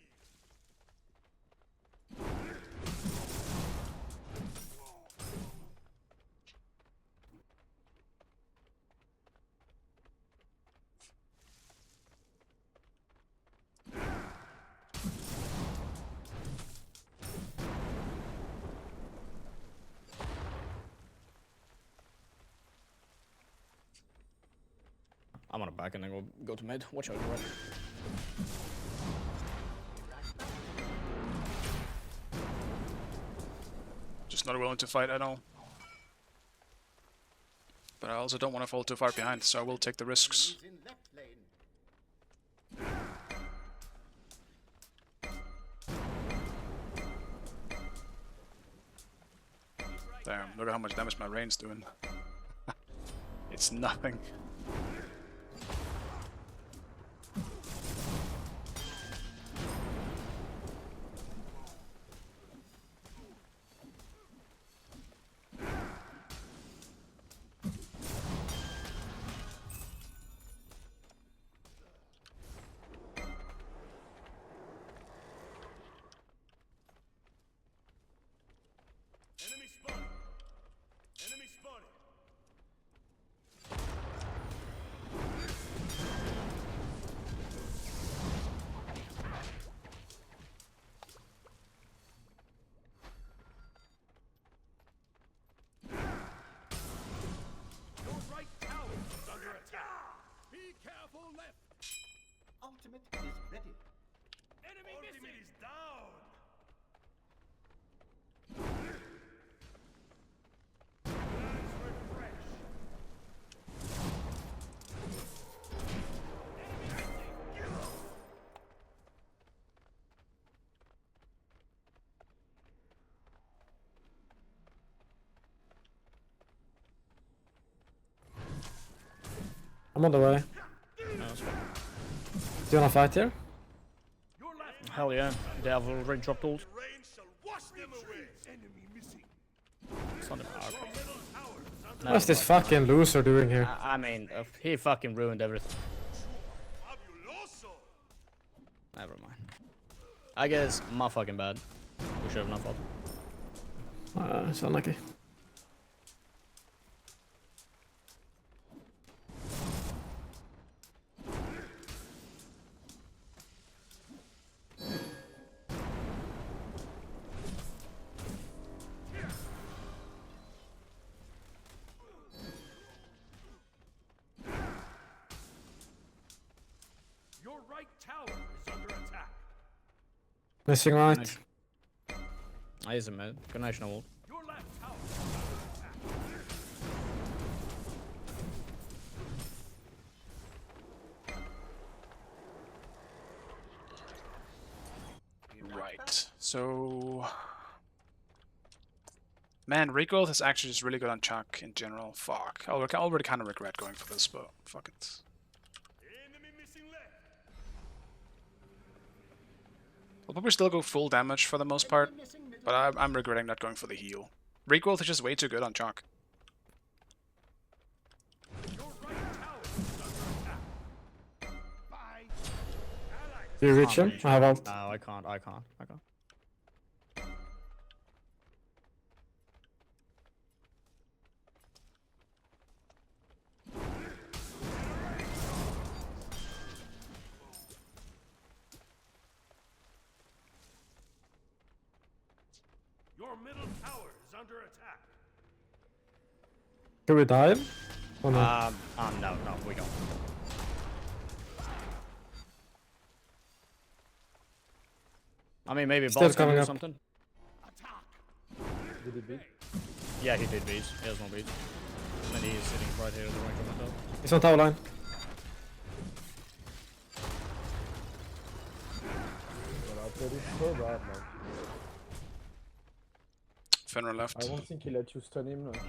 I'm gonna back and then go to mid. Watch out, right? Just not willing to fight at all. But I also don't want to fall too far behind, so I will take the risks. Damn, look at how much damage my rain's doing. It's nothing. Enemy spotted. Enemy spotted. I'm on the way. No, that's fine. Do you wanna fight here? Your left Hell yeah. They have already dropped ult. rain shall wash them away. Enemy missing. It's not okay. Middle tower is under No, What's this fucking loser doing here? I mean, he fucking ruined everything. fabuloso. Never mind. I guess my fucking bad. We should have not fought. It's unlucky. Your right tower is under attack. Missing right. I use a mid. Connection ult. Your left tower is under attack. Right. So, man, Regrowth is actually just really good on Chuck in general. Fuck. I already kind of regret going for this, but fuck it. Enemy missing left. I'll probably still go full damage for the most part, but I'm regretting not going for the heal. Regrowth is just way too good on Chuck. Your right tower is under attack. Bye. Allies. Do you reach him? I have ult. No, I can't. I can't. Your middle tower is under attack. Can we dive? Oh no. No, we don't. I mean, maybe Still boss can coming do up. something. Did he beat? Yeah, he did beats. He has no beats. And he is sitting right here at the range of myself. He's on tower line. But I played it so bad, man. Fenrir left. I don't think he let you stun him, like.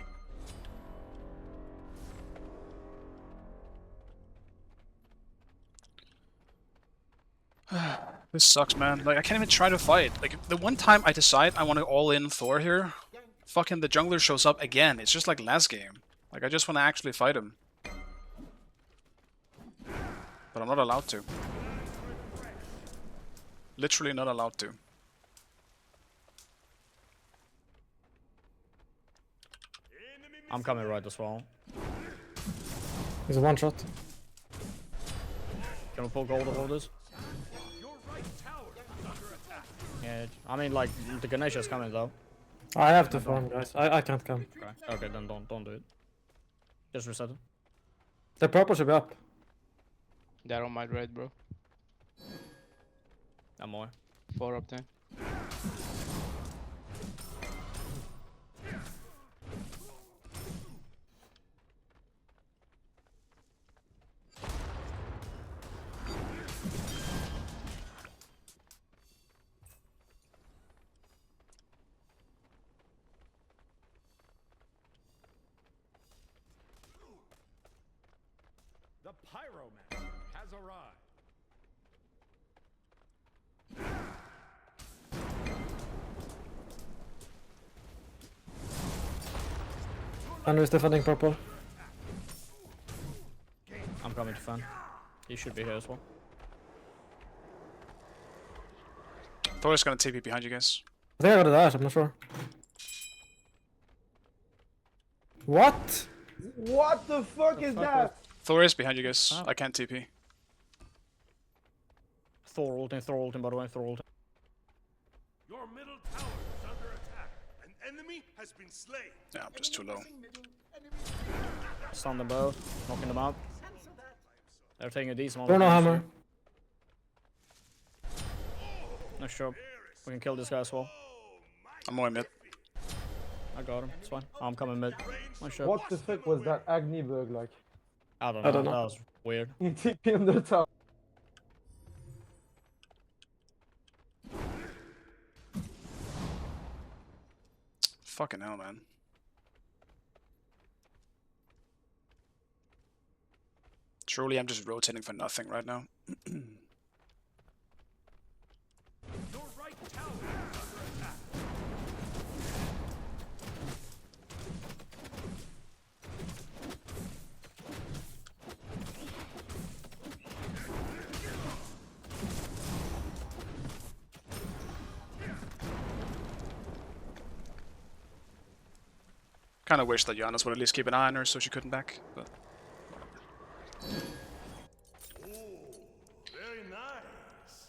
This sucks, man. Like, I can't even try to fight. Like, the one time I decide I want to all-in Thor here, fucking the jungler shows up again. It's just like last game. Like, I just want to actually fight him. But I'm not allowed to. Literally not allowed to. I'm coming right as well. He's a one shot. Can we pull gold over this? Your right tower is under attack. Yeah, I mean, like, the Ganesha's coming though. I have to farm, guys. I can't come. Okay, then don't do it. Just reset it. The purple should be up. They're on my red, bro. And more. 4 up there. The Pyromancer has arrived. Fenrir is defending purple. I'm coming to fan. He should be here as well. Thor is gonna TP behind you guys. I think I got a dash, I'm not sure. What? What the fuck is that? Thor is behind you guys. Oh. I can't TP. Thor ulting, by the way, Thor ulting. Your middle tower is under attack. An enemy has been slain. Yeah, I'm just too low. Stun them both, knocking them out. They're taking a decent Chrono damage. hammer. Nice job. We can kill this guy as well. I'm more mid. I got him, it's fine. I'm coming mid. Nice job. What the fuck was that Agni bug like? I don't I know, don't know. that was weird. He TP on the tower. Fucking hell, man. Truly, I'm just rotating for nothing right now. Your right tower is under attack. Kind of wish that Giannis would at least keep an eye on her so she couldn't back, but Very nice.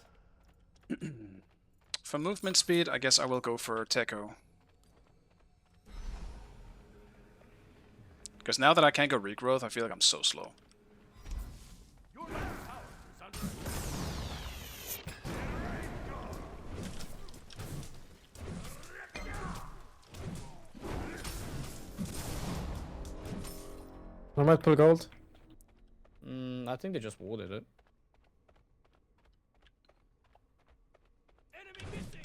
for movement speed, I guess I will go for Teko. Because now that I can't go regrowth, I feel like I'm so slow. Your left tower is under attack. I might pull gold. I think they just warded it. Enemy missing.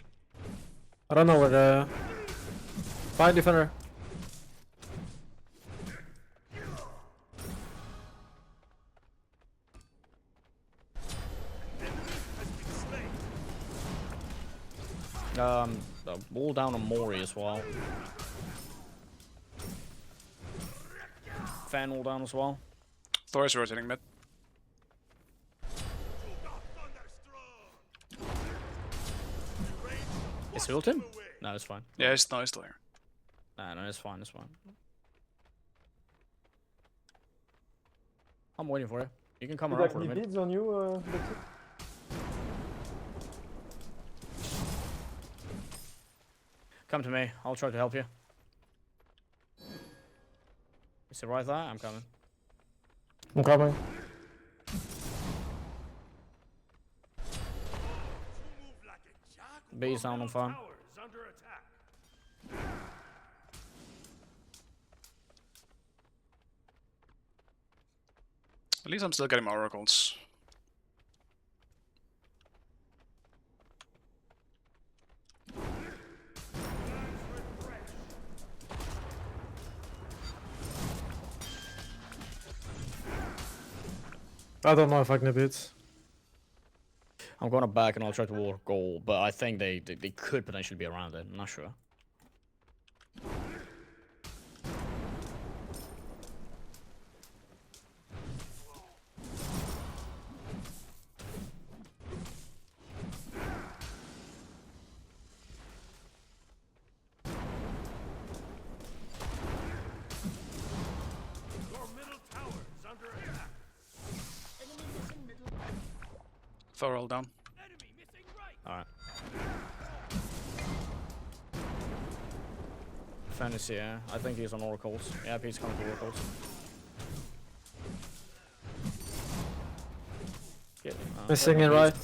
I don't know where the... Fine, defender. Wall down on Mori as well. Fan wall down as well. Thor is rotating mid. Is he ulted? No, it's fine. Yeah, it's no, he's still here. No, it's fine, it's fine. I'm waiting for you. You can come around for a minute. Beads on you, Come to me, I'll try to help you. Is it right there? I'm coming. I'm coming. B's down on farm. Tower is under attack. At least I'm still getting my oracles. I don't know if I can beat. I'm gonna back and I'll try to wall goal, but I think they could potentially be around it. I'm not sure. Your middle tower is under attack. Thor all down. Enemy missing right. Alright. Fantasy, yeah. I think he's on oracles. Yeah, he's coming to oracles. Missing it right.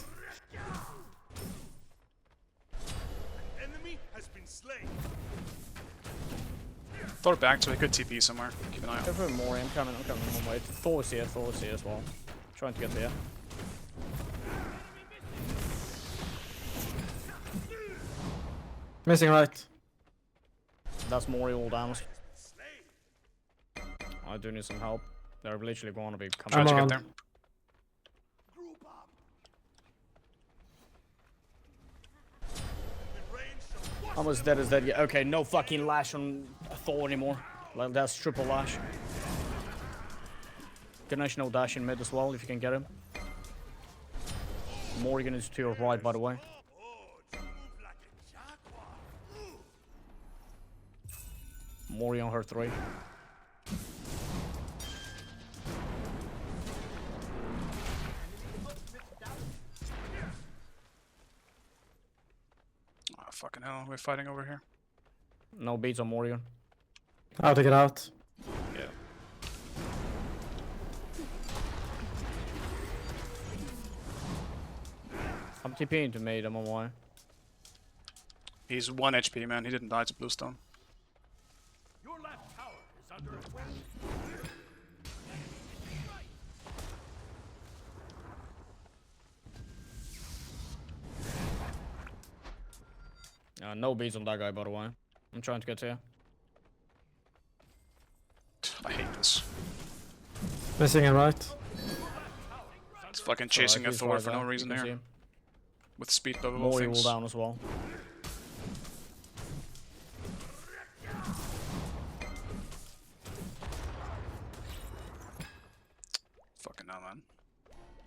Enemy has been slain. Thor back to a good TP somewhere. Keep an eye Go out. for more. I'm coming on my way. Thor's here as well. Trying to get there. Missing right. That's Mori all down. I do need some help. They're literally going to be coming. Try to on. get there. Almost dead as dead. Yeah, okay, no fucking lash on Thor anymore. Like, that's triple lash. Ganesh no dash in mid as well if you can get him. Morgan is to your right, by the way. Mori on her 3. Oh, fucking hell, we're fighting over here. No beats on Morgan. How to get out. Yeah. I'm TPing to mid, I'm on my way. He's 1 HP, man. He didn't die to Bluestone. Your left tower is under attack. No beats on that guy, by the way. I'm trying to get to you. I hate this. Missing it right. It's fucking It's alright, chasing a he's Thor right for there. no You reason can see here. him. With speed bubble More things. evil down as well. Fucking hell, man.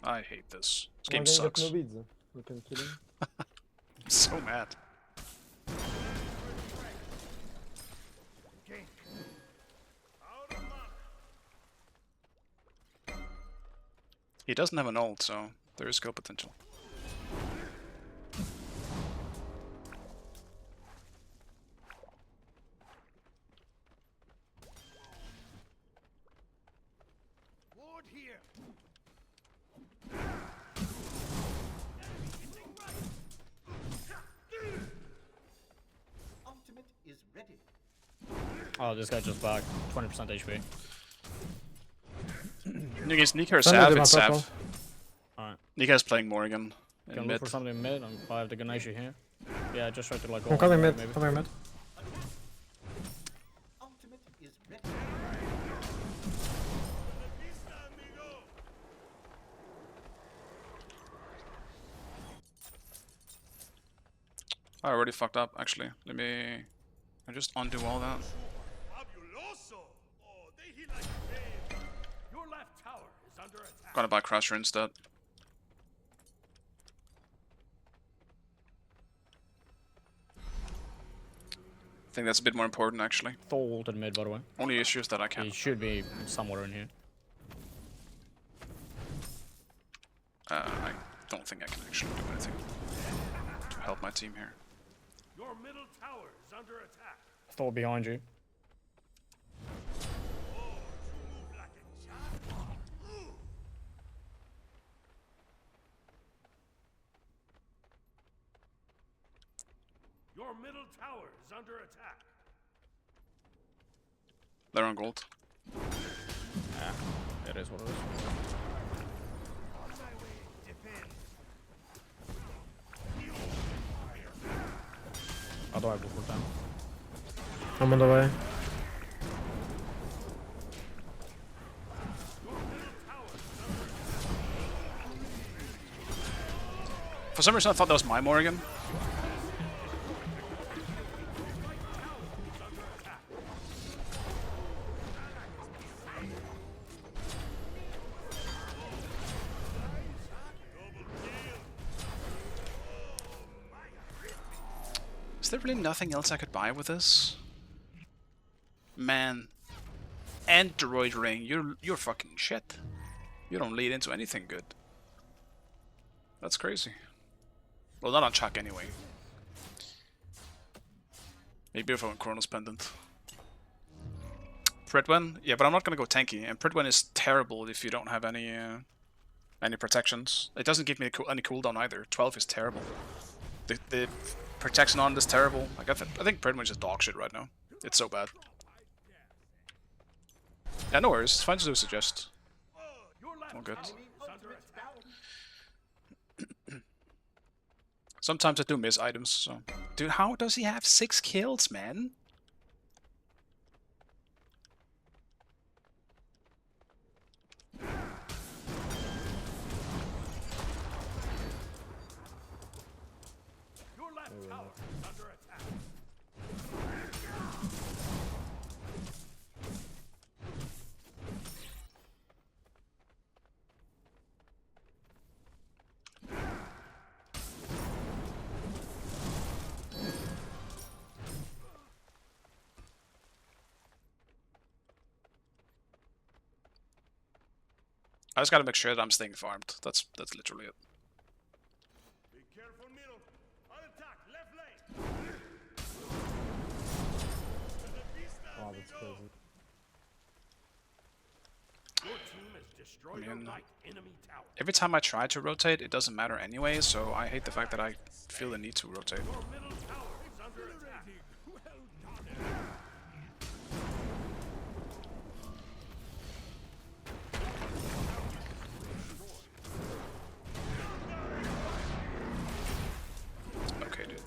I hate this. This We're game gonna get sucks. no beads. We can kill him. I'm so mad. He doesn't have an ult, so there is skill potential. Ward here. Ultimate is ready. Oh, this guy just back. 20% HP. Against Nika or Thunder Sav, did it's my Sav. purple. Alright. Nika's playing Morgan in Can mid. look for something mid. I have the Ganesha here. Yeah, just try to like go. I'm coming on mid. maybe. Coming mid. Ultimate is ready. I already fucked up, actually. Let me... I just undo all that. Fabuloso. Oh, they heal like a babe. Your left tower is under attack. Gonna buy Crusher instead. I think that's a bit more important, actually. Thor ulted mid, by the way. Only issue is that I can't. He should be somewhere in here. I don't think I can actually do anything to help my team here. Your middle tower is under attack. Thor behind you. Move like a child. Your middle tower is under attack. They're on gold. It is what it is. On my way. Defend. How do I go for them? I'm on the way. For some reason I thought that was my Morgan. Is there really nothing else I could buy with this? Man. Android ring, you're fucking shit. You don't lead into anything good. That's crazy. Well, not on Chuck anyway. Maybe if I'm Chronos Pendant. Pridwen? Yeah, but I'm not gonna go tanky, and Pridwen is terrible if you don't have any protections. It doesn't give me any cooldown either. 12 is terrible. The protection on it is terrible. Like I think Pridwen's just dog shit right now. It's so bad. Yeah, no worries. It's fine to do suggest. All good. Sometimes I do miss items, so... Dude, how does he have 6 kills, man? Your left tower is under attack. I just gotta make sure that I'm staying farmed. That's literally it. Be careful, middle. On attack, left lane. Oh, that's crazy. Your team has destroyed your right enemy tower. Every time I try to rotate, it doesn't matter anyway, so I hate the fact that I feel the need to rotate. Your middle tower is under attack. Well done. Okay, dude.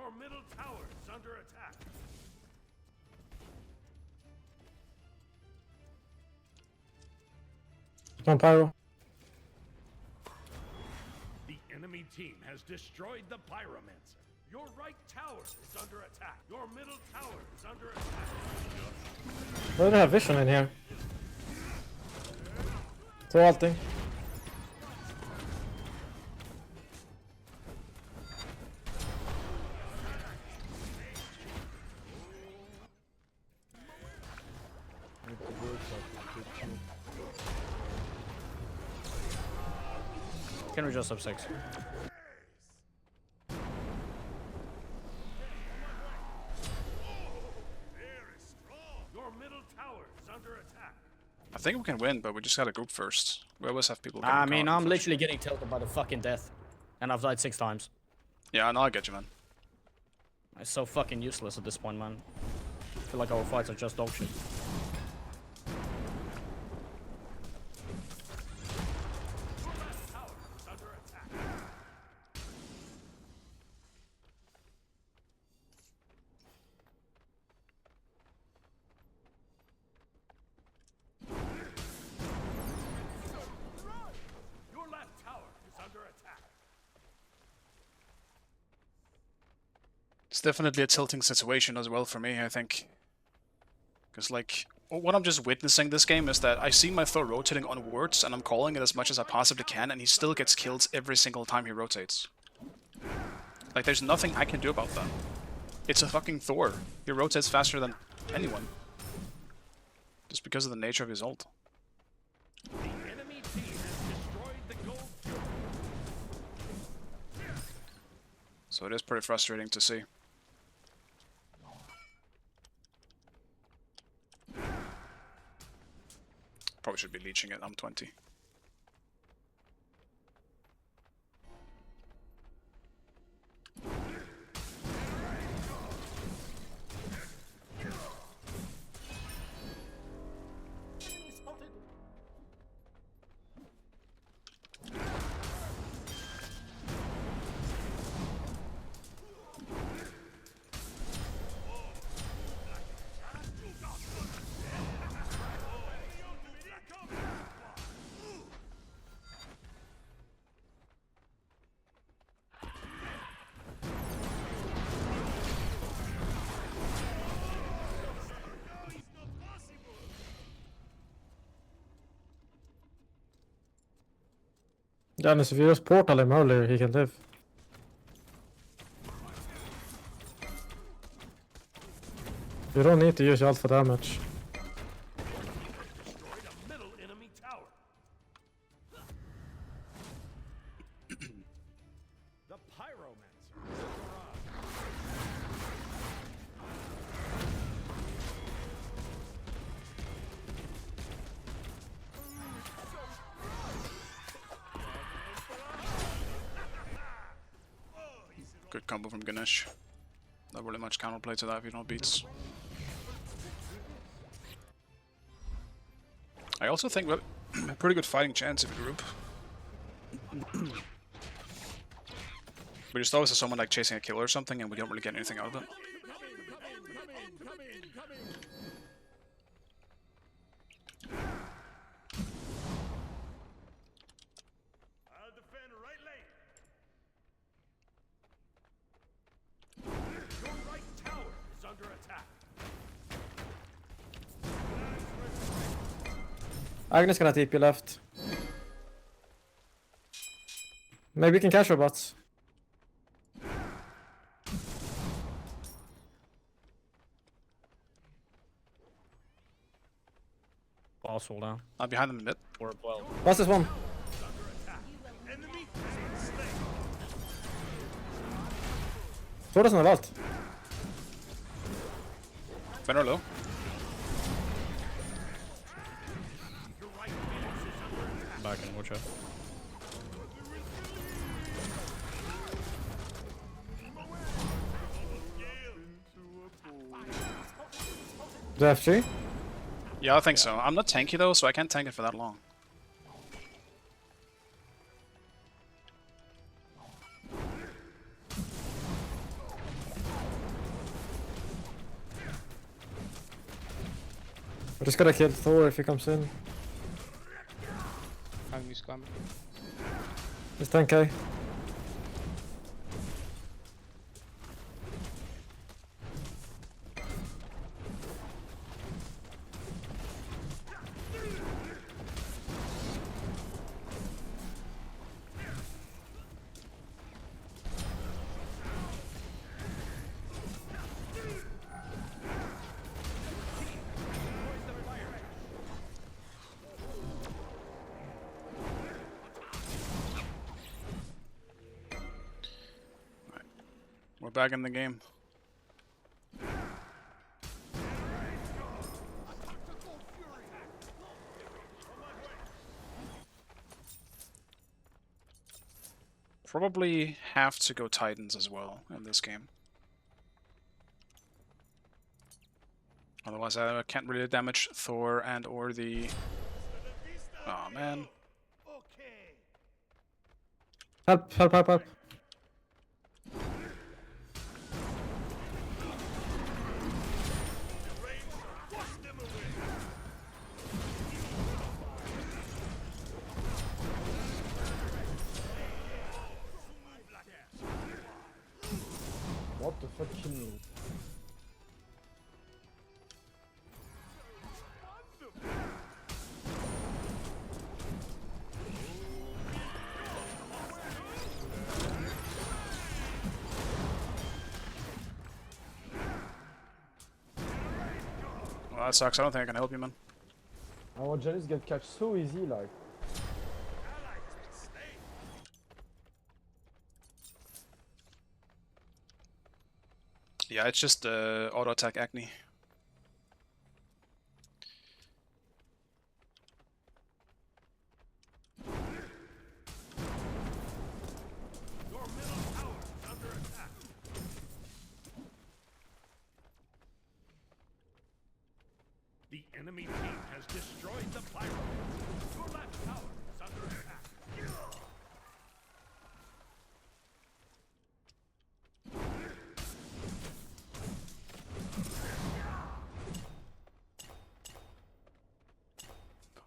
Your middle tower is under attack. On pyro. The enemy team has destroyed the Pyromancer. Your right tower is under attack. Your middle tower is under attack. Why do they have vision in here? Så allting. Can we just have 6? Your middle tower is under attack. I think we can win, but we just gotta group first. We always have people. I getting mean, caught I'm first. literally getting tilted by the fucking death. And I've died 6 times. Yeah, no, I get you, man. It's so fucking useless at this point, man. I feel like our fights are just dog shit. Your left tower is under attack. It's definitely a tilting situation as well for me, I think. Because, like, what I'm just witnessing this game is that I see my Thor rotating on wards, and I'm calling it as much as I possibly can, and he still gets killed every single time he rotates. Like, there's nothing I can do about that. It's a fucking Thor. He rotates faster than anyone. Just because of the nature of his ult. The enemy team has destroyed the gold cube. So it is pretty frustrating to see. Probably should be leeching it, I'm 20. Dennis, if you just portal him earlier, he can live. You don't need to use ult for damage. Destroyed a middle enemy tower. The Pyromancer has arrived. Good combo from Ganesh. Not really much counterplay to that if you don't beats. I also think we have a pretty good fighting chance if we group. We just always have someone like chasing a kill or something and we don't really get anything out of it. I'll defend right lane. Your right tower is under attack. Agnes gonna TP left. Maybe we can catch robots. Boss all down. I'm behind them in mid. We're at 12. What's this one? Enemy slain. Thor doesn't have ult. Fenrir low. Back in, watch out. The FG? Yeah, I think so. I'm not tanky though, so I can't tank it for that long. I just gotta kill Thor if he comes in. Enemy's coming. It's 10k. We're back in the game. Probably have to go Titans as well in this game. Otherwise I can't really damage Thor and or the... Oh man. Help, help, help, help. What the fuck kill me? Well, that sucks. I don't think I can help you, man. Our Janice get catch so easy, like. Yeah, it's just auto attack acne. Your middle tower is under attack. The enemy team has destroyed the pyramid. Your left tower is under attack.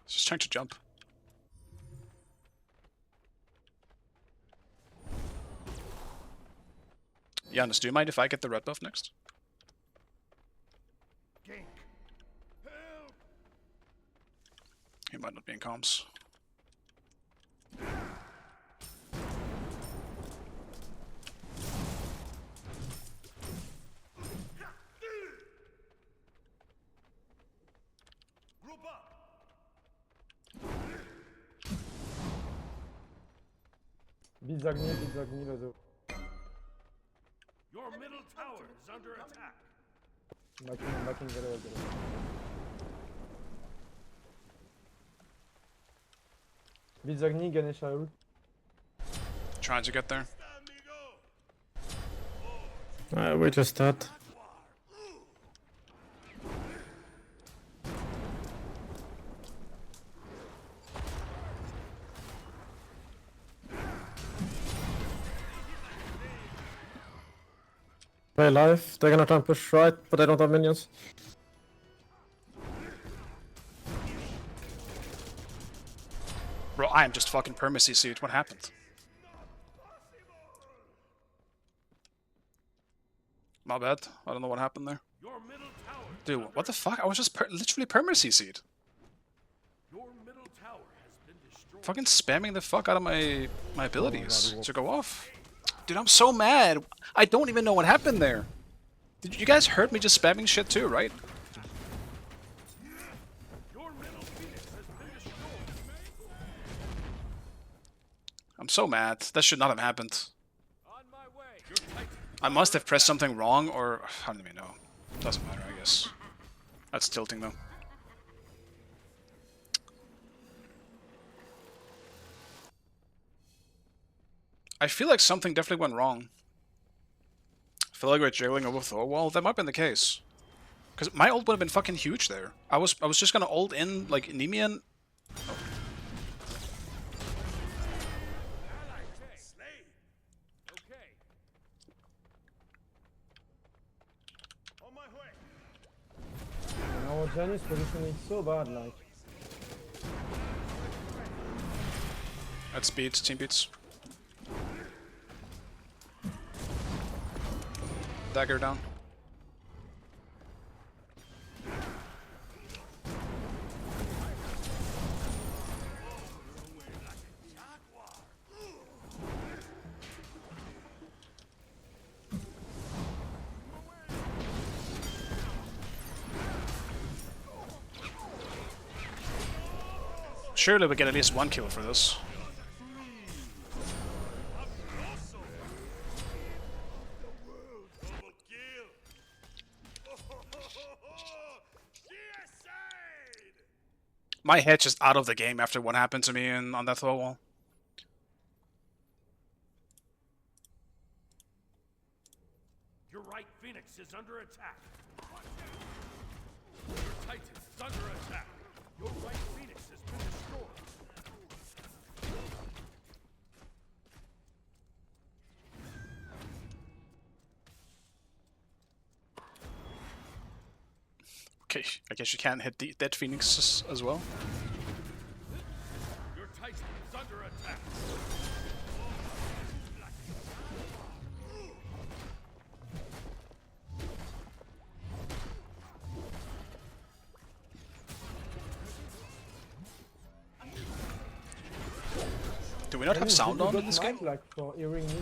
Just trying to jump. Giannis, do you mind if I get the red buff next? Gank. Help. He might not be in comms. Group up. Bizagni, let's go. Your middle tower is under attack. Backing very well. Bizagni, Ganesha ult. Trying to get there. We just start. Play live. They're gonna try and push right, but they don't have minions. Bro, I am just fucking perma-CC'd. What happened? My bad. I don't know what happened there. Your middle tower. Dude, what the fuck? I was just literally perma-CC'd. Your middle tower has been destroyed. Fucking spamming the fuck out of my abilities to go off. Dude, I'm so mad. I don't even know what happened there. Did you guys heard me just spamming shit too, right? Your middle phoenix has been destroyed. I'm so mad. That should not have happened. On my way. Your titan. I must have pressed something wrong, or I don't even know. Doesn't matter, I guess. That's tilting though. I feel like something definitely went wrong. I feel like we're jiggling over Thor. Well, that might have been the case. Because my ult would have been fucking huge there. I was just gonna ult in like Nemean. Okay. On my way. Our Janus positioning so bad, like. That's beats, team beats. Dagger down. Surely we get at least one kill for this. My head's just out of the game after what happened to me on that throw wall. Your right Phoenix is under attack. Your Titan is under attack. Your right Phoenix has been destroyed. Okay, I guess you can't hit the dead phoenixes as well. Your Titan is under attack. Do we not have sound on in this game? Like for hearing me.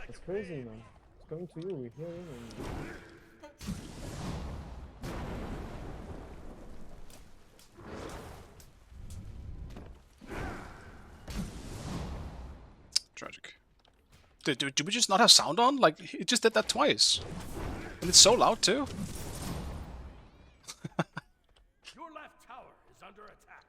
It's crazy, man. It's going to you, we hear him and... Tragic. Do we just not have sound on? Like, it just did that twice. And it's so loud too. Your left tower is under attack.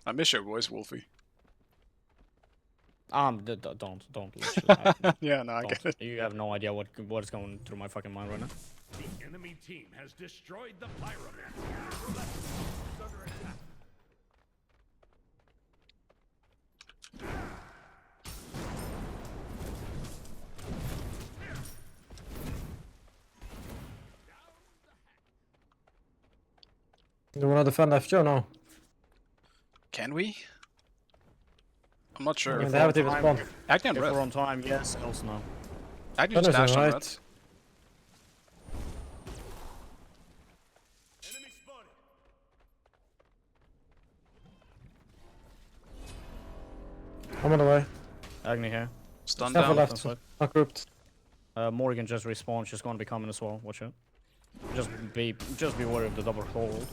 I miss your voice, Wolfie. Don't literally. Yeah, no, I Don't. get it. You have no idea what is going through my fucking mind right now. The enemy team has destroyed the pyramid. Your left is under attack. Do you wanna defend FG or no? Can we? I'm not sure. I mean, they have it even spawned. Agni on If we're red. on time, yes, else no. Agni just Thunder is dashed on right. red. Enemy spotted. I'm on the way. Agni here. Stun Never down. left. That's Not grouped. Morgan just respawned. She's going to be coming as well. Watch out. Just be worried of the double hold.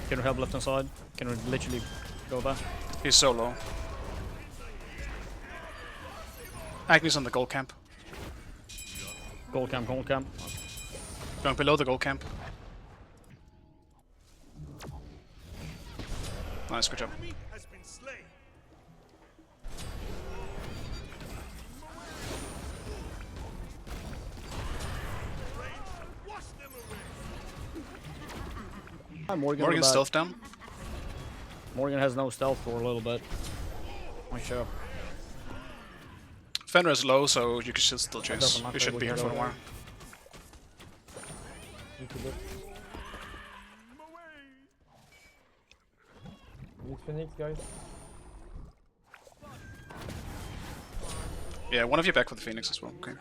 Can we help left hand side? Can we literally go there? He's so low. Agni's on the gold camp. Gold camp, gold camp. Going below the gold camp. Nice, good job. Enemy has been slain. Wash them away. Hi, Morgan. Morgan's back. stealth down. Morgan has no stealth for a little bit. My sure. Fenrir is low, so you should still chase. doesn't matter, We should we be here can for a go while. Need Phoenix, guys. Yeah, one of you back with the Phoenix as well. Okay.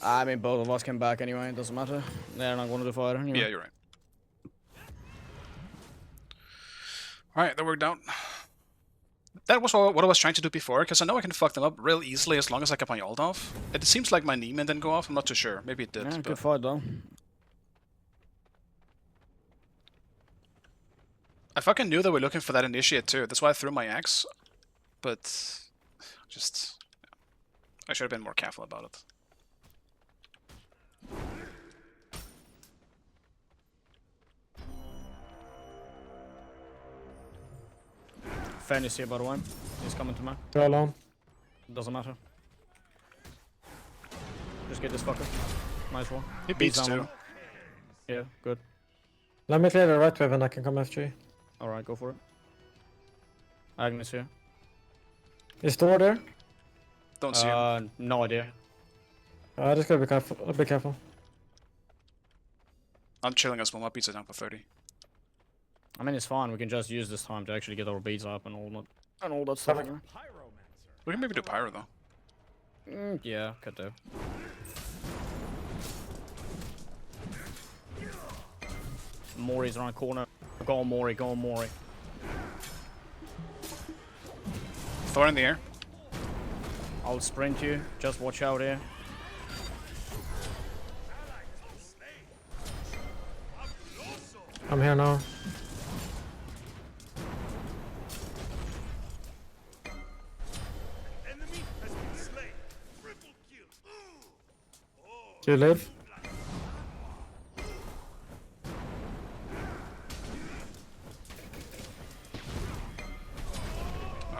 I mean, both of us came back anyway. It doesn't matter. They're not going to fight anyway. Yeah, you're right. Alright, that worked out. That was what I was trying to do before, because I know I can fuck them up real easily as long as I get my ult off. It seems like my Neiman didn't go off, I'm not too sure. Maybe it did. Yeah, but good fight though. I fucking knew they were looking for that initiate too, that's why I threw my axe. But just I should have been more careful about it. Fan is here by the way. He's coming to me. You're alone. Doesn't matter. Just get this fucker. Nice one. He beats down too. one. Yeah, good. Let me clear the right wave and I can come FG. Alright, go for it. Agnes here. Is Thor there? Don't see him. No idea. I just gotta be careful. Be careful. I'm chilling as well. My beats are down for 30. I mean, it's fine. We can just use this time to actually get our beats up and all that stuff. Pyromancer. We can maybe do pyro though. Yeah, could do. Mori's around the corner. Go on Mori, go on Mori. Thor in the air. I'll sprint you. Just watch out here. I'm here now. Enemy has been slain. Triple kill. Do you live?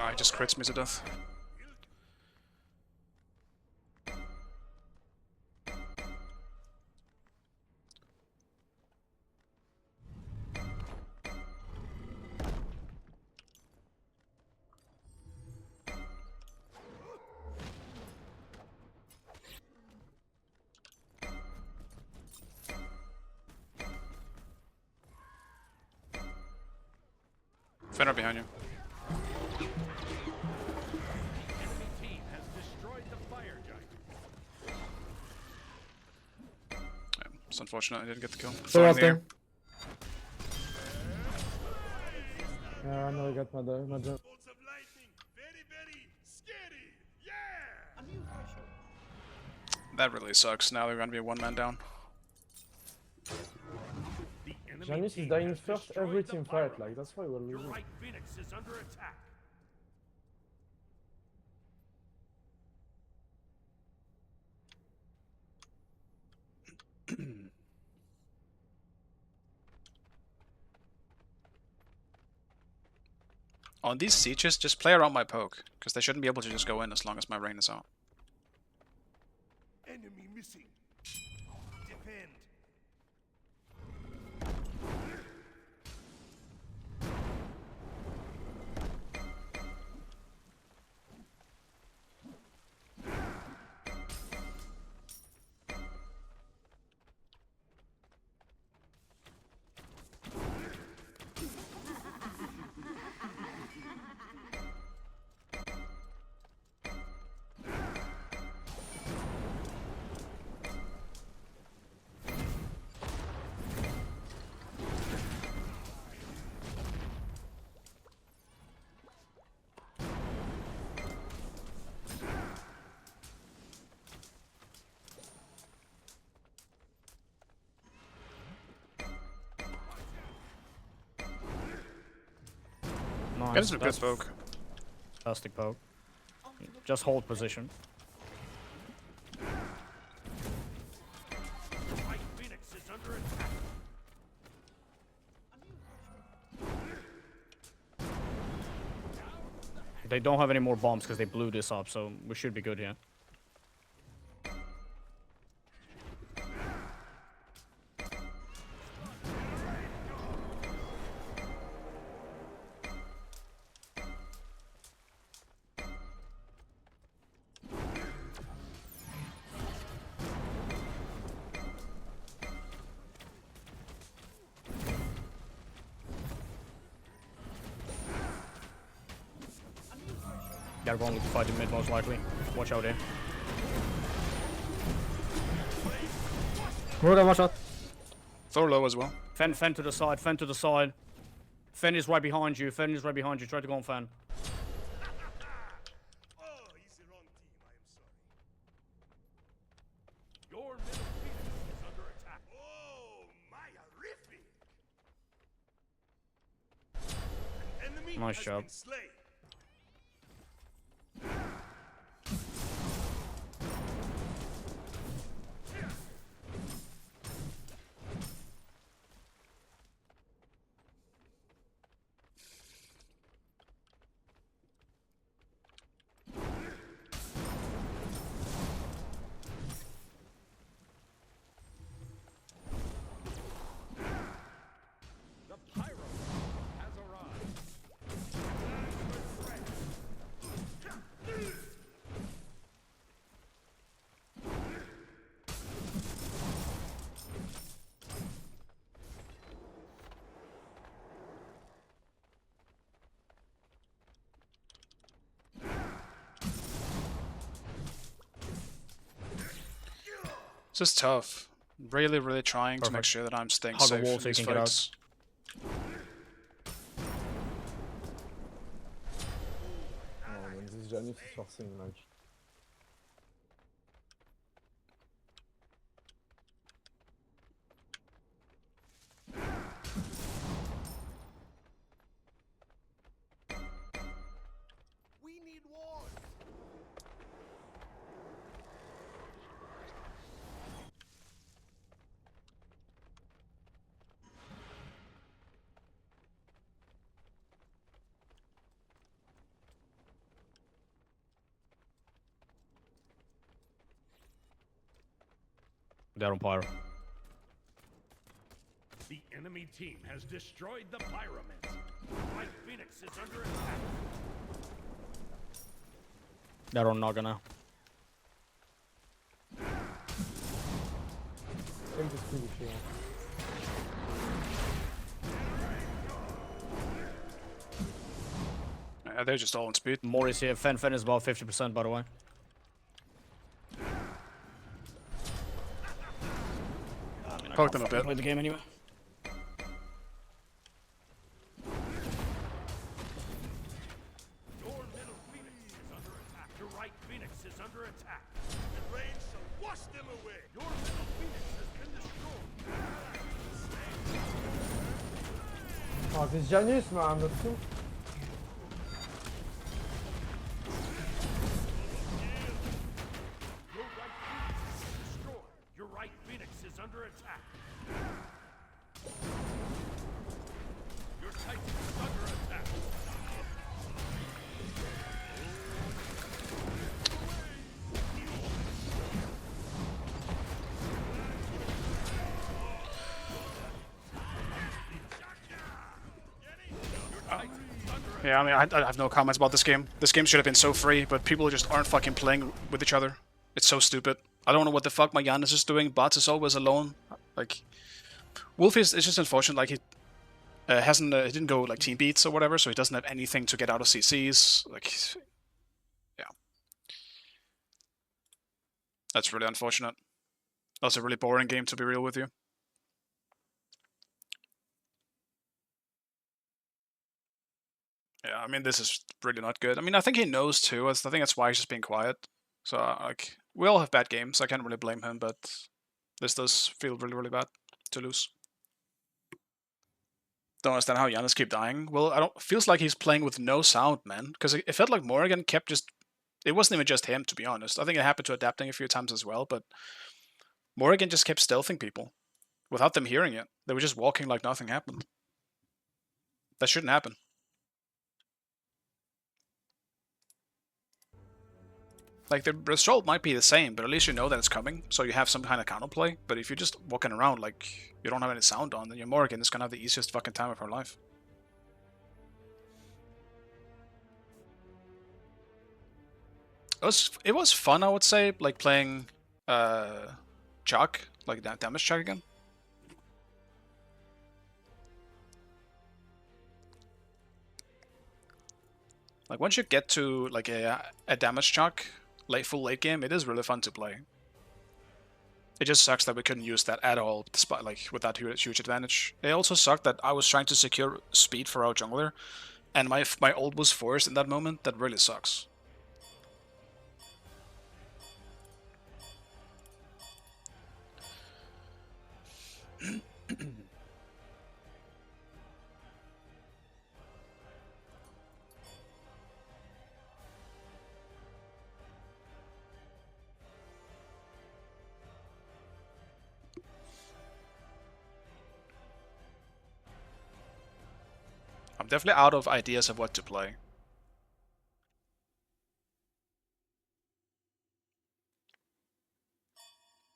He just crits me to death. Fenrir behind you. Enemy team has destroyed the fire giant. Yeah, it's unfortunate I didn't get the kill. Thor Thor in up the air. there. Yeah, I know I got my jump. Bolts of lightning. Very, very scary. Yeah. That really sucks. Now they're gonna be a one-man down. The enemy Janice team is dying has first destroyed every the team fire fight, like giant. that's why we're Your losing. right Phoenix is under attack. On these sieges, just play around my poke, because they shouldn't be able to just go in as long as my rain is out. Enemy missing. Defend. Nice. Get some good That's poke. fantastic poke. Just hold position. Right Phoenix is under attack. They don't have any more bombs because they blew this up, so we should be good here. Gotta go on with the fight in mid most likely. Watch out here. Morgan, one shot. Thor low as well. Fen to the side, Fen to the side. Fen is right behind you, Fen is right behind you. Try to go on Fen. Oh, he's the wrong team. I am sorry. Your middle Phoenix is under attack. Oh, my horrific. An enemy Nice has job. been slain. Just tough. Really, really trying to make Perfect. sure that I'm staying Hug a safe wall in so you these can get out. fights. Oh man, this Janus is forcing like. We need wars. They're on pyro. The enemy team has destroyed the pyramid. White Phoenix is under attack. They're on Naga now. Aim this thing if you want. They're just all on speed. Morris here. Fen is about 50% by the way. I mean, I Poke can't them a fucking bit. play the game anyway. Your middle Phoenix is under attack. Your right Phoenix is under attack. The rain shall wash them away. Your middle Phoenix has been destroyed. Oh, this Janus, man, I'm not too. Your right Phoenix is destroyed. Your right Phoenix is under attack. Your Titan is under attack. Yeah, I mean, I have no comments about this game. This game should have been so free, but people just aren't fucking playing with each other. It's so stupid. I don't know what the fuck my Giannis is doing. Bots is always alone. Like, Wolf is just unfortunate. Like, he he didn't go like team beats or whatever, so he doesn't have anything to get out of CCs. Like, yeah, that's really unfortunate. That's a really boring game, to be real with you. Yeah, I mean, this is really not good. I mean, I think he knows too. I think that's why he's just being quiet. So, like, we all have bad games. I can't really blame him, but this does feel really, really bad to lose. Don't understand how Giannis keep dying. Well, I don't. Feels like he's playing with no sound, man. Because it felt like Morrigan kept just. It wasn't even just him, to be honest. I think it happened to Adapting a few times as well, but Morrigan just kept stealthing people without them hearing it. They were just walking like nothing happened. That shouldn't happen. Like, the result might be the same, but at least you know that it's coming, so you have some kind of counterplay. But if you're just walking around like you don't have any sound on, then your Morrigan is gonna have the easiest fucking time of her life. It was fun, I would say, like playing Chuck, like that damage check again. Like, once you get to like a damage chuck, full late game, it is really fun to play. It just sucks that we couldn't use that at all, despite like with that huge advantage. It also sucked that I was trying to secure speed for our jungler, and my ult was forced in that moment. That really sucks. I'm definitely out of ideas of what to play.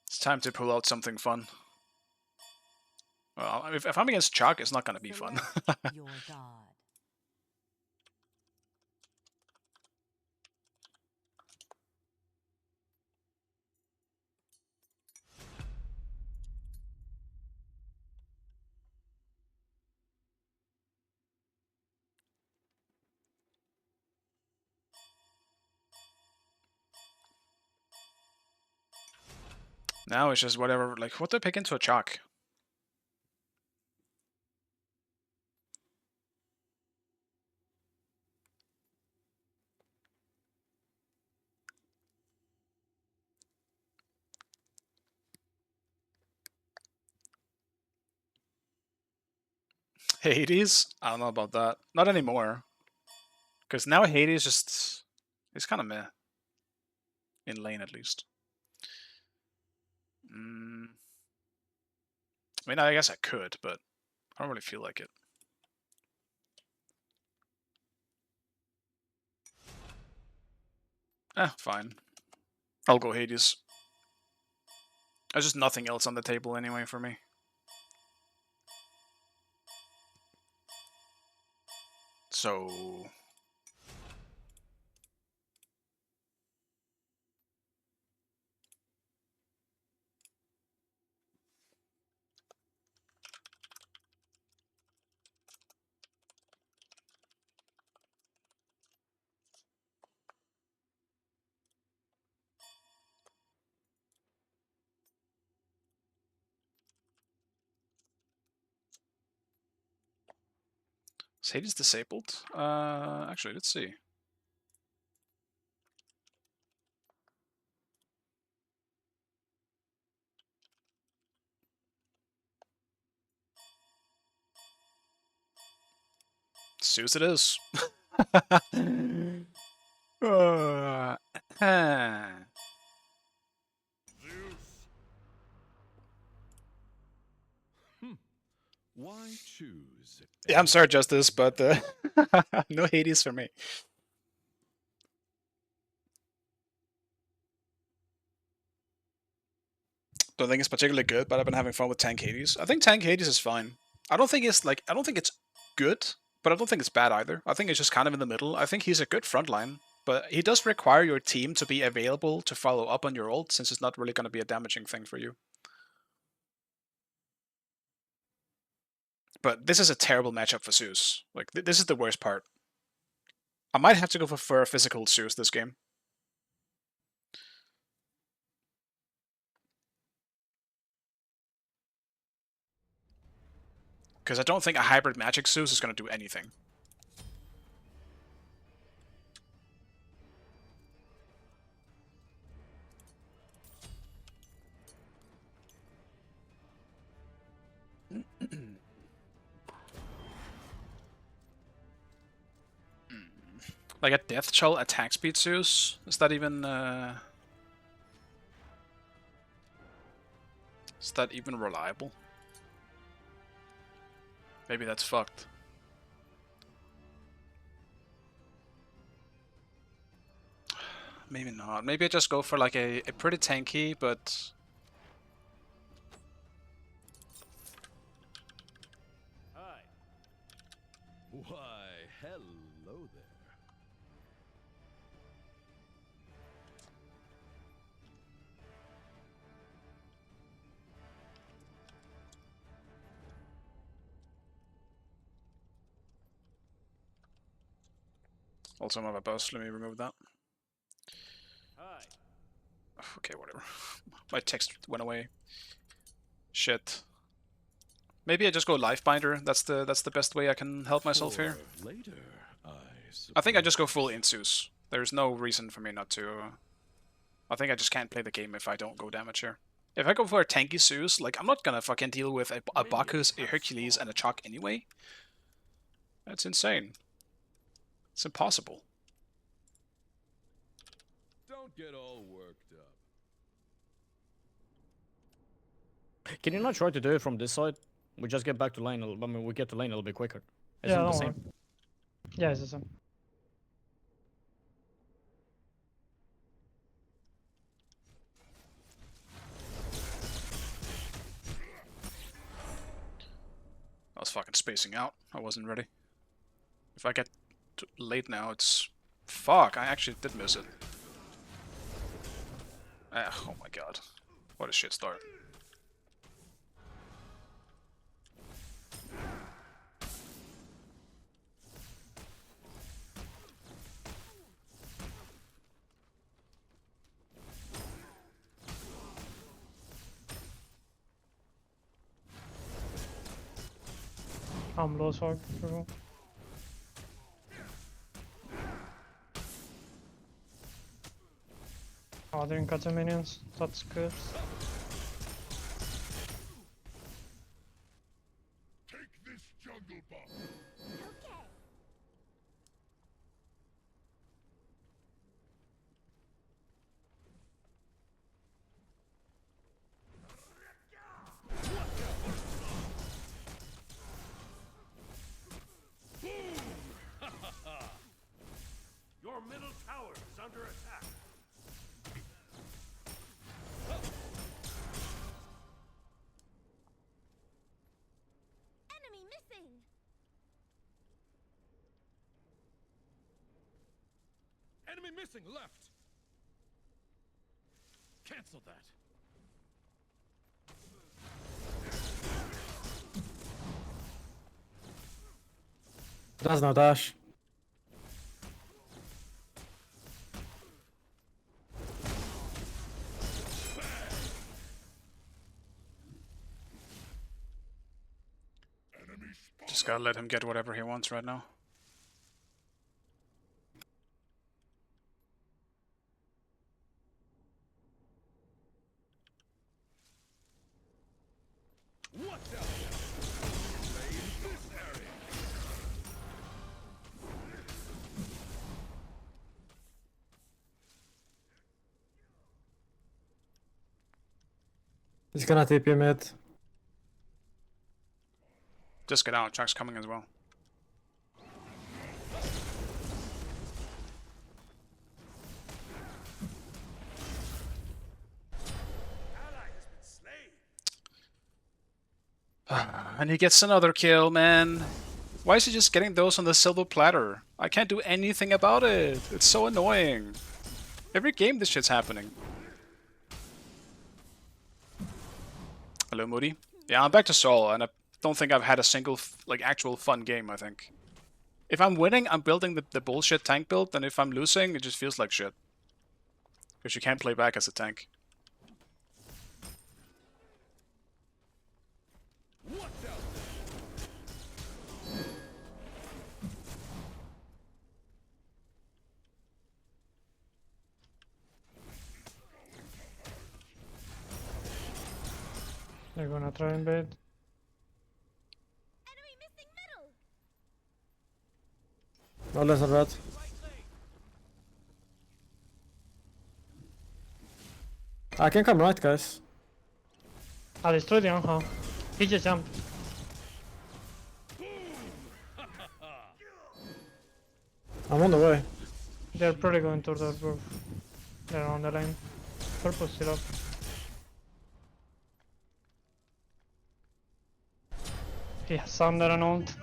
It's time to pull out something fun. Well, if I'm against Chuck, it's not gonna be fun. Your god. Now it's just whatever, like, what do I pick into a chalk? Hades? I don't know about that. Not anymore. Because now Hades just... It's kind of meh. In lane, at least. I mean, I guess I could, but I don't really feel like it. Fine. I'll go Hades. There's just nothing else on the table anyway for me. So... Is Hades disabled? Actually, let's see. Zeus it is. Why choose? Yeah, I'm sorry, Justice, but no Hades for me. Don't think it's particularly good, but I've been having fun with Tank Hades. I think Tank Hades is fine. I don't think it's good, but I don't think it's bad either. I think it's just kind of in the middle. I think he's a good frontline, but he does require your team to be available to follow up on your ult, since it's not really going to be a damaging thing for you. But this is a terrible matchup for Zeus. Like, this is the worst part. I might have to go for a physical Zeus this game. Because I don't think a hybrid magic Zeus is going to do anything. Like a Death Chill attack speed Zeus? Is that even reliable? Maybe that's fucked. Maybe not. Maybe I just go for like a pretty tanky, but... Hi. Why, hello there. Also, I'm a boss. Let me remove that. Hi. Okay, whatever. My text went away. Shit. Maybe I just go Lifebinder. That's the best way I can help myself here. Later, I think I just go full Zeus. There's no reason for me not to. I think I just can't play the game if I don't go damage here. If I go for a tanky Zeus, like, I'm not gonna fucking deal with a Bacchus, a Hercules, and a Chalk anyway. That's insane. It's impossible. Don't get all worked up. Can you not try to do it from this side? We just get back to lane. I mean, we get to lane a little bit quicker. Isn't Yeah, it the don't same? worry. Yeah, it's the same. I was fucking spacing out. I wasn't ready. If I get late now, it's... Fuck, I actually did miss it. Oh my god. What a shit start. I'm low swag. Oh, didn't cut the minions. That's good. Take this jungle buff. Your middle tower is under attack. Enemy missing. Enemy missing left. Cancel that. That's no dash. Just gotta let him get whatever he wants right now. Watch out! Stay in this area. He's gonna TP mid. Just get out. Chuck's coming as well. Ally has been slain. And he gets another kill, man. Why is he just getting those on the silver platter? I can't do anything about it. It's so annoying. Every game this shit's happening. Hello, Moody. Yeah, I'm back to Sol, and I don't think I've had a single, like, actual fun game, I think. If I'm winning, I'm building the bullshit tank build, and if I'm losing, it just feels like shit. Because you can't play back as a tank. Watch out! They're gonna try and bait. Enemy missing middle. No less than red. I can come right, guys. I destroyed the Anha. He just jumped. I'm on the way. They're probably going towards our group. They're on the lane. Purple still up. He has under an ult.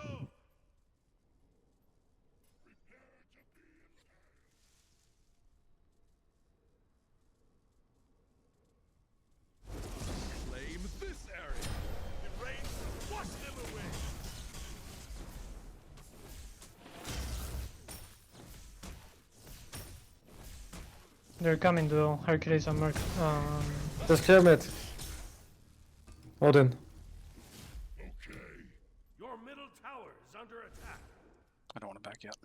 Claim this area. Enrage, wash them away. They're coming to Hercules and Merc. Just clear mid. Odin. Okay. Your middle tower is under attack. I don't want to back yet.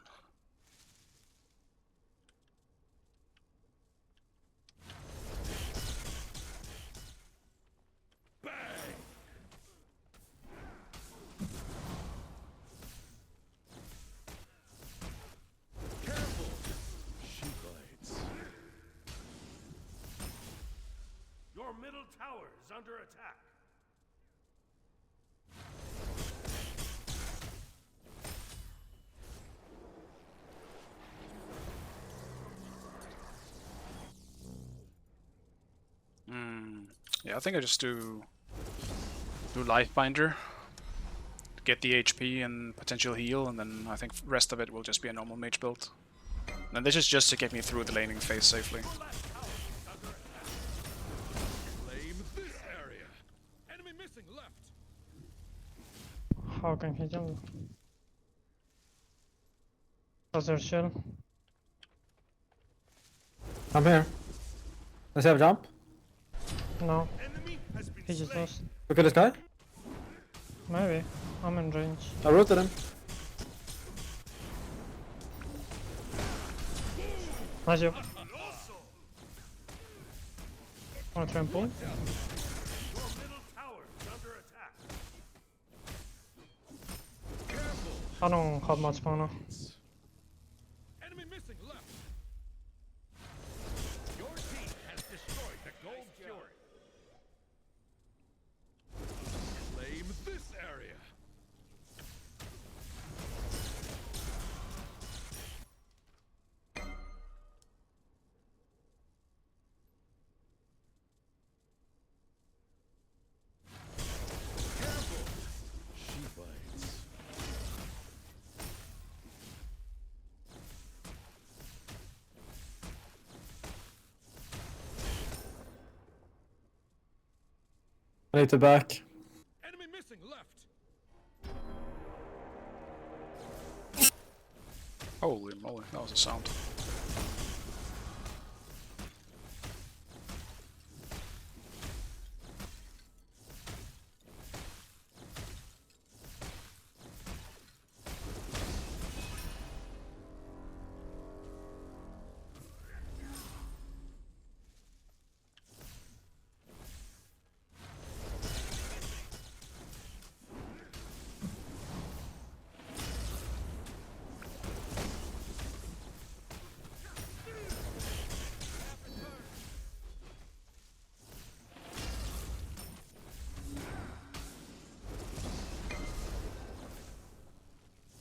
Bang! Careful! She bites. Your middle tower is under attack. Yeah, I think I just do Lifebinder, get the HP and potential heal, and then I think rest of it will just be a normal mage build. And this is just to get me through the laning phase safely. Claim this area. Enemy missing left. How can he jump? Was there shield? I'm here. Does he have jump? No, Enemy has been he just slain. lost. Look at this guy. Maybe. I'm in range. I rooted him. Nice job. Wanna try and pull? Your middle tower is under attack. I don't have much mana. Enemy missing left. Your team has destroyed the gold fury. Claim this area. Careful. She bites. I need to back. Enemy missing left. Holy moly, that was a sound.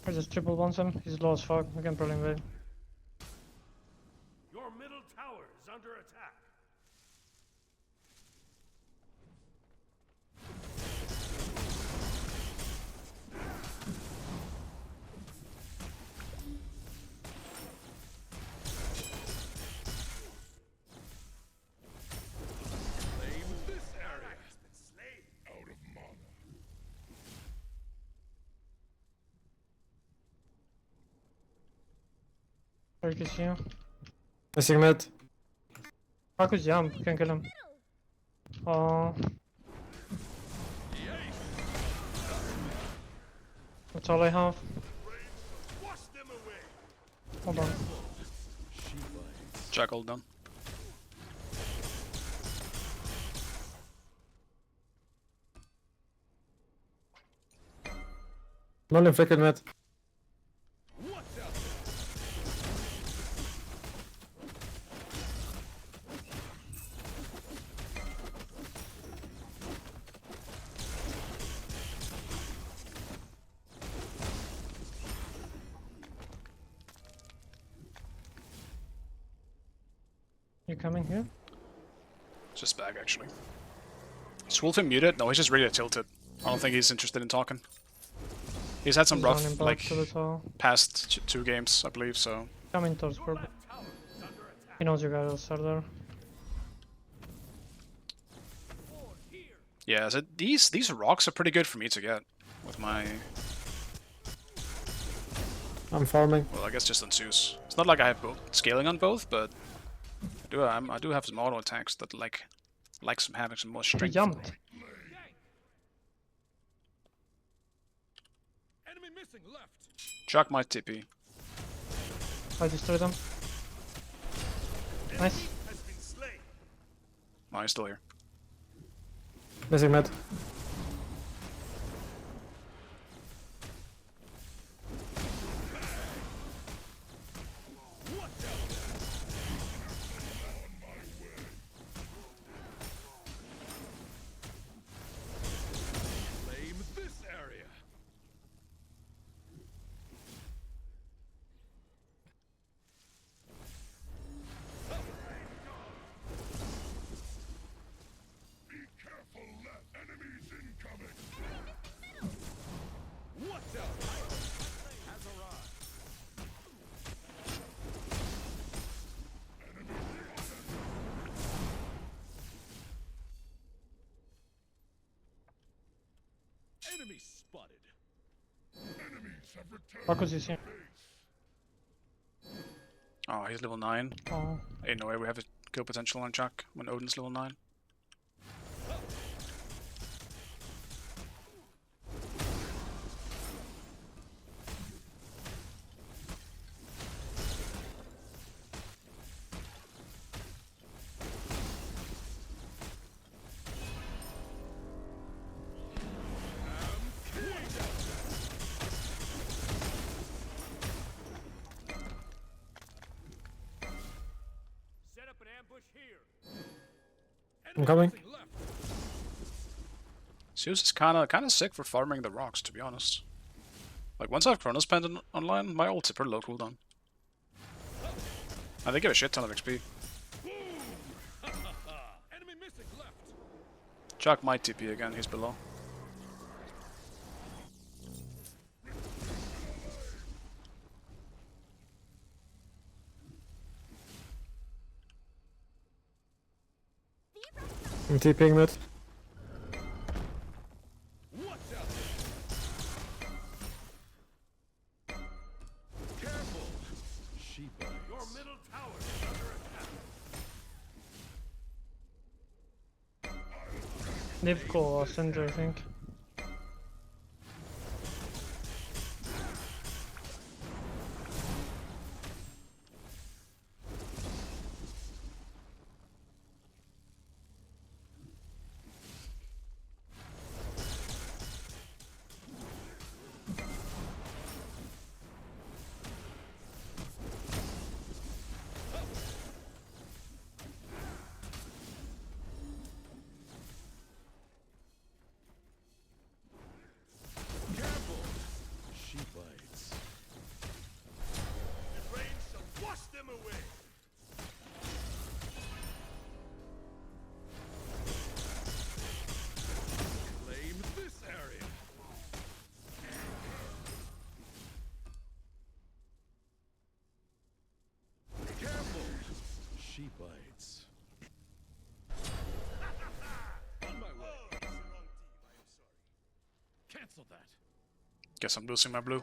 I just triple bounce him. He's low as fuck. We can probably invade. Your middle tower is under attack. Claim this area. Out of mana. Turkish here. Missing mid. I could jump. Can kill him. That's all I have. Wash them away. Hold on. She bites. Jackal done. Only flickered mid. What's up? You coming here? Just back actually. Is Wolfin muted? No, he's just really tilted. I don't think he's interested in talking. He's had some He's rough, running back like, to the tower. past 2 games, I believe, so... Coming towards purple. Tower is under attack. He knows you guys are there. Yeah, so these rocks are pretty good for me to get. With my... I'm farming. Well, I guess just on Zeus. It's not like I have both scaling on both, but... I do have some auto attacks that like some having some more He strength. jumped. Enemy missing left. Chuck my TP. I destroyed him. Nice. Has been slain. No, he's still here. Missing mid. Claim this area. Be careful, enemies incoming. What's up? Has arrived. Enemy spotted. Enemies have returned. Marcus is here. Oh, he's level 9. Oh. Ain't no way we have a kill potential on Chuck when Odin's level 9. I'm coming. Zeus is kinda sick for farming the rocks, to be honest. Like, once I have Chronos Pendant online, my ult's a pretty low cooldown. And they give a shit ton of XP. Enemy missing left. Chuck might TP again, he's below. I'm TPing mid. Watch out. Careful. She bites. Your middle tower is under attack. They've got Syndra, I think. Careful. She bites. The rain shall wash them away. Claim this area. Careful. She bites. On my way. Cancel that. Guess I'm losing my blue.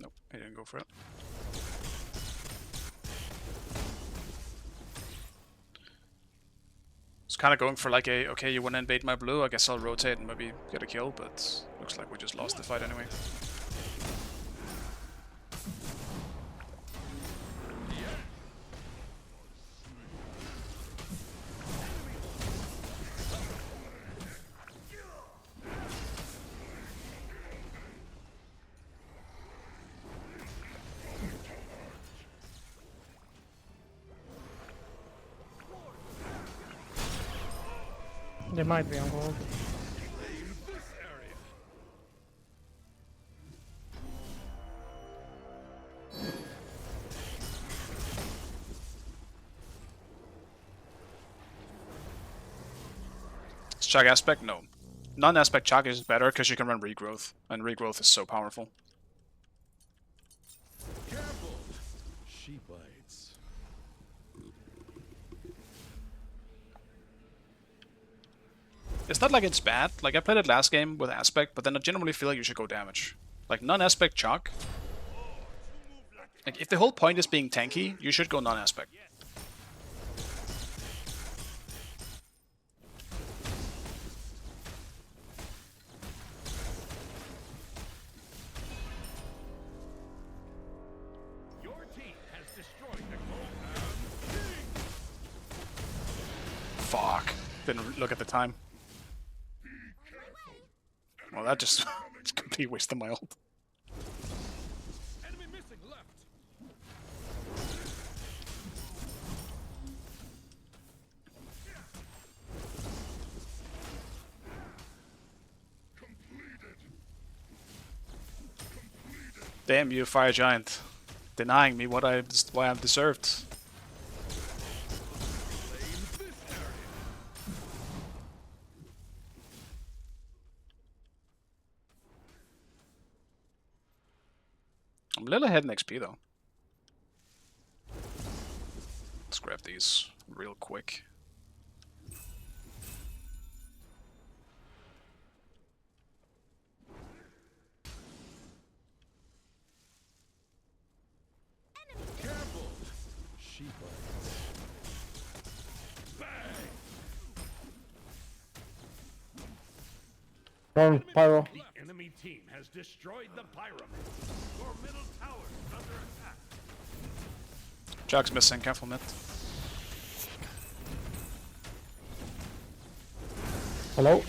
Nope, he didn't go for it. It's kind of going for like a, okay, you want to invade my blue, I guess I'll rotate and maybe get a kill, but looks like we just lost the fight anyway. They might be on gold. This area. Is Chug aspect? No. Non-aspect Chug is better because you can run regrowth, and regrowth is so powerful. Careful. She bites. It's not like it's bad. Like, I played it last game with aspect, but then I generally feel like you should go damage. Like, non-aspect Chug. Like, if the whole point is being tanky, you should go non-aspect. Your team has destroyed the gold. Fuck. Didn't look at the time. Well, that just... it's a complete waste of my ult. Enemy missing left. Damn you, Fire Giant. Denying me what why I've deserved. I'm a little ahead in XP though. Let's grab these real quick. Careful. She bites. Bang. Run, Pyro. The enemy team has destroyed the pyramid. Your middle tower is under attack. Jug's missing, careful mid. Hello?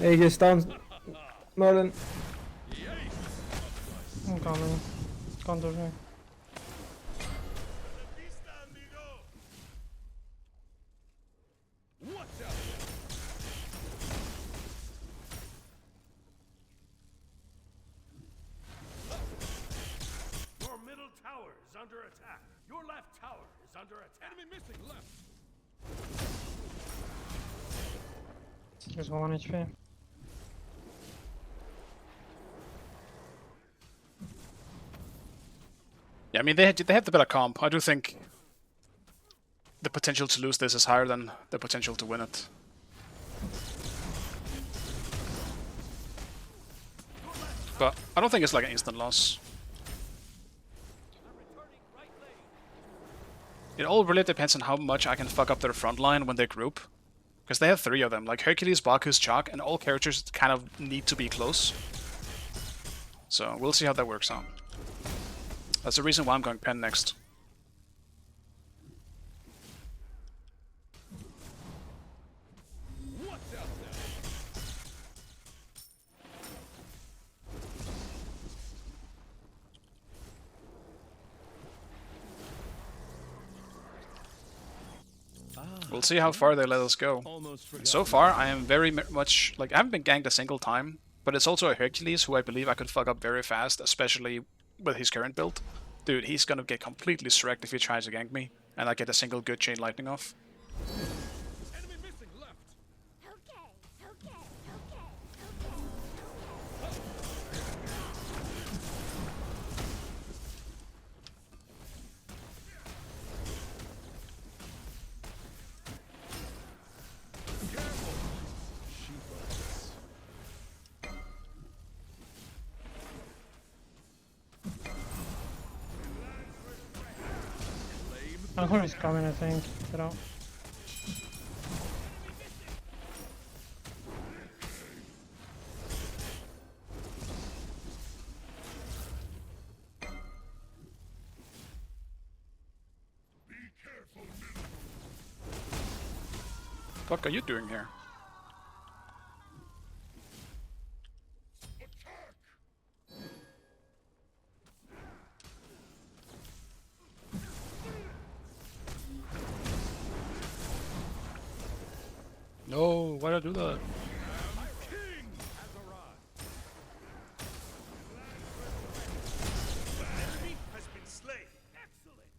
Aegis down. Merlin. coming. Condor here. Your middle tower is under attack. Your left tower is under attack. Enemy missing left. He's 1 HP. Yeah, I mean they have the better comp. I do think the potential to lose this is higher than the potential to win it. But I don't think it's like an instant loss. It all really depends on how much I can fuck up their front line when they group. Because they have 3 of them, like Hercules, Baku's, Chalk, and all characters kind of need to be close. So we'll see how that works out. That's the reason why I'm going Pen next. We'll see how far they let us go. And so far, I am very much like I haven't been ganked a single time, but it's also a Hercules who I believe I could fuck up very fast, especially with his current build. Dude, he's gonna get completely shreked if he tries to gank me, and I get a single good chain lightning off. Enemy missing left. Another is coming, I think. Get out. What are you doing here? No, why did I do that? King has arrived. Enemy has been slain. Excellent.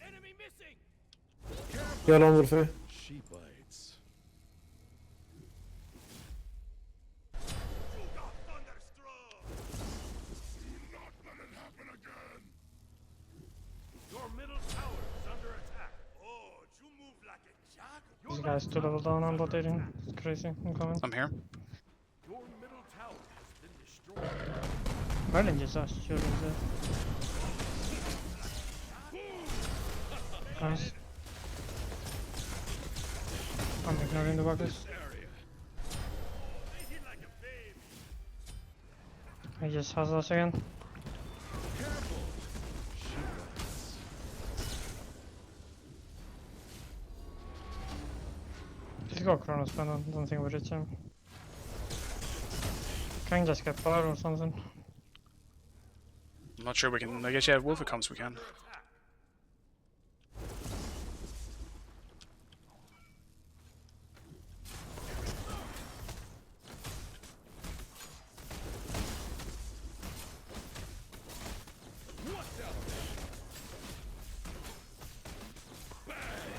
Enemy missing. Gel lan Wolf'e. She bites. Your middle tower is under attack. Oh, you move like a jackal. These guys 2 level down on bot eating. It's crazy. I'm coming. I'm here. Your middle tower has been destroyed. Merlin just asked you. Nice. I'm ignoring the buckets. They hit like a baby. He just has us again. Just go Chronos, but I don't think we reach him. Can just get power or something. I'm not sure we can. I guess yeah, if Wolfie comes, we can.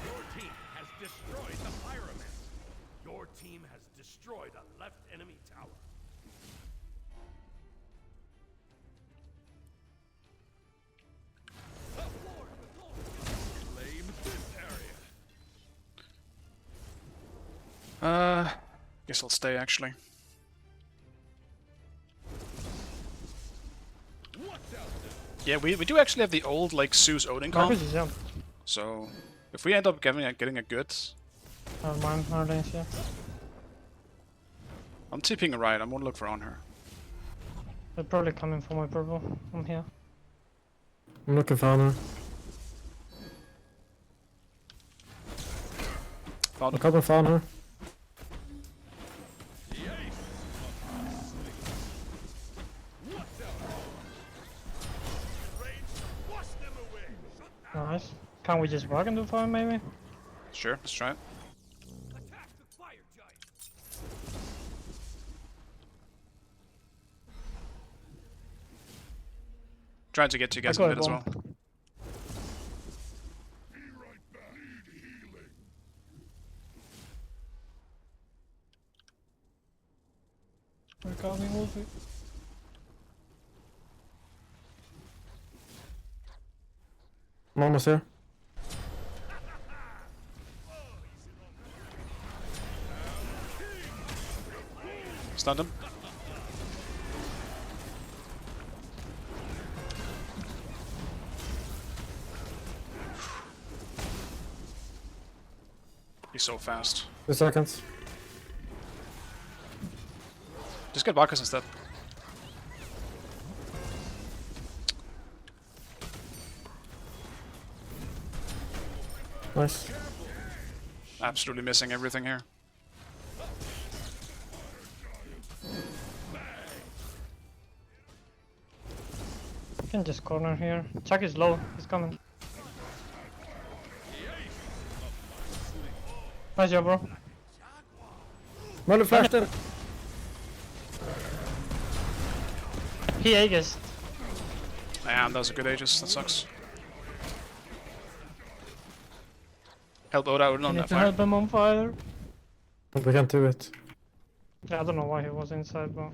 Your team has destroyed the pyramid. Your team has destroyed a left enemy tower. Claim this area. Guess I'll stay actually. Yeah, we do actually have the old like Zeus Odin comp. Marcus is jump. So if we end up getting a good, Mine, our lanes, yeah. I'm TPing right. I'm gonna look for on her. They're probably coming for my purple. I'm here. I'm looking for Honor. Found I'm coming for Honor. Nice. Can't we just walk into fire maybe? Sure, let's try it. Attack the fire giant. Trying to get you guys I in got mid as a well. bomb. We're coming, Wolfie. I'm almost here. Stunned him. He's so fast. 2 seconds. Just get Marcus instead. Nice. Absolutely missing everything here. You can just corner here. Chuck is low. He's coming. Nice job, bro. Molly flashed in. He Aegis. Damn, that was a good Aegis. That sucks. Help Oda out You on need that to fire. help him on fire. But we can't do it. Yeah, I don't know why he was inside, but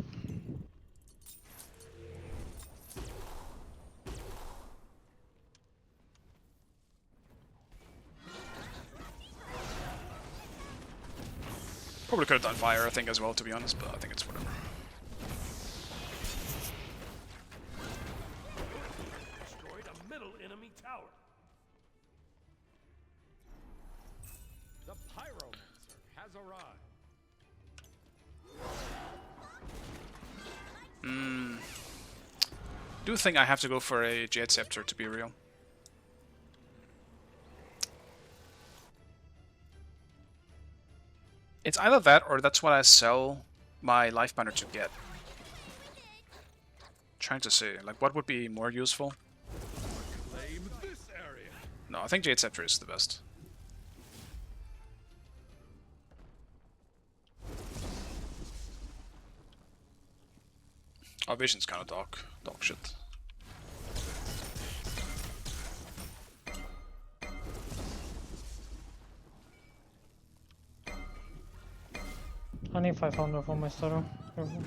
Probably could have done fire, I think, as well, to be honest, but I think it's whatever. Destroyed a middle enemy tower. The Pyromancer has arrived. Do think I have to go for a Jade Scepter, to be real. It's either that or that's what I sell my Life Banner to get. Trying to see, like, what would be more useful? Claim this area. No, I think Jade Scepter is the best. Our vision's kind of dog shit. I need 500 for my starter. Careful.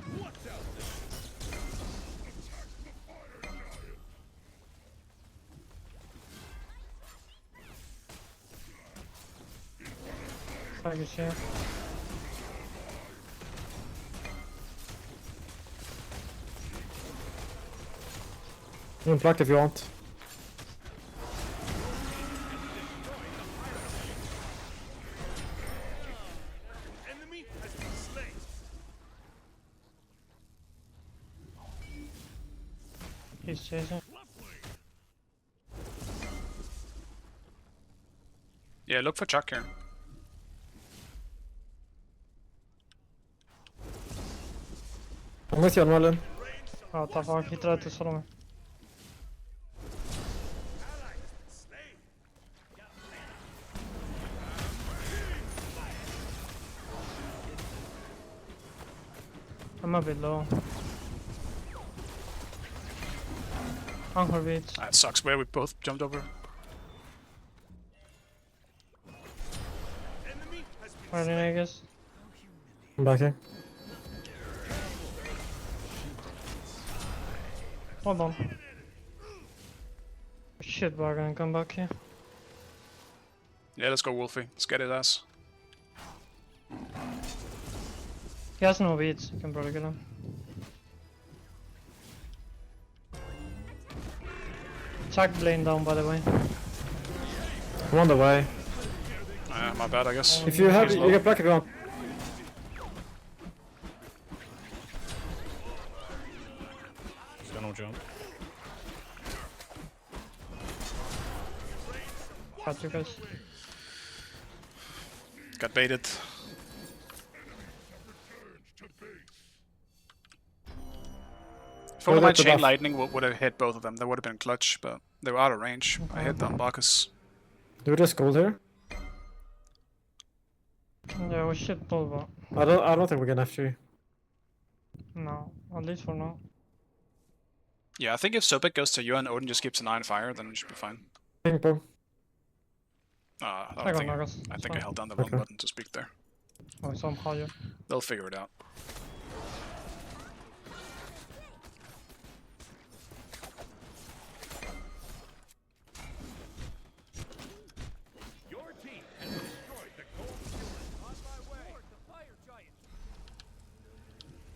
Flag is here. You can pluck if you want. Enemy has been slain. He's chasing. Yeah, look for Chuck here. I'm with you on Merlin. Oh, the fuck, he tried to solo me. I'm a bit low. Anchor beats. That sucks, where we both jumped over. Enemy has been Running Aegis. I'm back here. Hold on. Shit, we're gonna come back here. Yeah, let's go Wolfie. Let's get his ass. He has no beats, you can probably kill him. Chuck Blaine down, by the way. I'm on the way. My bad, I guess. If you have, He's you low. can pluck if you want. He's gonna jump. Got you guys. Got baited. If only Go my to chain buff. lightning would have hit both of them, that would have been clutch, but they were out of range. I hit on Bacchus. Do this gold here. Yeah, we should pull bot. I don't think we can F3. No, at least for now. Yeah, I think if Sobek goes to you and Odin just keeps an eye on fire, then we should be fine. Ping pong. I I don't got think. Nagas. I It's think I fine. held down the wrong button to speak there. Oh, it's on higher. They'll figure it out. Your team has destroyed the gold fueler. On my way. The fire giant.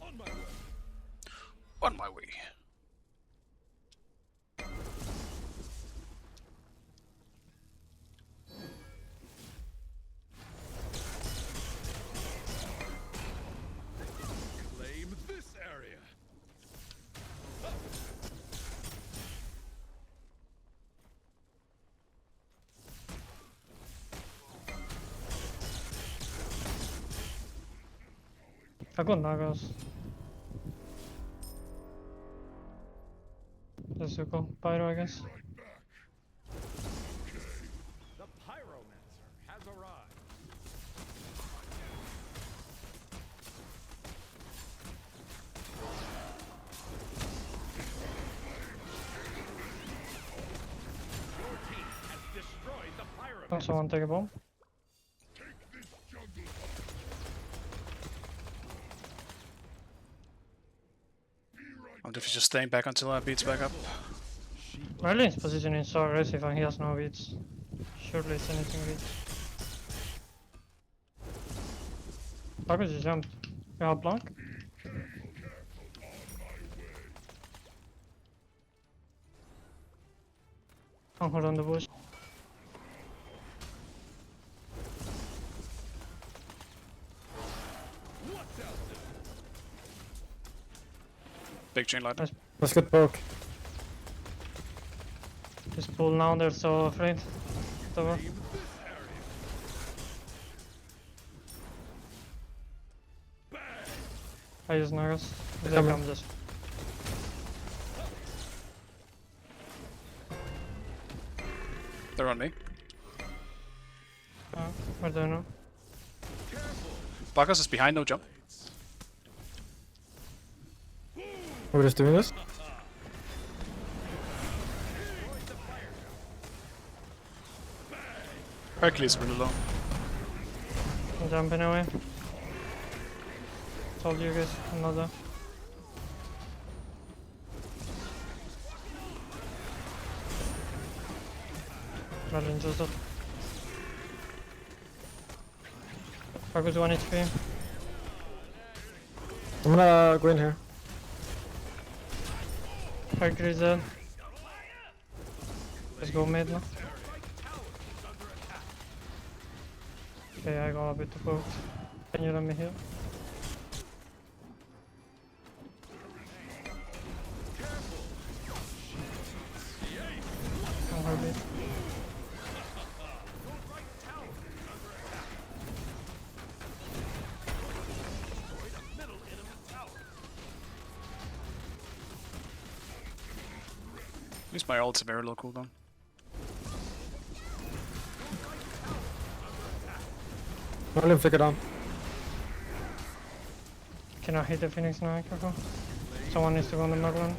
On my way. On my way. Claim this area. I got Nagas. Let's go Pyro, I guess. The pyromancer has arrived. Your team has destroyed the pyromancer. Can someone take a bomb? I'm just staying back until I beats back up. Merlin's position is so aggressive and he has no beats. Surely it's anything beats. Bacchus just jumped. You have blank? Can't hold on the bush. Big chain lightning. Let's get poke. Just pull now, they're so afraid. Whatever. I use Nagas. They come just. They're on me. I don't know. Bacchus is behind, no jump. We're just doing this? Hercules is really low. I'm jumping away. Told you guys, another. Merlin just up. Bacchus 1 HP. I'm gonna go in here. Hercules dead. Let's go mid now. Okay, I got a bit of both. Can you let me heal? Don't hurt me. At least my ult's a very low cooldown. Merlin, flicker down. Can I hit the Phoenix now, careful? Someone needs to go on the Merlin.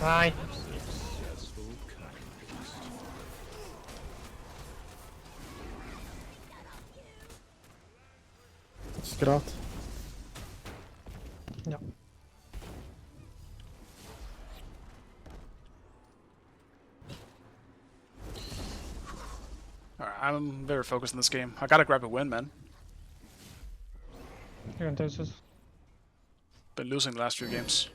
Bye. Let's get out. Yeah. Alright, I'm very focused on this game. I gotta grab a win, man. You can take this. Been losing the last few games.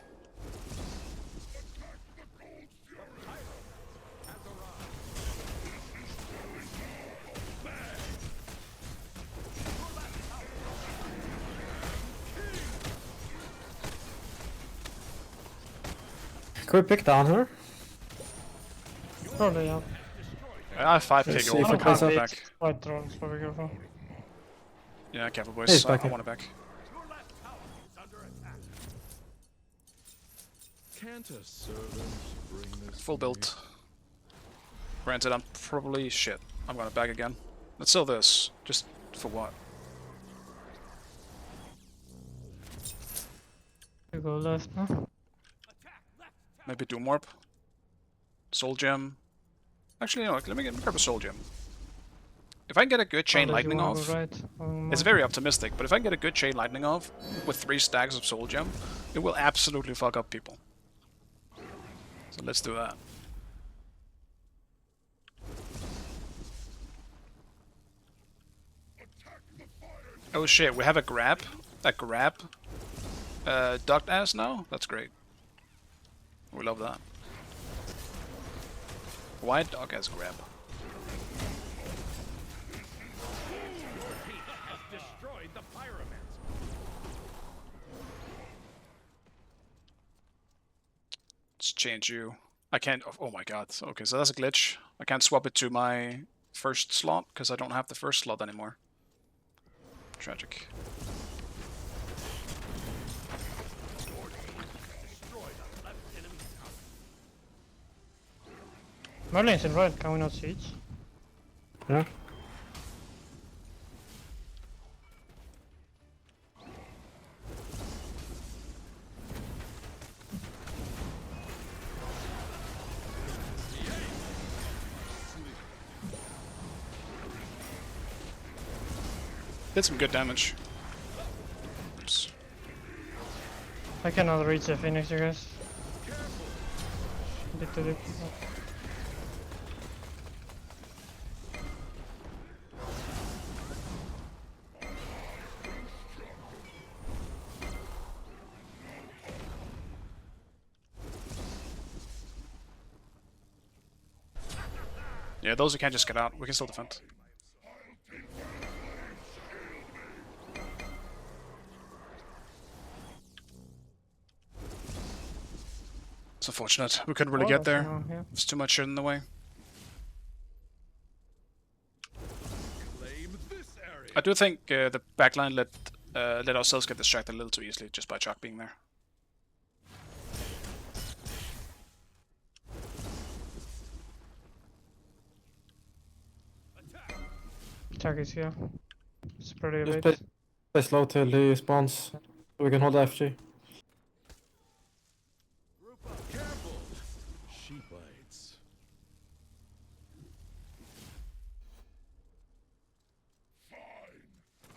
Can we pick down her? Probably, yeah. I have 5 Let's pig see if ult, I it can't plays go out. back. White trolls, so be careful. Yeah, careful He's boys, back I here. want it back. Your left tower is Can't a servant bring this Full to me? build. Granted, I'm probably shit. I'm gonna back again. Let's sell this. Just for what? You go left now. Maybe Doom Warp? Soul Gem? Actually, you know, let me grab a Soul Gem. If I can get a good Chain Unless you Lightning wanna off, go right. it's very optimistic, but if I can get a good Chain Lightning off with 3 stacks of Soul Gem, it will absolutely fuck up people. So let's do that. Oh shit, we have a grab? A grab? Ducked ass now? That's great. We love that. Why dog ass grab? Destroyed the pyramids. Let's change you. I can't. Oh my god. Okay, so that's a glitch. I can't swap it to my first slot because I don't have the first slot anymore. Tragic. Merlin's in right, can we not siege? Yeah. Did some good damage. Oops. I cannot reach the Phoenix, you guys. Dip. Yeah, those who can't just get out, we can still defend. It's unfortunate. We couldn't really get there. Yeah. There's too much shit in the way. Claim this area. I do think the backline let ourselves get distracted a little too easily just by Chuck being there. Attack is here. It's pretty Just late. play slow till he spawns. So we can hold the FG. Group up. Careful. She bites.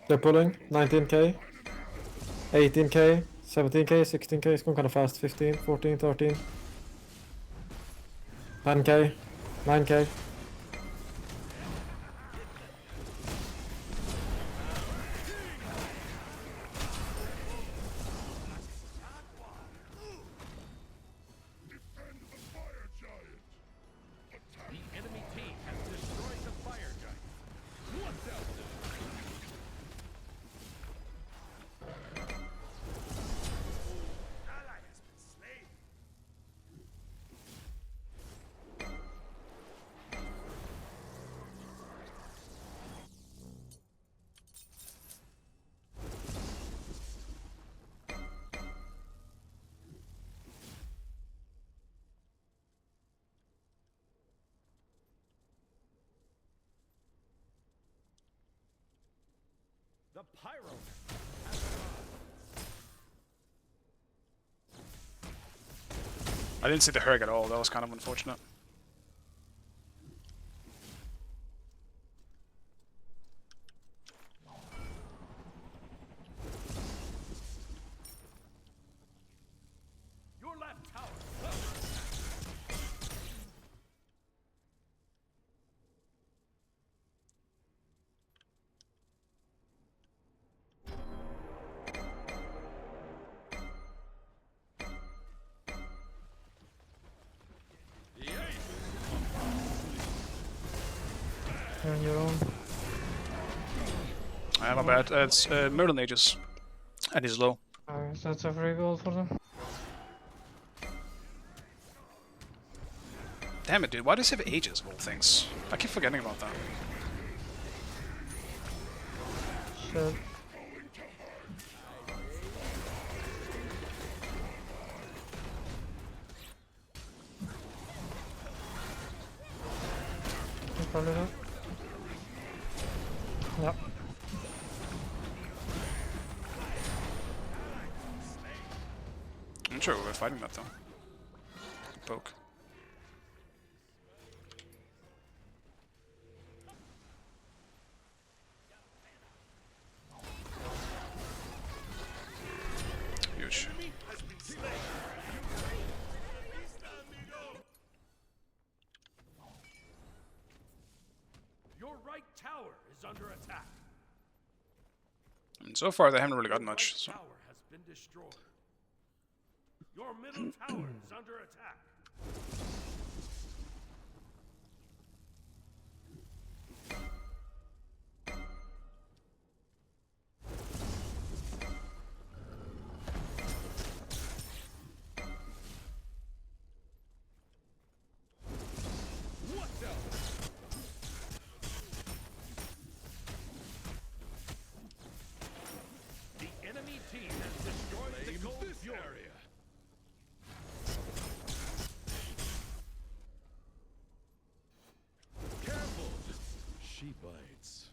They're pulling. 19k. 18k. 17k. 16k. It's going kind of fast. 15, 14, 13. 10k. 9k. The enemy team has destroyed the fire giant. What's out there? Ally has been slain. The pyro. I didn't see the Herg at all, that was kind of unfortunate. Your left tower. You're on your own. My bad. It's Merlin Aegis. And he's low. So that's a free goal for them. Damn it, dude. Why does he have Aegis of all things? I keep forgetting about that. Shit. Probably not. Yep. I'm sure we're fighting that though. Poke. Huge. Your right tower is under attack. I mean, so far they haven't really got much. Right So. tower has been destroyed. Your middle tower is under attack. What else? The enemy team has destroyed the gold area. Careful! She bites.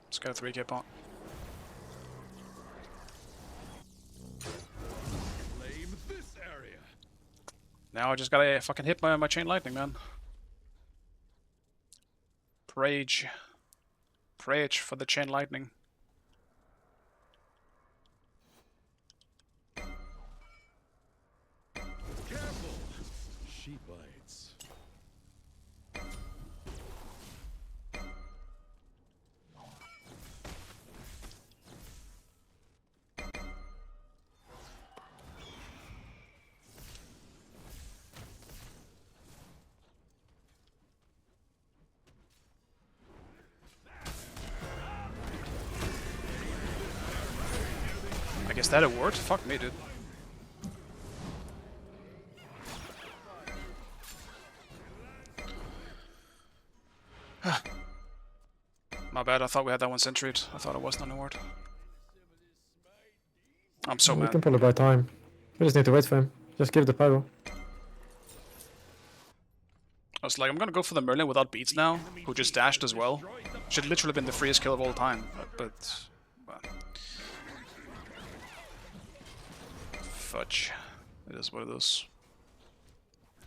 Let's go 3k pot. Claim this area. Now I just gotta fucking hit my chain lightning, man. Rage. Rage for the chain lightning. Careful! She bites. I guess that it worked? Fuck me, dude. My bad, I thought we had that one centured. I thought it wasn't on the ward. I'm so We mad. can probably buy time. We just need to wait for him. Just give the pyro. I was like, I'm gonna go for the Merlin without beats now, who just dashed as well. Should literally been the freest kill of all time, but well. Fudge. It is what it is.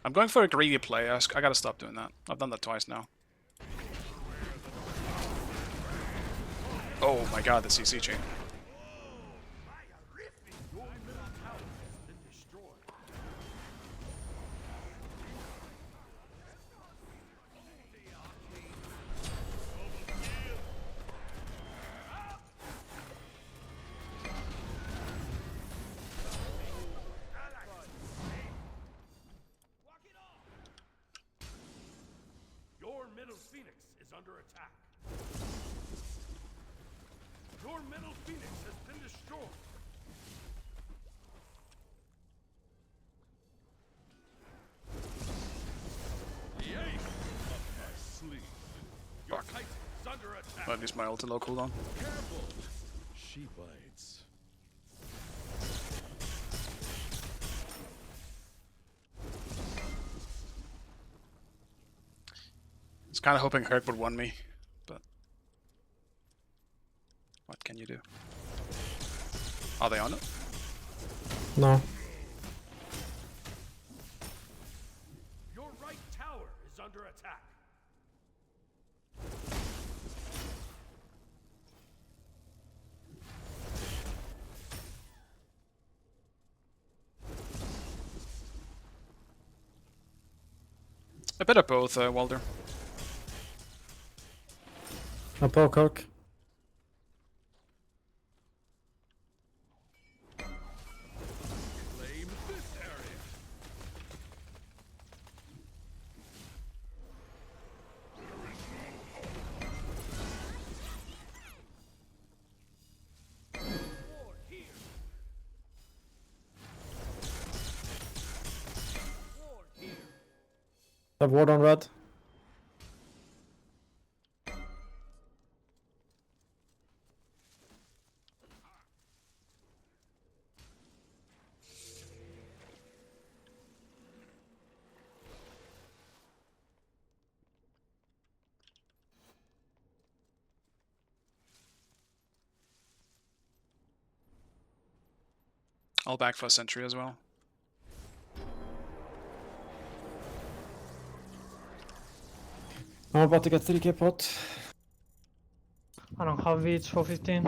I'm going for a greedy play. I gotta stop doing that. I've done that twice now. Oh my god, the CC chain. Your middle phoenix is under attack. Your middle phoenix has been destroyed. The ace up my sleeve. Your Fuck. titan is under attack. At least my ult low cooldown. Careful. She bites. I was kinda hoping Hurt would won me, but what can you do? Are they on it? No. Your right tower is under attack. A bit of both, Walder. A poke hook. Claim this area. War here. War here. Have ward on red. I'll back for a sentry as well. I'm about to get 3k pot. I don't have beats for 15.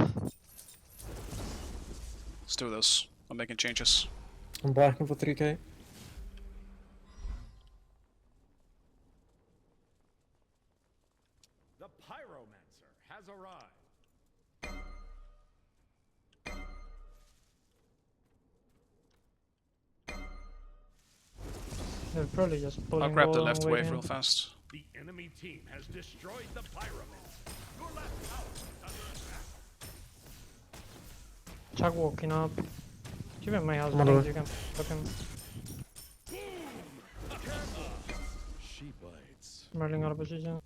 Let's do this. I'm making changes. I'm backing for 3k. The Pyromancer has arrived. They're probably just pulling I'll grab the gold and left wave waiting. real fast. The enemy team has destroyed the Pyromancer. Your left tower is under attack. Chuck walking up. Even my house I'm on the blink, way. you can fuck him. She bites. Merling out of position.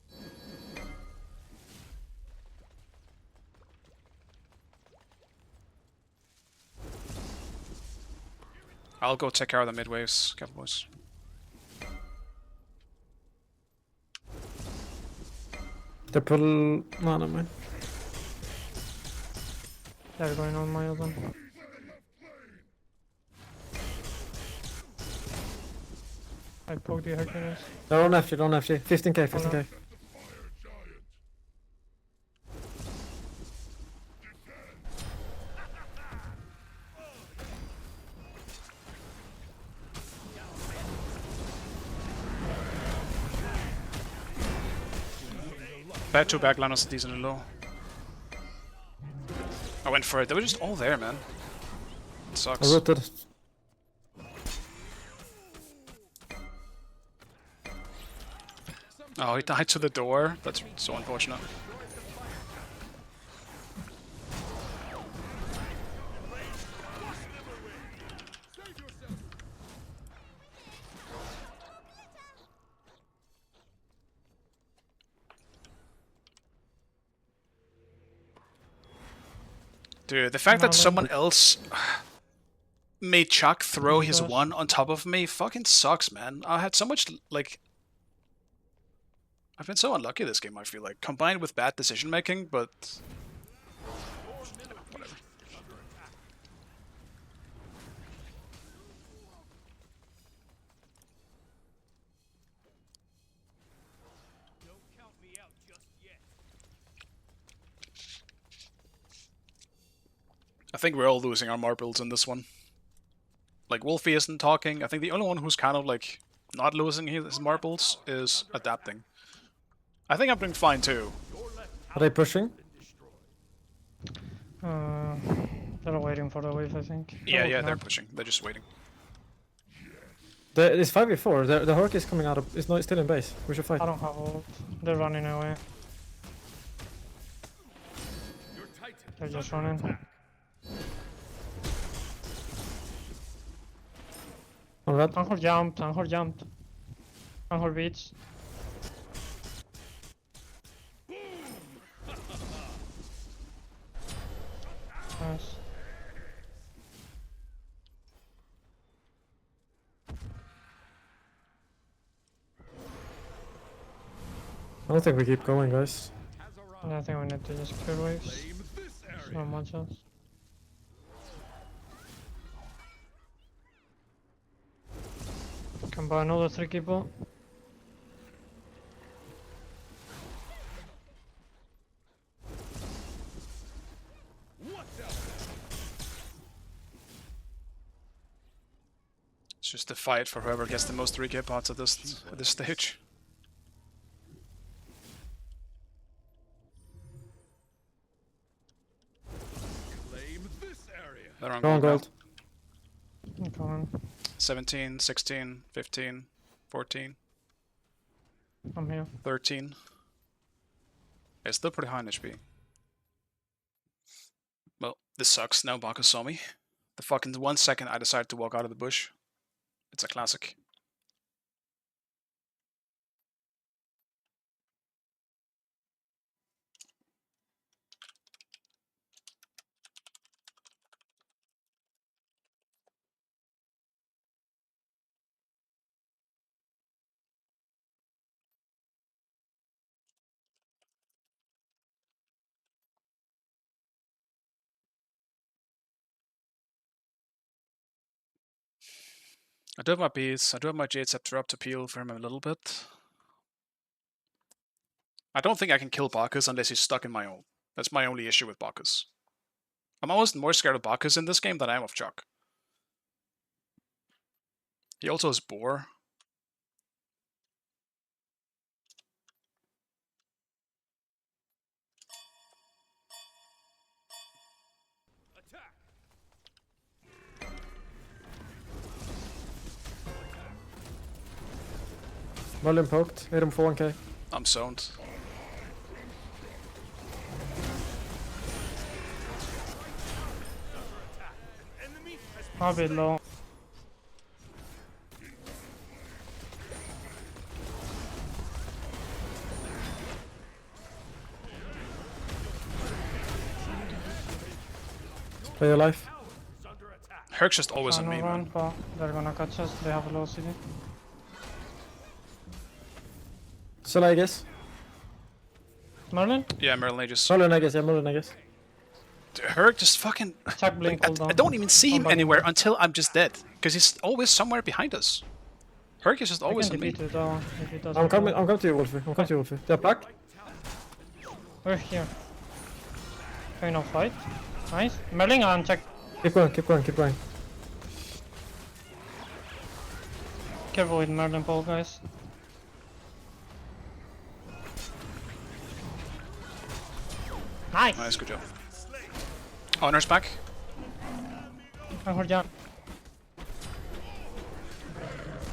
I'll go take care of the mid waves, careful boys. They pull. No, never mind. They're going on my open. I poked the Hercules. They're on FG, they're on FG. 15k, 15k. Bad 2 backliners decently low. I went for it. They were just all there, man. It I sucks. rooted. Oh, he died to the door. That's so unfortunate. Dude, the fact that someone else made Chuck throw his one on top of me fucking sucks, man. I had so much, like... I've been so unlucky this game, I feel like. Combined with bad decision making, but... Whatever. I think we're all losing our marbles in this one. Like, Wolfie isn't talking. I think the only one who's kind of, like, not losing his marbles is adapting. I think I'm doing fine, too. Are they pushing? They're waiting for the wave, I think. Yeah, they're pushing. They're just waiting. It's 5v4. The Herc is coming out of. It's not still in base. We should fight. I don't have ult. They're running away. They're just running. On red. Anchor jumped. Anchor beats. Nice. I don't think we keep going, guys. I think we need to just clear waves. There's not much else. Can buy another 3 people. It's just a fight for whoever gets the most 3k pots at this stage. They're on Go on gold now. gold. I'm coming. 17, 16, 15, 14, I'm here. 13. It's still pretty high in HP. Well, this sucks. Now Baka saw me. The fucking 1 second I decided to walk out of the bush. It's a classic. I do have my beads. I do have my Jade Scepter up to peel for him a little bit. I don't think I can kill Bacchus unless he's stuck in my ult. That's my only issue with Bacchus. I'm almost more scared of Bacchus in this game than I am of Chuck. He also has Boar. Attack! Merlin poked. Hit him for 1k. I'm zoned. Enemy has I'll be low. Play your life. is under attack. Herc's just always on Trying me, to run, man. but they're gonna catch us. They have a low CD. Still I guess. Merlin? Yeah, Merlin Aegis. Merlin I guess, yeah, Merlin I guess. Herc just fucking... Attack blink I cooldown. don't even see him Somebody- anywhere until I'm just dead. Because he's always somewhere behind us. Herc is just I always can on me. defeat it though, if it doesn't I'm coming fall. to you, Wolfie. I'm coming to you, Wolfie. They're black. We're here. Okay, no fight. Nice. Merlin and check. Keep going, keep going, keep going. Careful with Merlin pole, guys. Nice! Nice, good job. Honor's back. I heard jump.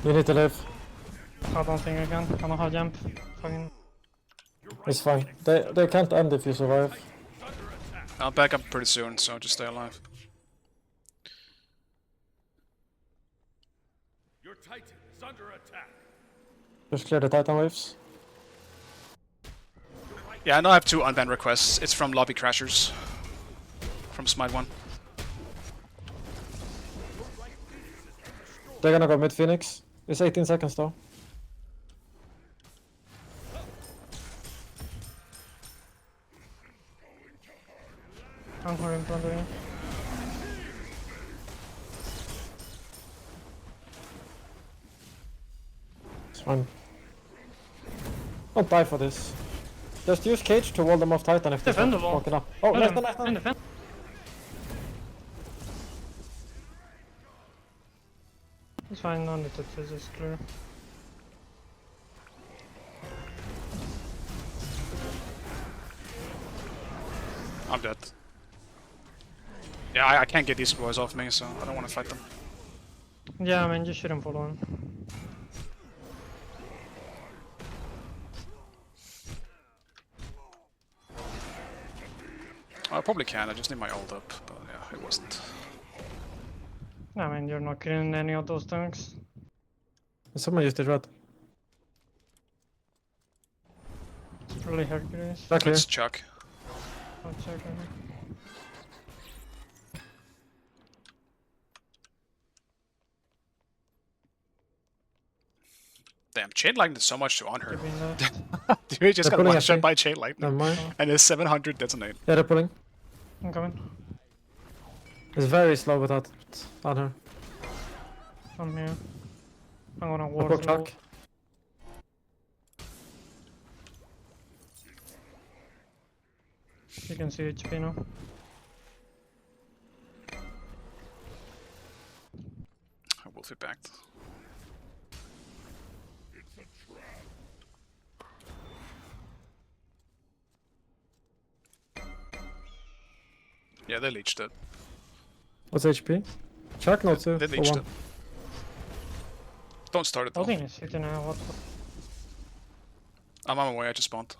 You need to live. I don't think I can. I don't have jump. Fucking. It's fine. They can't end if you survive. I'll back up pretty soon, so just stay alive. Your Titan is under attack. Just clear the Titan waves. Yeah, I know I have 2 unbanned requests. It's from Lobby Crashers. From Smite 1. They're gonna go mid Phoenix. It's 18 seconds though. Anchor in front of you. It's fine. Don't die for this. Just use Cage to wall them off Titan if they start Defendable. walking up. Oh, nice, nice, In nice. defense. It's fine, no need to touch this clear. I'm dead. Yeah, I can't get these boys off me, so I don't want to fight them. Yeah, I mean, you shouldn't follow him. I probably can, I just need my ult up, but yeah, it wasn't. I mean, you're not killing any of those tanks. Someone used it red. It's really Hercules. Back here. It's Chuck. I'll check it. Damn, Chain Lightning did so much to on her. Keep in there. Dude, he just They're got pulling one us shot in. by Chain Lightning. Never mind. And his 700 detonate. Yeah, they're pulling. I'm coming. It's very slow without on her. I'm here. I'm gonna I ward broke the Chuck. wall. You can see HP now. I will be back. Yeah, they leached it. What's HP? Chuck, no 2. They or leached 1. it. Don't start it though. Holding is hitting now. What the? I'm on my way, I just spawned.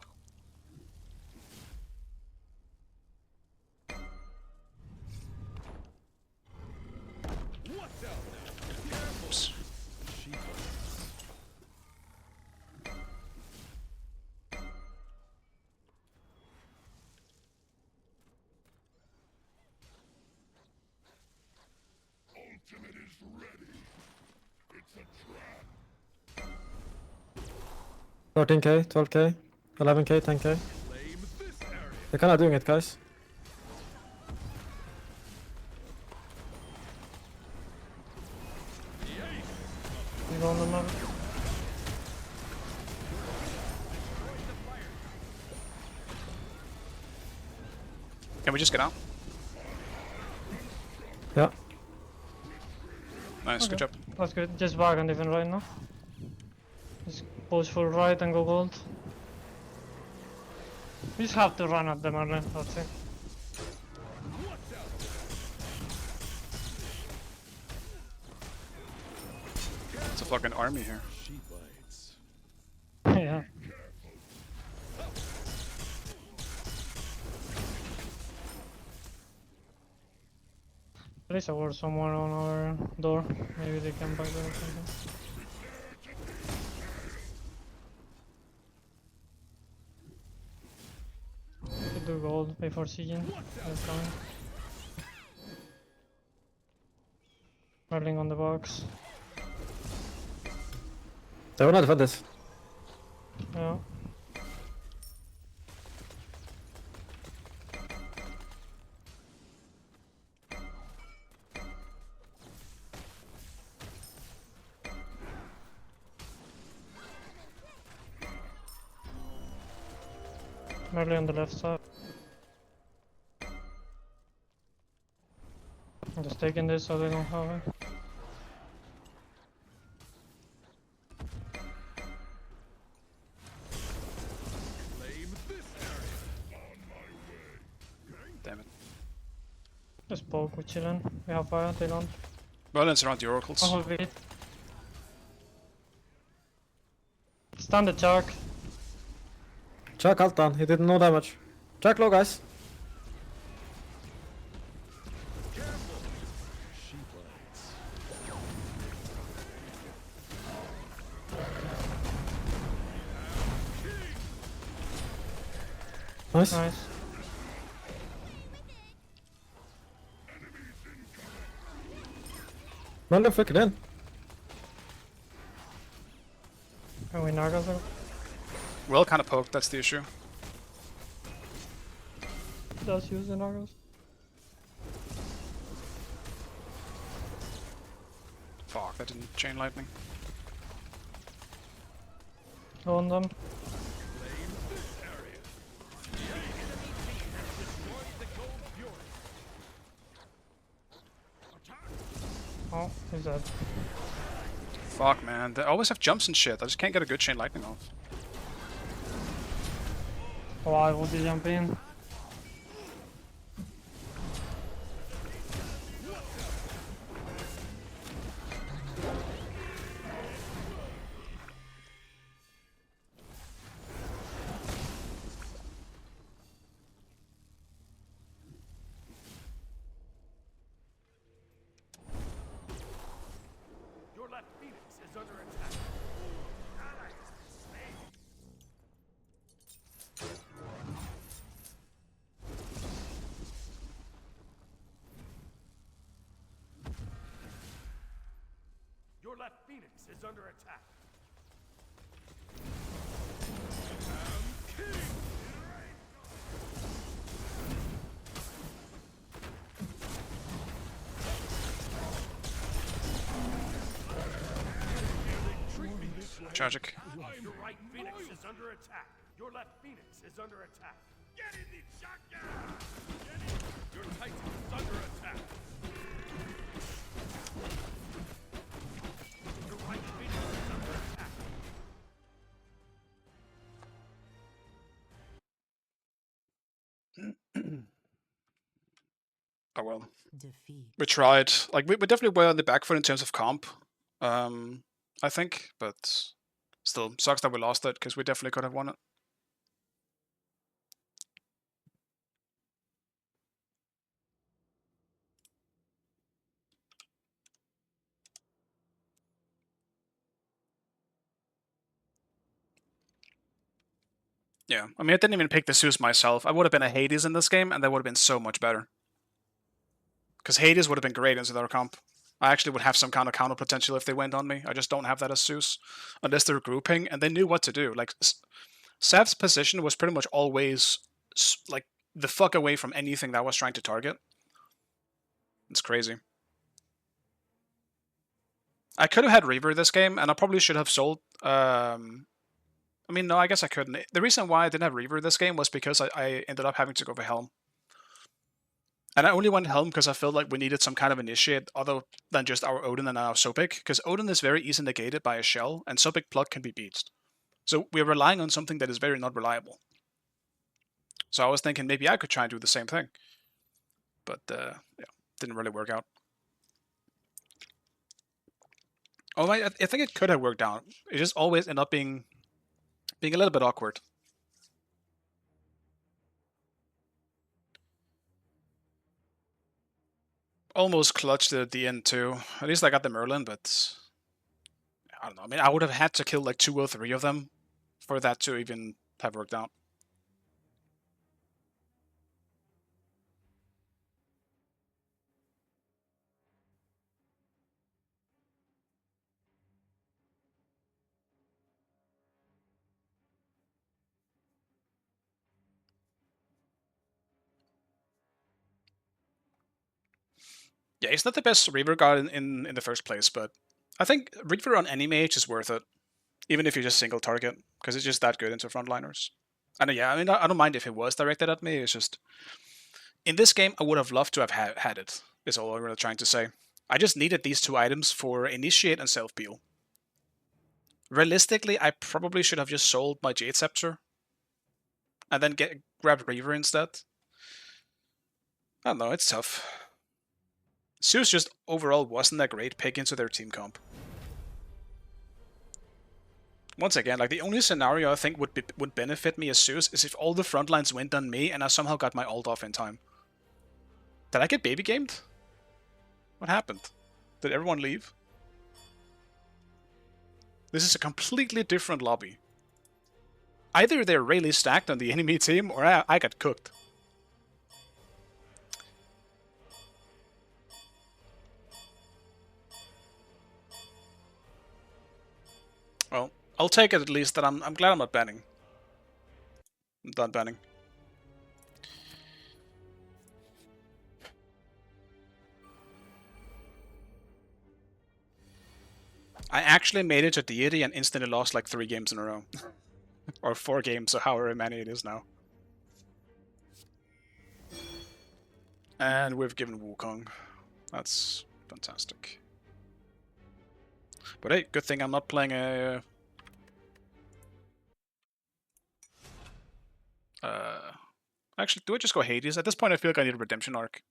Oops. Ultimate is ready. It's a trap. 13k, 12k, 11k, 10k. Claim this area. They're kinda doing it, guys. Can we just get out? Yeah. Nice, good job. That's good. Just back on even right now. Just push full right and go gold. We just have to run at them early, that's it. It's a fucking army here. Yeah. Place a ward somewhere on our door. Maybe they can back there or something. Could do gold before sieging. They're coming. Rolling on the box. They will not defend this. Yeah. Merely on the left side. I'm just taking this so they don't have it. Damn it. Just poke, we're chilling. We have fire, they don't. Merlin's around the oracles. Oh, wait. Stand the Chuck. Chuck ult down, he did no damage. Chuck low, guys. Nice. Nice. Merlin flick it in. Can we knock us out? Well, kind of poked, that's the issue. Does use the knockers. Fuck, that didn't chain lightning. Go on them. Oh, he's dead. Fuck, man. They always have jumps and shit. I just can't get a good chain lightning off. Oh, I will be jumping. Your left Phoenix is under attack. Your left Phoenix is under attack. Tragic. Your right Phoenix is under attack. Your left Phoenix is under attack. Get in the shotgun! Your Titan is under attack. Your right Phoenix is under attack. Oh well. Defeat. We tried. Like, we definitely were on the back foot in terms of comp. I think, but still, sucks that we lost it, because we definitely could have won it. Yeah, I mean, I didn't even pick the Zeus myself. I would have been a Hades in this game, and that would have been so much better. Because Hades would have been great into their comp. I actually would have some kind of counter potential if they went on me. I just don't have that as Zeus. Unless they're grouping, and they knew what to do. Like, Sav's position was pretty much always, like, the fuck away from anything that I was trying to target. It's crazy. I could have had Reaver this game, and I probably should have sold... I mean, no, I guess I couldn't. The reason why I didn't have Reaver this game was because I ended up having to go for Helm. And I only went Helm because I felt like we needed some kind of initiate other than just our Odin and our Sopic, because Odin is very easily negated by a shell, and Sopic Plug can be beat. So we're relying on something that is very not reliable. So I was thinking maybe I could try and do the same thing. But yeah, didn't really work out. Oh, I think it could have worked out. It just always ended up being a little bit awkward. Almost clutched at the end too. At least I got the Merlin, but I don't know. I mean, I would have had to kill like 2 or 3 of them for that to even have worked out. Yeah, he's not the best Reaver god in the first place, but I think Reaver on any mage is worth it, even if you just single target, because it's just that good into frontliners. And yeah, I mean, I don't mind if it was directed at me. It's just in this game, I would have loved to have had it. Is all I'm really trying to say. I just needed these 2 items for initiate and self peel. Realistically, I probably should have just sold my Jade Scepter and then grabbed Reaver instead. I don't know, it's tough. Zeus just overall wasn't a great pick into their team comp. Once again, like the only scenario I think would benefit me as Zeus is if all the front lines went on me and I somehow got my ult off in time. Did I get baby gamed? What happened? Did everyone leave? This is a completely different lobby. Either they're really stacked on the enemy team or I got cooked. Well, I'll take it at least that I'm glad I'm not banning. I'm done banning. I actually made it to Deity and instantly lost like 3 games in a row. Or 4 games, or however many it is now. And we've given Wukong. That's fantastic. But hey, good thing I'm not playing a... Actually, do I just go Hades? At this point I feel like I need a redemption arc.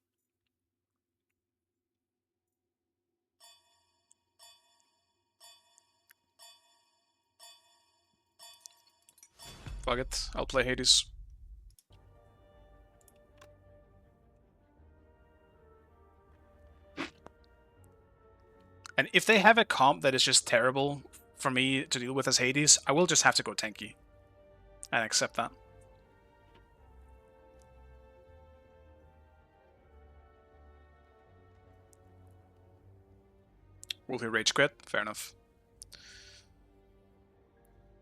Fuck it, I'll play Hades. And if they have a comp that is just terrible for me to deal with as Hades, I will just have to go tanky. And accept that. Will he rage quit? Fair enough.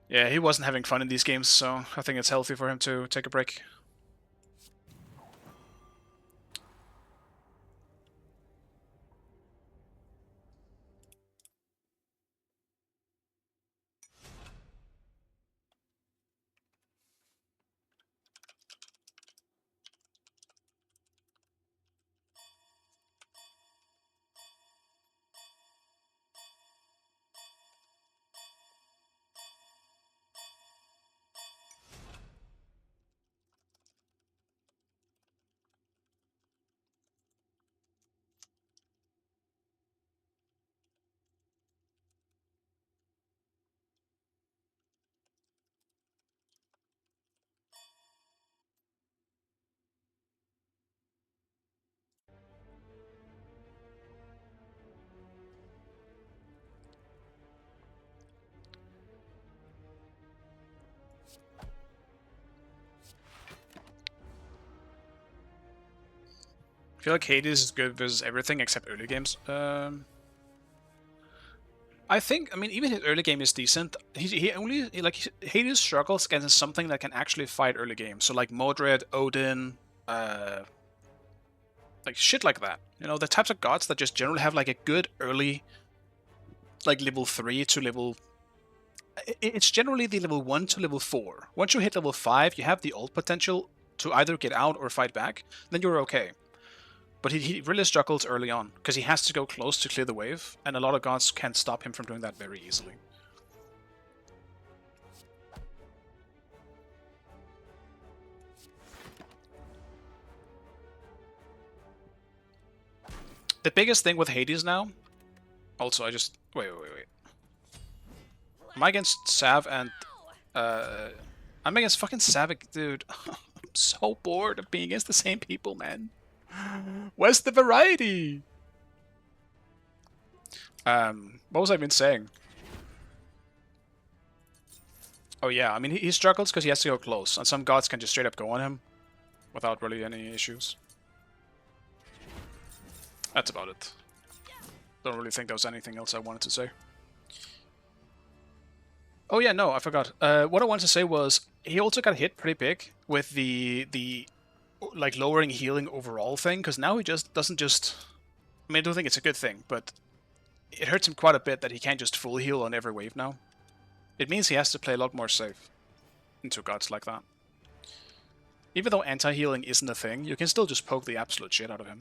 Yeah, he wasn't having fun in these games, so I think it's healthy for him to take a break. I feel like Hades is good versus everything except early games. I mean, even his early game is decent. He only, like, Hades struggles against something that can actually fight early game. So, like, Mordred, Odin, like, shit like that. You know, the types of gods that just generally have, like, a good early, like, level 3 to level... It's generally the level 1 to level 4. Once you hit level 5, you have the ult potential to either get out or fight back, then you're okay. But he really struggles early on, because he has to go close to clear the wave, and a lot of gods can stop him from doing that very easily. The biggest thing with Hades now... Also, I just... Wait. Am I against Sav and... I'm against fucking Savic, dude. I'm so bored of being against the same people, man. Where's the variety? What was I even saying? Oh yeah, I mean, he struggles because he has to go close, and some gods can just straight up go on him without really any issues. That's about it. Don't really think there was anything else I wanted to say. Oh yeah, no, I forgot. What I wanted to say was he also got hit pretty big with the like lowering healing overall thing, because now he just doesn't just... I mean, I don't think it's a good thing, but it hurts him quite a bit that he can't just full heal on every wave now. It means he has to play a lot more safe into gods like that. Even though anti-healing isn't a thing, you can still just poke the absolute shit out of him.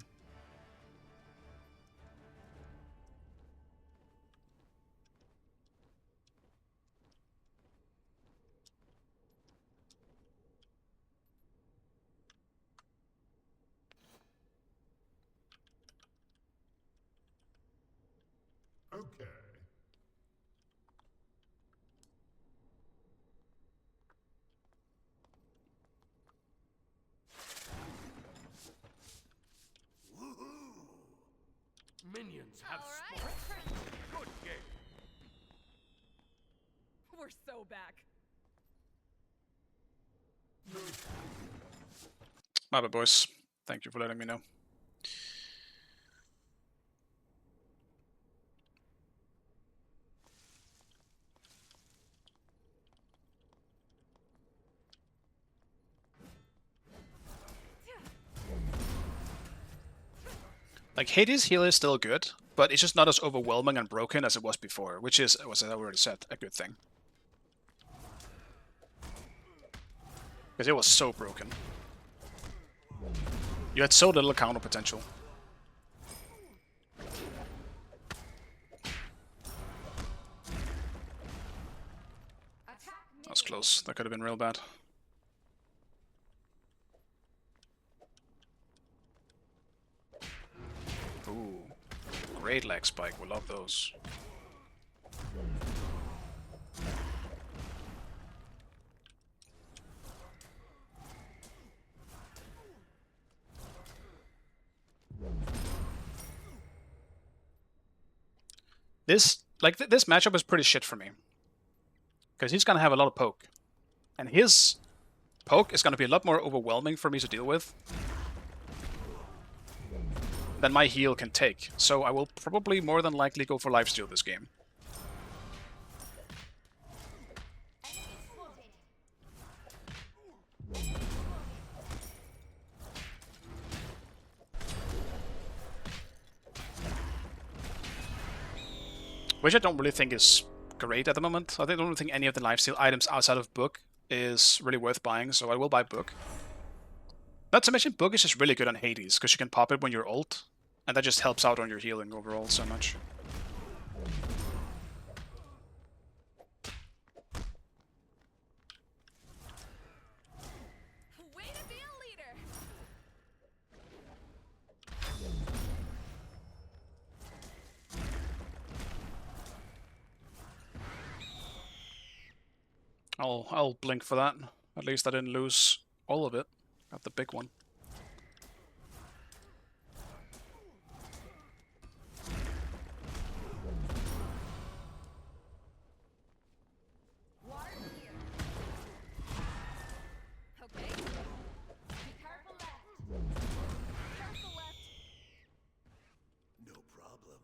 Okay. Woohoo! Minions have spawned. Good game. We're so back. My bad, boys. Thank you for letting me know. Like, Hades' heal is still good, but it's just not as overwhelming and broken as it was before, which is, as I already said, a good thing. Because it was so broken. You had so little counter potential. That was close. That could have been real bad. Ooh. Great leg spike. We love those. This matchup is pretty shit for me. Because he's gonna have a lot of poke. And his poke is gonna be a lot more overwhelming for me to deal with than my heal can take. So I will probably more than likely go for lifesteal this game. Which I don't really think is great at the moment. I don't think any of the lifesteal items outside of Book is really worth buying, so I will buy Book. Not to mention, Book is just really good on Hades, because you can pop it when you're ult, and that just helps out on your healing overall so much. Way to be a leader. I'll blink for that. At least I didn't lose all of it. Got the big one. Okay. Be careful left. Careful left. No problem.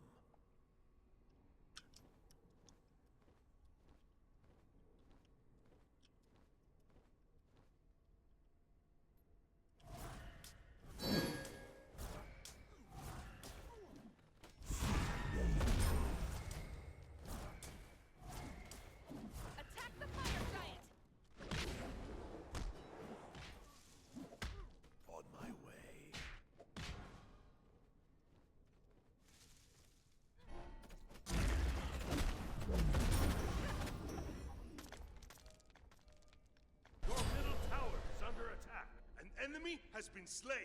enemy has been slain.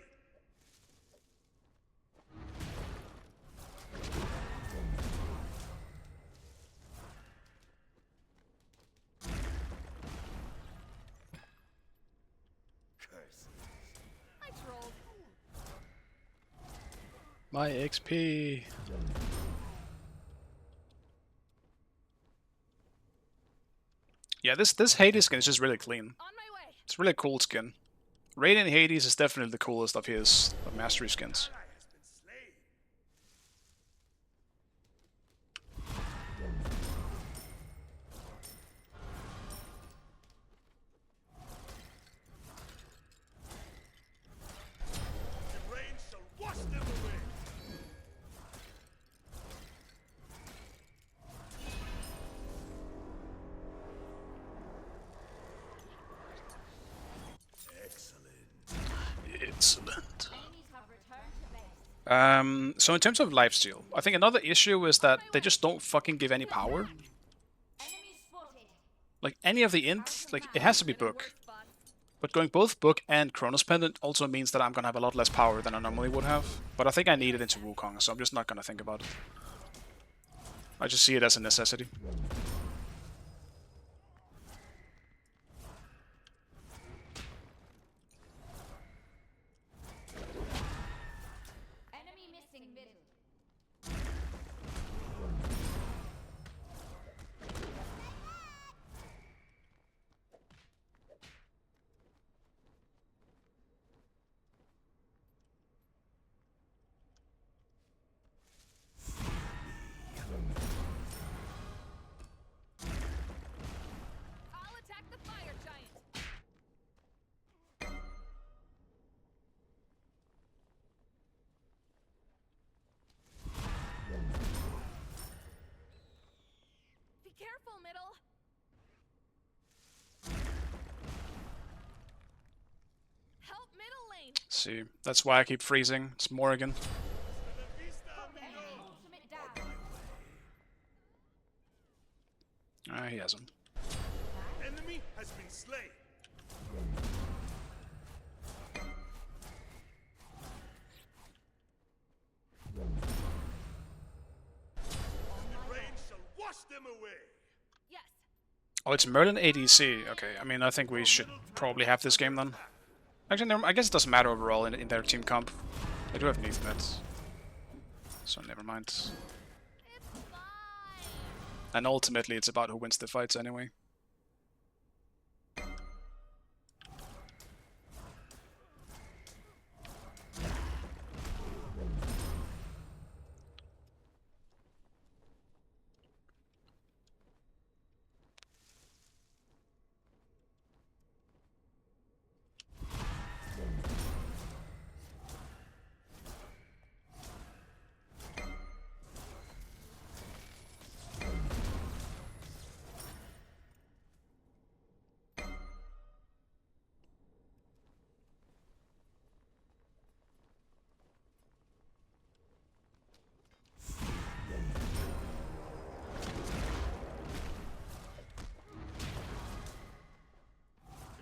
Curse. I trolled. My XP. Yeah, this Hades skin is just really clean. On my way. It's a really cool skin. Radiant Hades is definitely the coolest of his mastery skins. Ally has been slain. The rain shall wash them away. Excellent. Enemies have returned to base. So in terms of lifesteal, I think another issue is that they just don't fucking give any power. Enemy spotted. Like any of the int, like it has to be book. But going both book and Chronos Pendant also means that I'm gonna have a lot less power than I normally would have. But I think I need it into Wukong, so I'm just not gonna think about it. I just see it as a necessity. Enemy missing middle. I'll attack the fire giant. Be careful, middle. Help middle lane. See, that's why I keep freezing. It's Morrigan. Enemy ultimate down. Ah, he has him. Enemy has been slain. The rain shall wash them away. Yes. Oh, it's Merlin ADC. Okay, I mean, I think we should probably have this game then. Actually, I guess it doesn't matter overall in their team comp. They do have Neathnet. So never mind. It's fine. And ultimately, it's about who wins the fights anyway.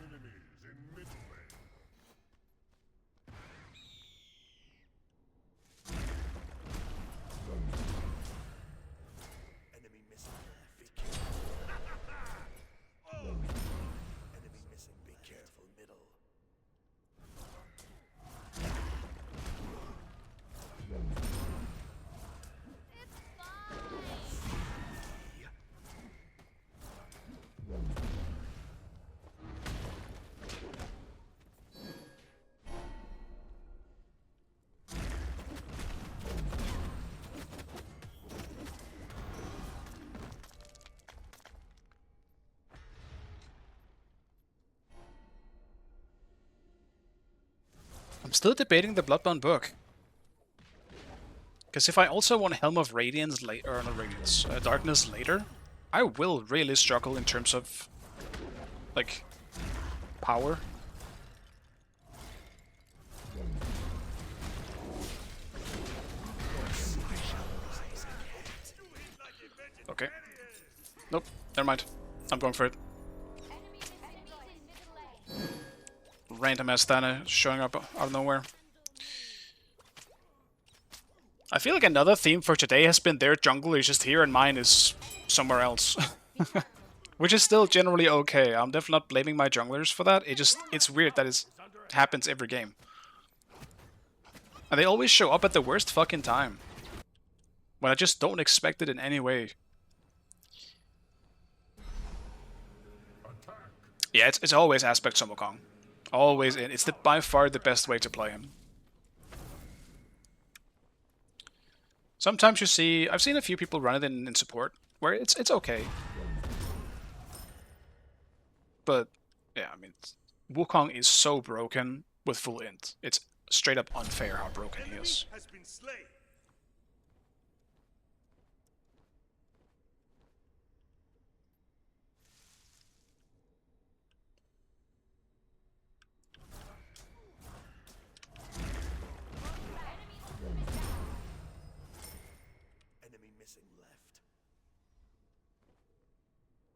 Enemies in middle lane. Enemy missing. Be careful. Oh. Enemy missing. Be careful, middle. It's fine. I'm still debating the Bloodbound book. Because if I also want Helm of Radiance later, or not Radiance, Darkness later, I will really struggle in terms of, like, power. Okay. Nope, never mind. I'm going for it. Enemies in middle lane. random ass Thana showing up out of nowhere. I feel like another theme for today has been their jungler is just here and mine is somewhere else. Which is still generally okay. I'm definitely not blaming my junglers for that. It's weird that it happens every game. And they always show up at the worst fucking time. When I just don't expect it in any way. Yeah, it's always Aspect Sumokong. Always in. It's by far the best way to play him. Sometimes you see... I've seen a few people run it in support, where it's okay. But, yeah, I mean... Wukong is so broken with full int. It's straight up unfair how broken he is. Has been slain. Enemy missing left.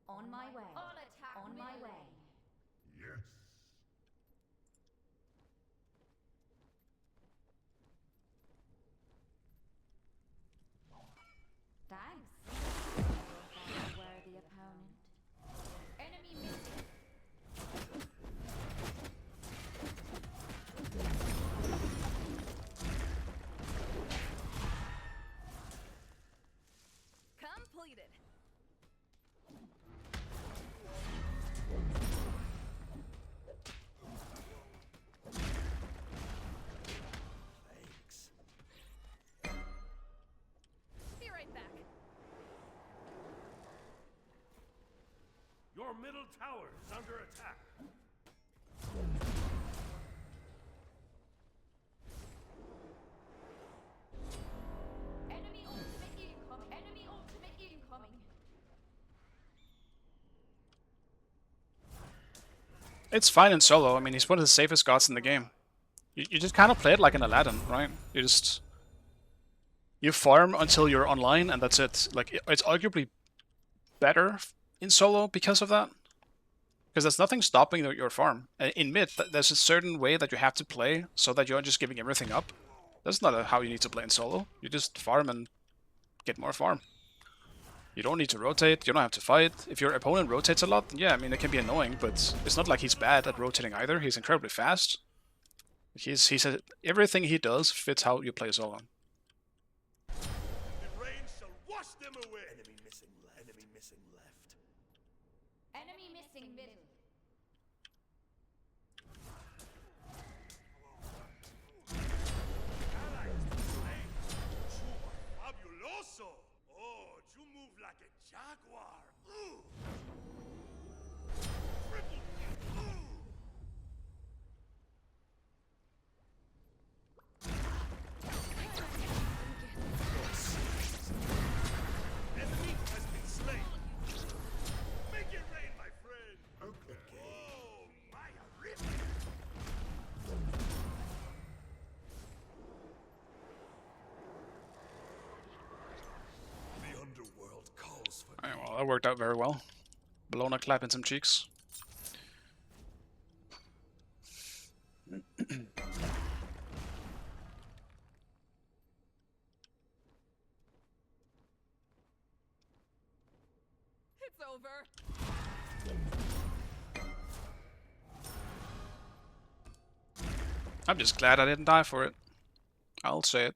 On my way. On my way. Yes. Thanks. Worthy opponent. Enemy missing. Completed. Thanks. Be right back. Your middle tower is under attack. Enemy ultimate incoming. Enemy ultimate incoming. It's fine in solo. I mean, he's one of the safest gods in the game. You just kind of play it like an Aladdin, right? You farm until you're online, and that's it. Like, it's arguably better in solo because of that. Because there's nothing stopping your farm. In mid, there's a certain way that you have to play so that you're just giving everything up. That's not how you need to play in solo. You just farm and get more farm. You don't need to rotate, you don't have to fight. If your opponent rotates a lot, then yeah, I mean, it can be annoying, but it's not like he's bad at rotating either. He's incredibly fast. Everything he does fits how you play solo. The rain shall wash them away. Enemy missing left. Enemy missing left. Enemy missing middle. Fabuloso! Oh, you move like a jaguar. Ooh. Triple kill. Ooh. Enemy has been slain. Make it rain, my friend. Okay. Oh, my rip. The underworld calls for Alright, well, that worked out very well. Bologna clapping some cheeks. It's over. I'm just glad I didn't die for it. I'll say it.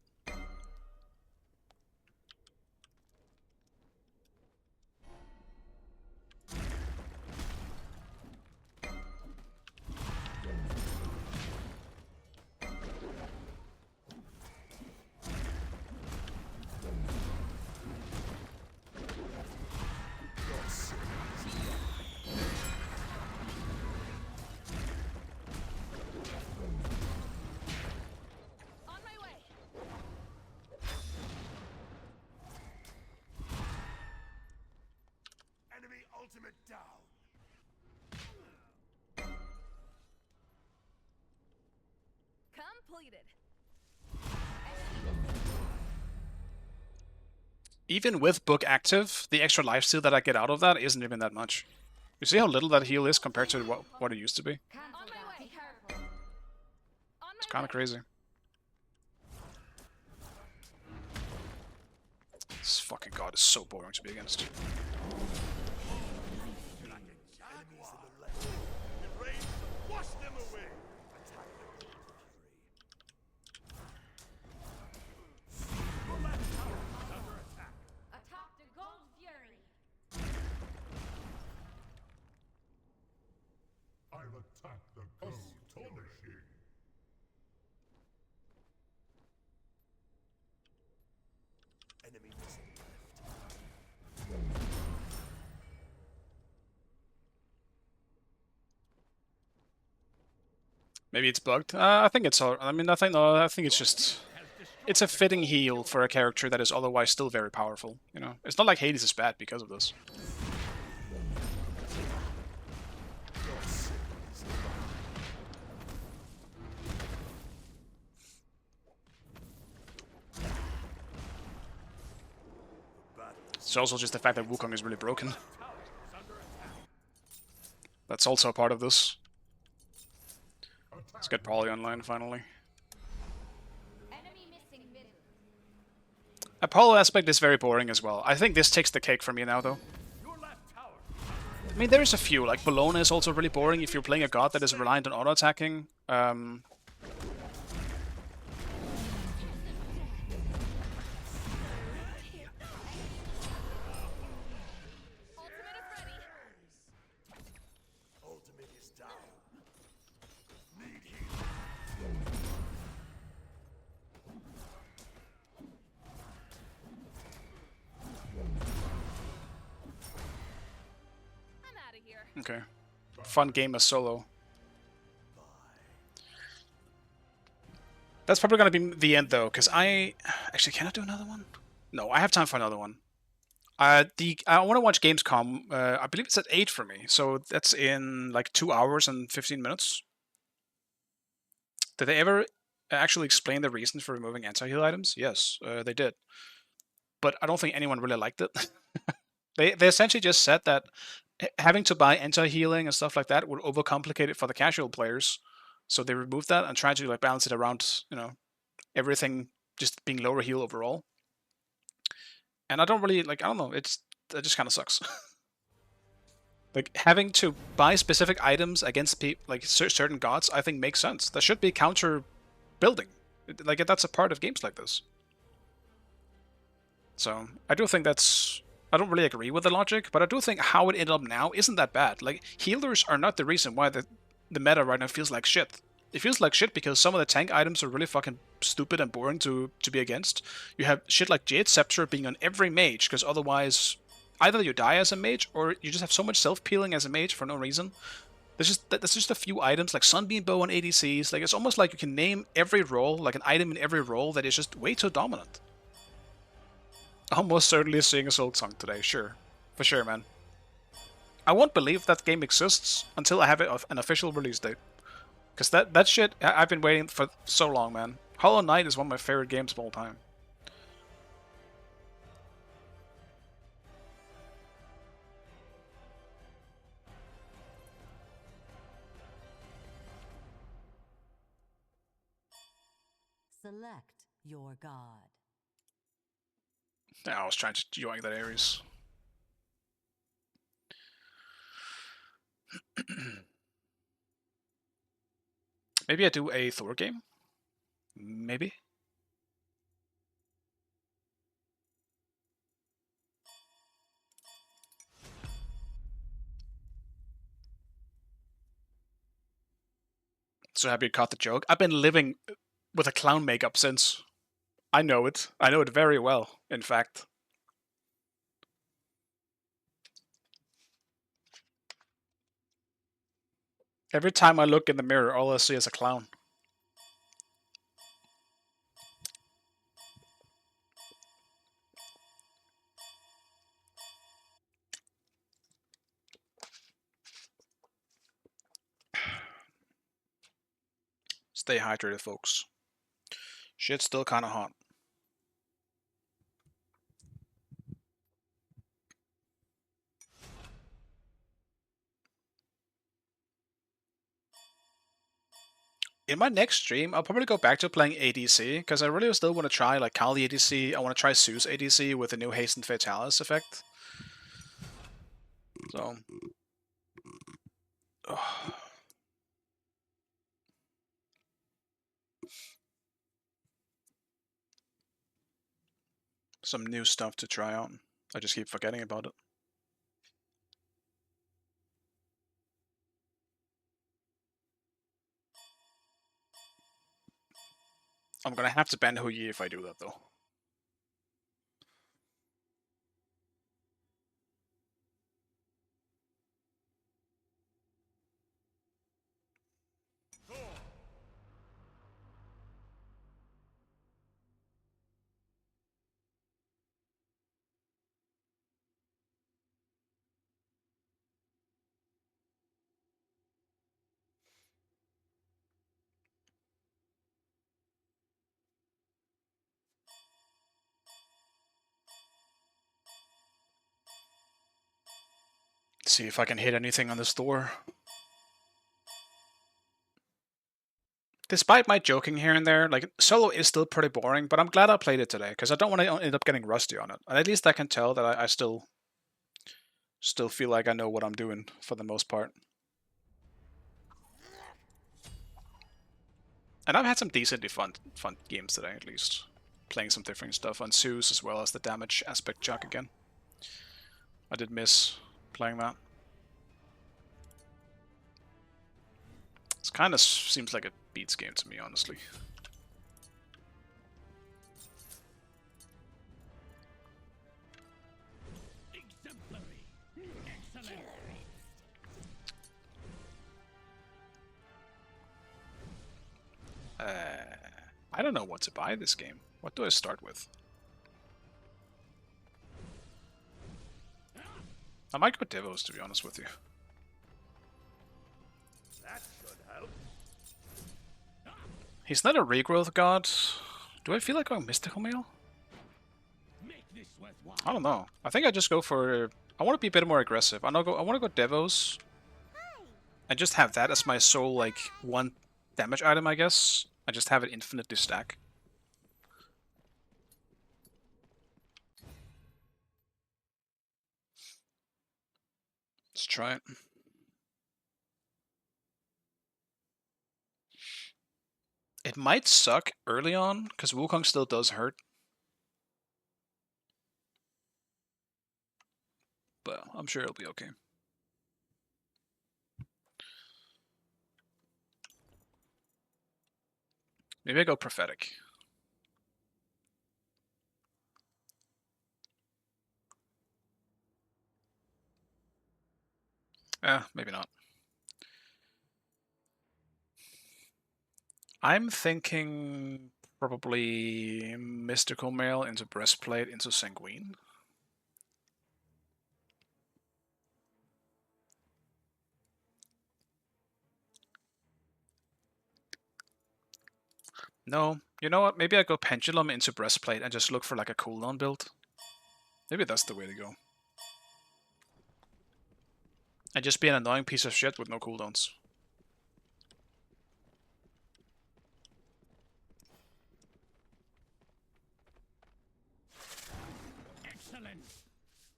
On my way. enemy ultimate down. Completed. Even with book active, the extra lifesteal that I get out of that isn't even that much. You see how little that heal is compared to what it used to be? On my way. Careful. Kind of crazy. This fucking god is so boring to be against. Wash them away. Attack the Gold Fury. I'll attack the gold machine. Enemy missing left. Maybe it's bugged. I think it's all. I mean, I think it's just. It's a fitting heal for a character that is otherwise still very powerful. You know, it's not like Hades is bad because of this. It's also just the fact that Wukong is really broken. That's also a part of this. Let's get Polly online finally. Enemy missing middle. Apollo aspect is very boring as well. I think this takes the cake for me now, though. Your left tower. I mean, there's a few. Like, Bologna is also really boring if you're playing a god that is reliant on auto-attacking. Ultimate is down. Need I'm out of here. Okay. Fun game as solo. That's probably gonna be the end, though, because I... Actually, can I do another one? No, I have time for another one. I want to watch Gamescom. I believe it's at 8 for me, so that's in like 2 hours and 15 minutes. Did they ever actually explain the reasons for removing anti-heal items? Yes, they did. But I don't think anyone really liked it. They essentially just said that having to buy anti-healing and stuff like that would overcomplicate it for the casual players. So they removed that and tried to like balance it around, you know, everything just being lower heal overall. And I don't really like. I don't know. It just kind of sucks. Like having to buy specific items against like certain gods, I think makes sense. That should be counter building. Like that's a part of games like this. So I do think that's. I don't really agree with the logic, but I do think how it ended up now isn't that bad. Like healers are not the reason why the meta right now feels like shit. It feels like shit because some of the tank items are really fucking stupid and boring to be against. You have shit like Jade Scepter being on every mage, because otherwise either you die as a mage or you just have so much self-peeling as a mage for no reason. There's just a few items like Sunbeam Bow on ADCs. Like it's almost like you can name every role, like an item in every role that is just way too dominant. Almost certainly seeing a Soul Song today, sure. For sure, man. I won't believe that game exists until I have an official release date. Because that shit, I've been waiting for so long, man. Hollow Knight is one of my favorite games of all time. Select your god. Yeah, I was trying to join that Ares. Maybe I do a Thor game? Maybe? So happy you caught the joke. I've been living with a clown makeup since. I know it. I know it very well, in fact. Every time I look in the mirror, all I see is a clown. Stay hydrated, folks. Shit's still kind of hot. In my next stream, I'll probably go back to playing ADC, because I really still want to try like Kali ADC. I want to try Zeus ADC with the new Hasten Fatalis effect. So, some new stuff to try out. I just keep forgetting about it. I'm gonna have to ban Hu Yi if I do that though. See if I can hit anything on this door. Despite my joking here and there, like, solo is still pretty boring, but I'm glad I played it today, because I don't want to end up getting rusty on it. And at least I can tell that I still feel like I know what I'm doing, for the most part. And I've had some decently fun games today, at least. Playing some different stuff on Zeus, as well as the damage aspect chuck again. I did miss playing that. It kind of seems like a Beats game to me, honestly. Exemplary. Excellent. I don't know what to buy this game. What do I start with? I might go Devos, to be honest with you. That should help. He's not a regrowth god. Do I feel like going Mystical Mail? Make this worthwhile. I don't know. I think I just go for... I want to be a bit more aggressive. I want to go Devos. And just have that as my sole, like, one damage item, I guess. I just have it infinitely stack. Let's try it. It might suck early on, because Wukong still does hurt. But I'm sure it'll be okay. Maybe I go Prophetic. Maybe not. I'm thinking probably Mystical Mail into Breastplate into Sanguine. No, you know what? Maybe I go Pendulum into Breastplate and just look for like a cooldown build. Maybe that's the way to go. And just be an annoying piece of shit with no cooldowns. Excellent.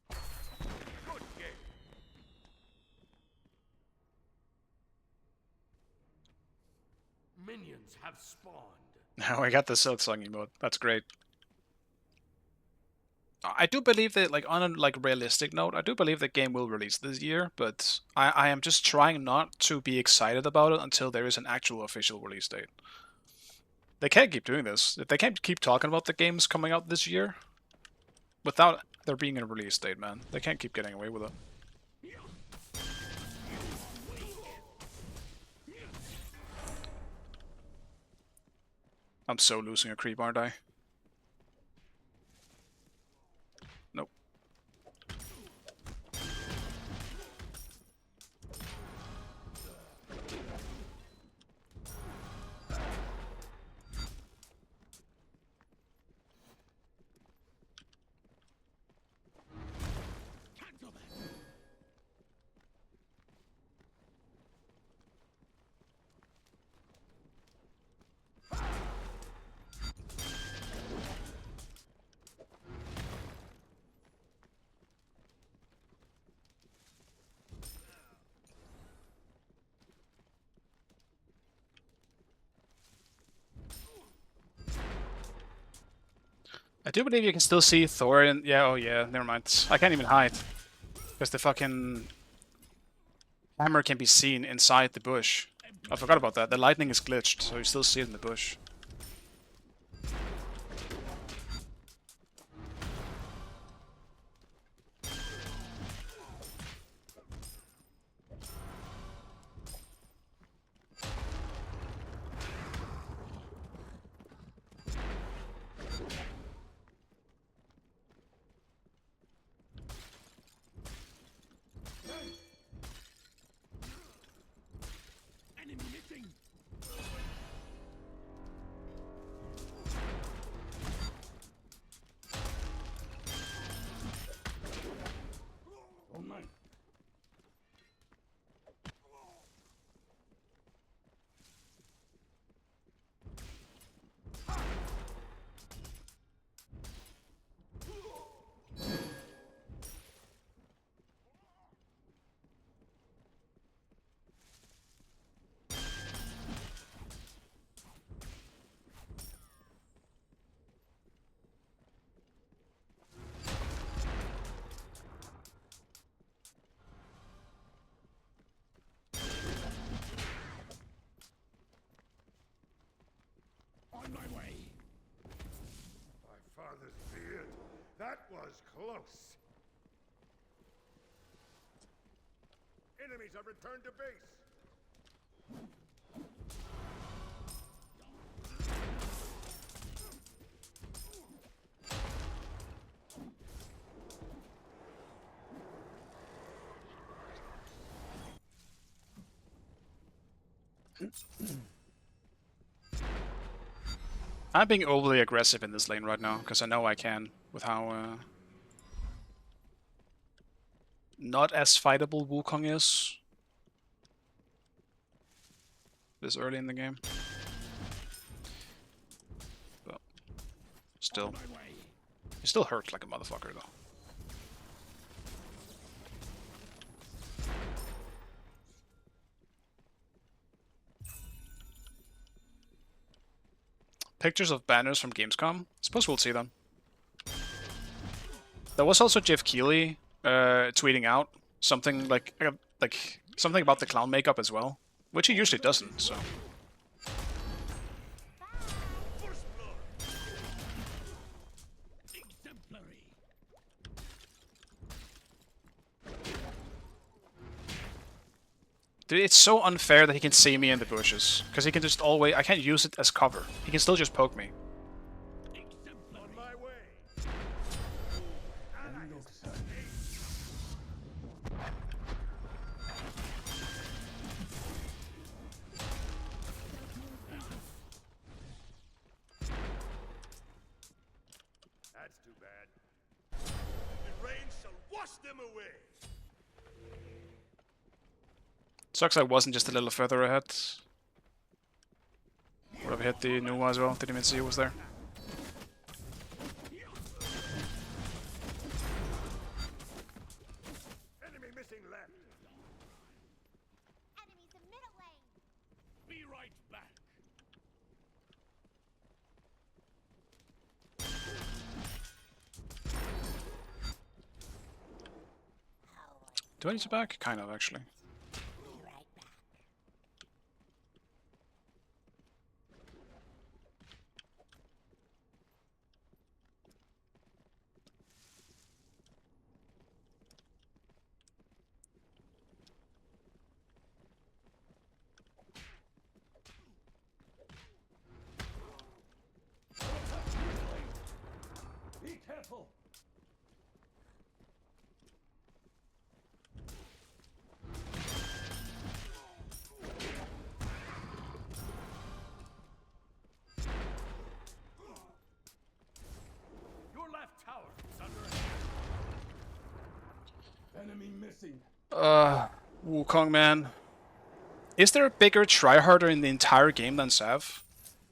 Good game. Minions have spawned. Now I got the Silksong emote. That's great. I do believe that, like, on a realistic note, I do believe the game will release this year, but I am just trying not to be excited about it until there is an actual official release date. They can't keep doing this. They can't keep talking about the games coming out this year without there being a release date, man. They can't keep getting away with it. I'm so losing a creep, aren't I? Nope. I do believe you can still see Thor in... Yeah, oh yeah, never mind. I can't even hide. Because the fucking hammer can be seen inside the bush. I forgot about that. The lightning is glitched, so you still see it in the bush. Enemy missing. Oh my. On my way. My father's beard. That was close. Enemies have returned to base. I'm being overly aggressive in this lane right now, because I know I can, with how not as fightable Wukong is this early in the game. But still, he still hurts like a motherfucker though. Pictures of banners from Gamescom. I suppose we'll see them. There was also Jeff Keighley tweeting out something like something about the clown makeup as well, which he usually doesn't. So Exemplary. dude, it's so unfair that he can see me in the bushes, because he can just always... I can't use it as cover. He can still just poke me. On my way. That's too bad. The rain shall wash them away. Sucks I wasn't just a little further ahead. Would have hit the Nuwa as well. Didn't even see it was there. Enemy missing left. Enemies in middle lane. Be right back. Do I need to back? Kind of, actually. Be careful. Your left tower is under attack. Enemy missing. Wukong, man. Is there a bigger tryharder in the entire game than Sav?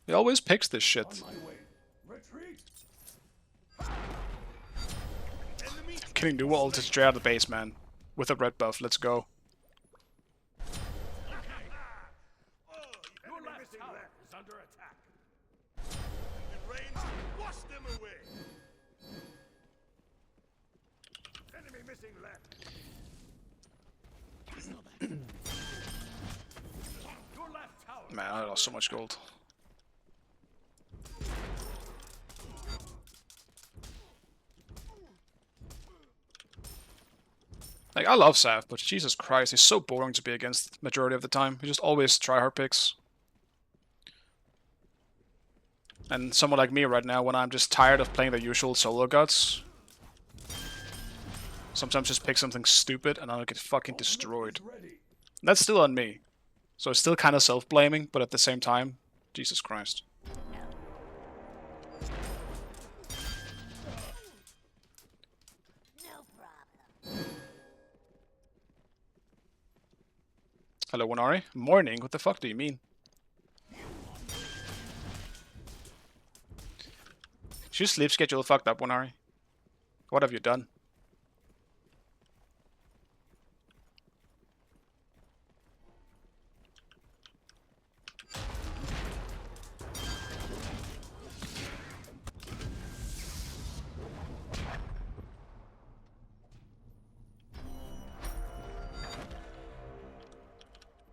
He always picks this shit. On my way. Retreat. I'm kidding, Nuwa ulted straight out of the base, man. With a red buff, let's go. Your left tower is under attack. The rain shall wash them away. missing left. Your left tower. Man, I lost so much gold. Like, I love Sav, but Jesus Christ, he's so boring to be against majority of the time. He just always try hard picks. And someone like me right now, when I'm just tired of playing the usual solo guts, sometimes just pick something stupid and I'll get fucking destroyed. That's still on me. So it's still kind of self-blaming, but at the same time, Jesus Christ. Hello, Winari. Morning? What the fuck do you mean? Is your sleep schedule fucked up, Winari? What have you done?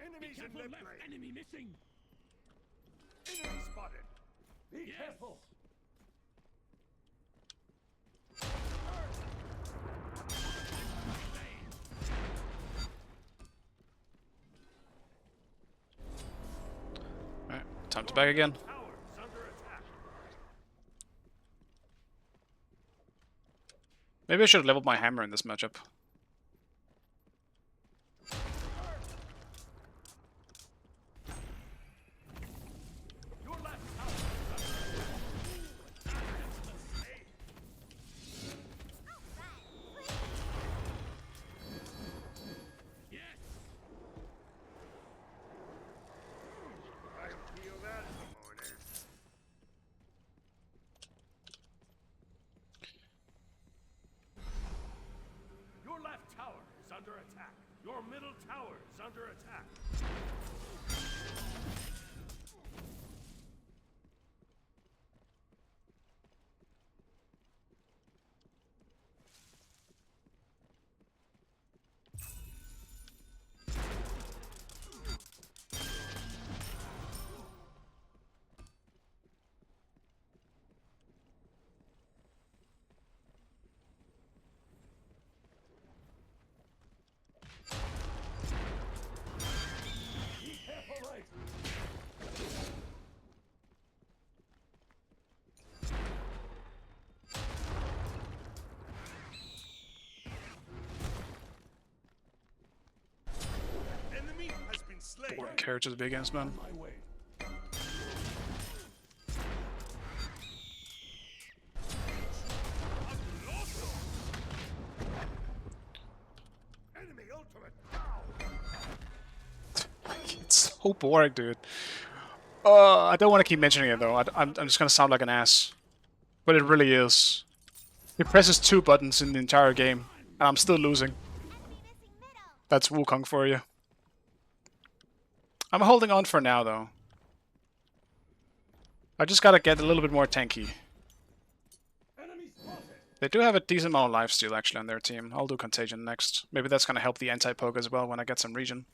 Enemies in left lane. Enemy missing. Enemy spotted. Be careful. Alright, time to back again. Towers under attack. Maybe I should have leveled my hammer in this matchup. Your left tower. Yes. I feel that in the morning. Your left tower is under attack. Your middle tower is under attack. Be careful, right. Enemy has been slain. Boring character to be against, man. My way. Enemy ultimate down. It's so boring, dude. I don't want to keep mentioning it, though. I'm just gonna sound like an ass. But it really is. He presses 2 buttons in the entire game, and I'm still losing. That's Wukong for you. I'm holding on for now, though. I just gotta get a little bit more tanky. Enemy spotted. They do have a decent amount of lifesteal, actually, on their team. I'll do Contagion next. Maybe that's gonna help the anti-poke as well when I get some regen.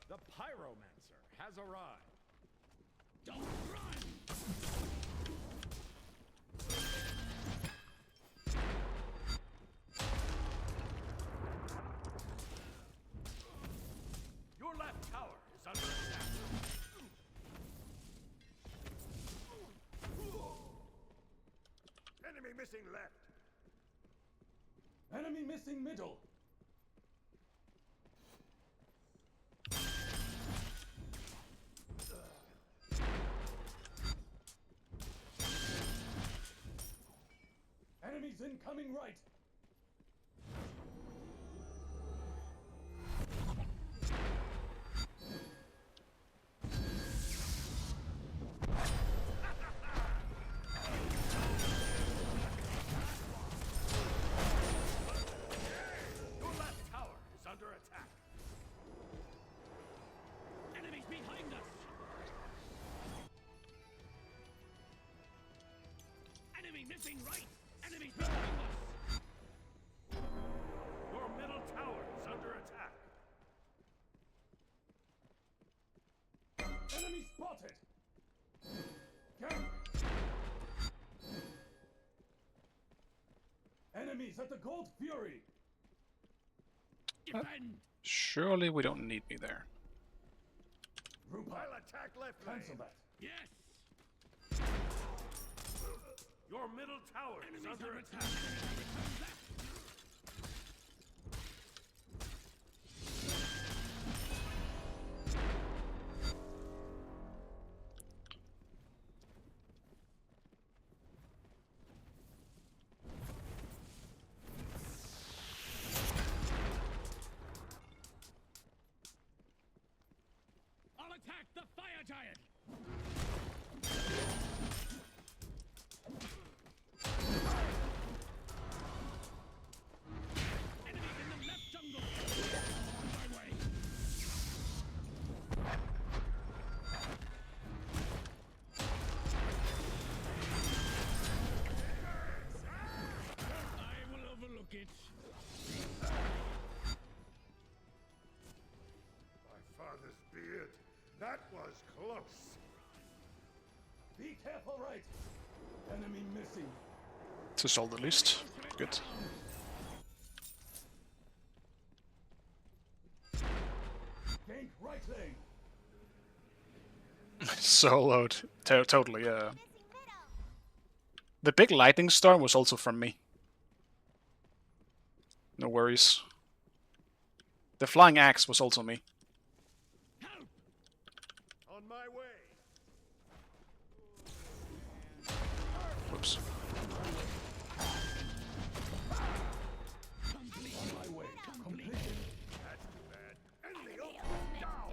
The Pyromancer has arrived. Don't run! Your left tower is under attack. Enemy missing left. Enemy missing middle. Enemies incoming right. missing right. Enemies behind us. Your middle tower is under attack. Enemy spotted. Gank. Enemies at the Gold Fury. Defend. Surely we don't need me there. I'll attack left lane. Cancel that. Yes. Your middle tower is under attack. I'll attack the fire giant. Enemies in the left jungle. On my way. I will overlook it. My father's beard. That was close. Be careful, right? Enemy missing. It's a soul at least. Good. Gank right lane. Soloed. Totally, yeah. The big lightning storm was also from me. No worries. The flying axe was also me. Help! On my way. Whoops. Complete. On my way. Complete. That's too bad. Enemy down.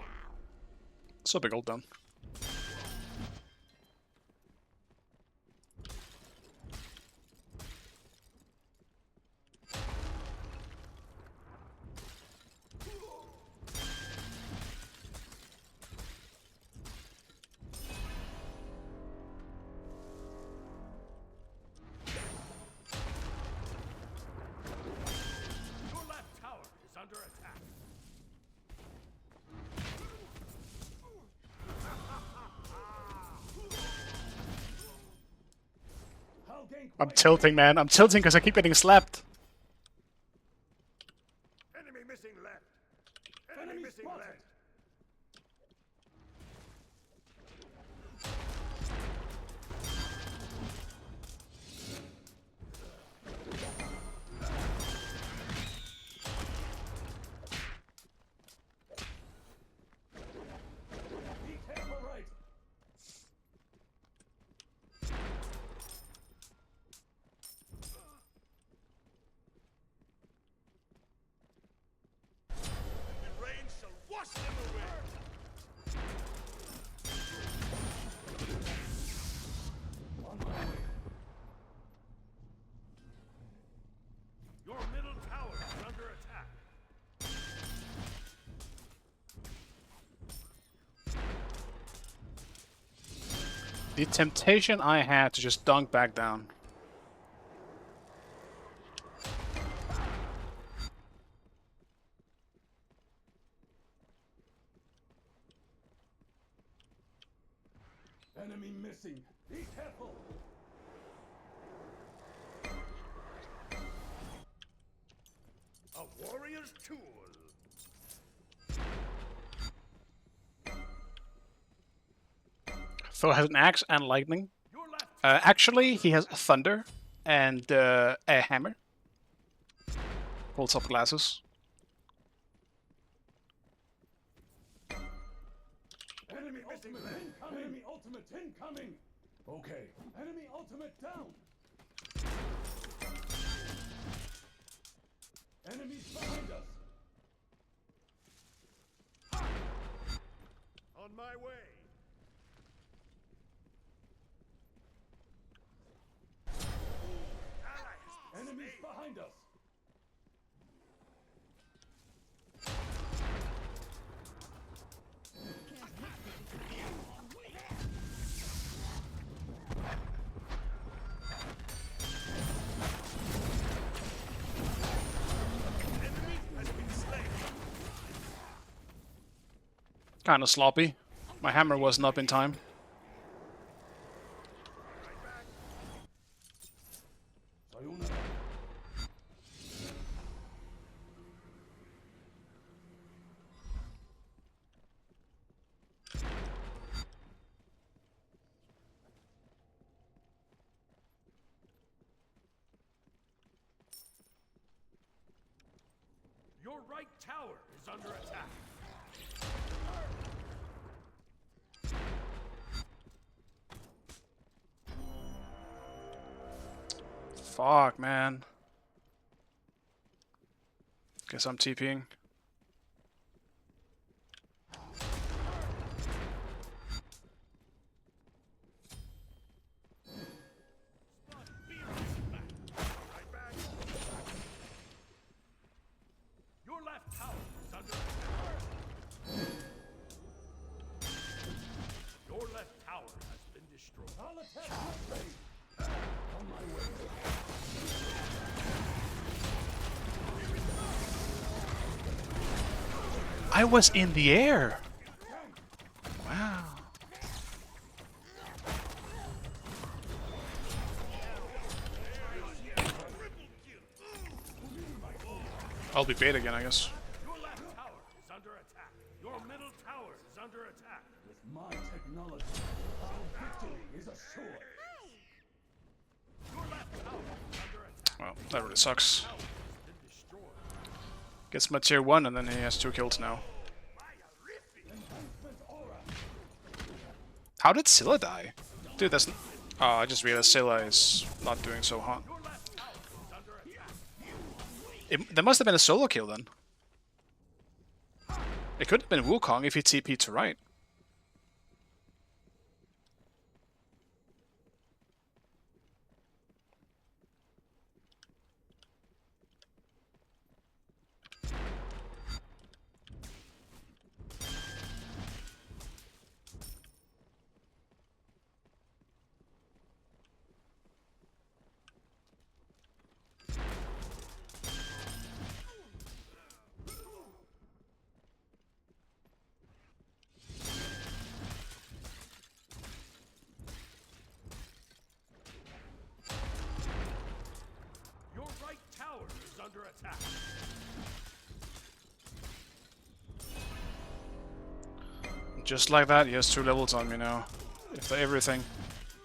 So big old down. Your left tower is under attack. I'll gank I'm right tilting, man. I'm tilting because I keep getting slapped. Enemy missing left. Enemy missing left. Be careful, right. The rain shall wash them away. On my way. Your middle tower is under attack. The temptation I had to just dunk back down. Enemy missing. Be careful. A warrior's tool. Thor has an axe and lightning. Your left. Actually, he has thunder and a hammer. Holds up glasses. Enemy ultimate incoming. Enemy ultimate incoming. Okay. Enemy ultimate down. Enemies behind us. On my way. Enemies behind us. Kinda sloppy. My hammer wasn't up in time. Your right tower is under attack. Fuck, man. Guess I'm TPing. Your left tower is under attack. Your left tower has been destroyed. I'll attack your base. On my way. I was in the air! Wow. I'll be bait again, I guess. Your left tower is under attack. Your middle tower is under attack. With my technology, our victory is assured. Your left tower is under attack. Well, that really sucks. Tower has been destroyed. Gets my tier 1 and then he has 2 kills now. How did Scylla die? Dude, that's... Oh, I just realized Scylla is not doing so hot. There must have been a solo kill then. It could have been Wukong if he TP'd to right. Your right tower is under attack. Just like that, he has 2 levels on me now. After everything.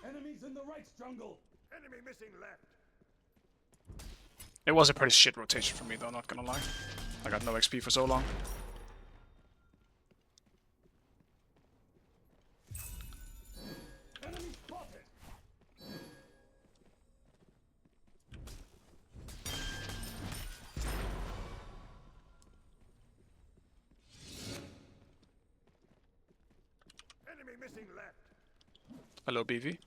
Enemies in the right jungle. Enemy missing left. It was a pretty shit rotation for me though, not gonna lie. I got no XP for so long. Enemy spotted. Enemy missing left. Hello, BV.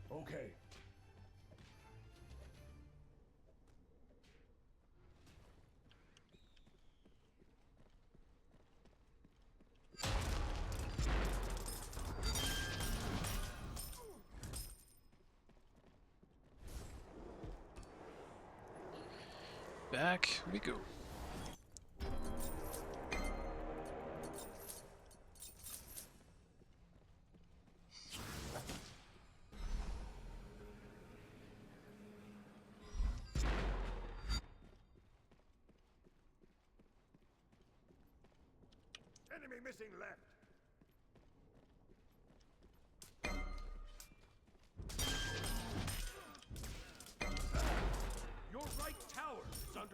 Okay. Back we go. Enemy missing left.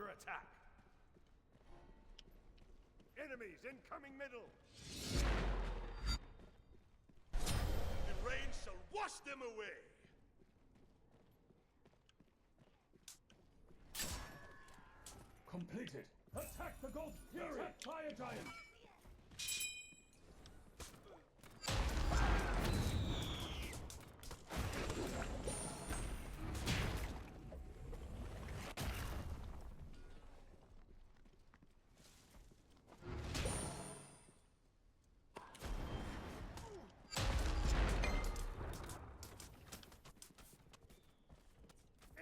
under attack. Enemies incoming middle. The rain shall wash them away. Completed. Attack the gold fury. Attack fire giant.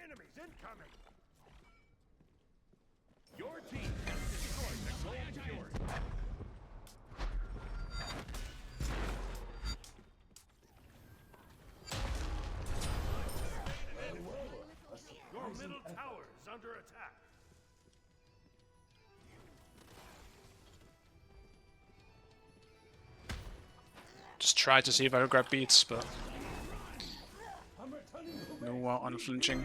Enemies incoming. Your team has destroyed the gold fury. Your middle tower is under attack. Just try to see if I can grab beats, but I'm returning to no unflinching.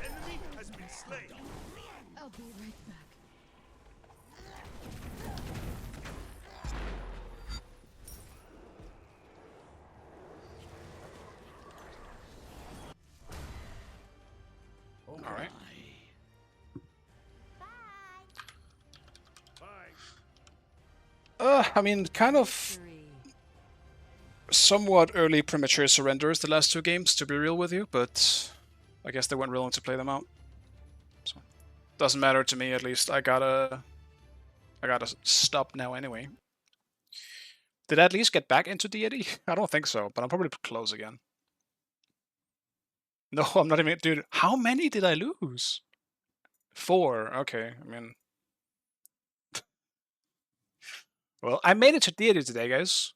enemy has been slain. I'll be right back. Alright. Bye. I mean, kind of somewhat early premature surrenders the last two games, to be real with you, but I guess they weren't willing to play them out. So doesn't matter to me, at least. I gotta stop now anyway. Did I at least get back into deity? I don't think so, but I'm probably close again. No, I'm not even... Dude, how many did I lose? 4. Okay, I mean... Well, I made it to deity today, guys.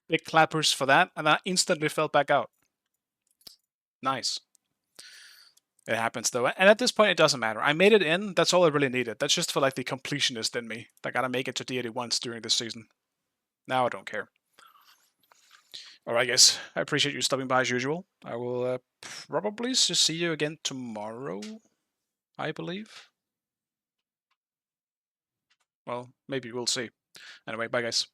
Big clappers for that, and I instantly fell back out. Nice. It happens, though. And at this point, it doesn't matter. I made it in. That's all I really needed. That's just for, like, the completionist in me. I gotta make it to deity once during this season. Now I don't care. Alright, guys. I appreciate you stopping by as usual. I will probably just see you again tomorrow, I believe. Well, maybe we'll see. Anyway, bye, guys.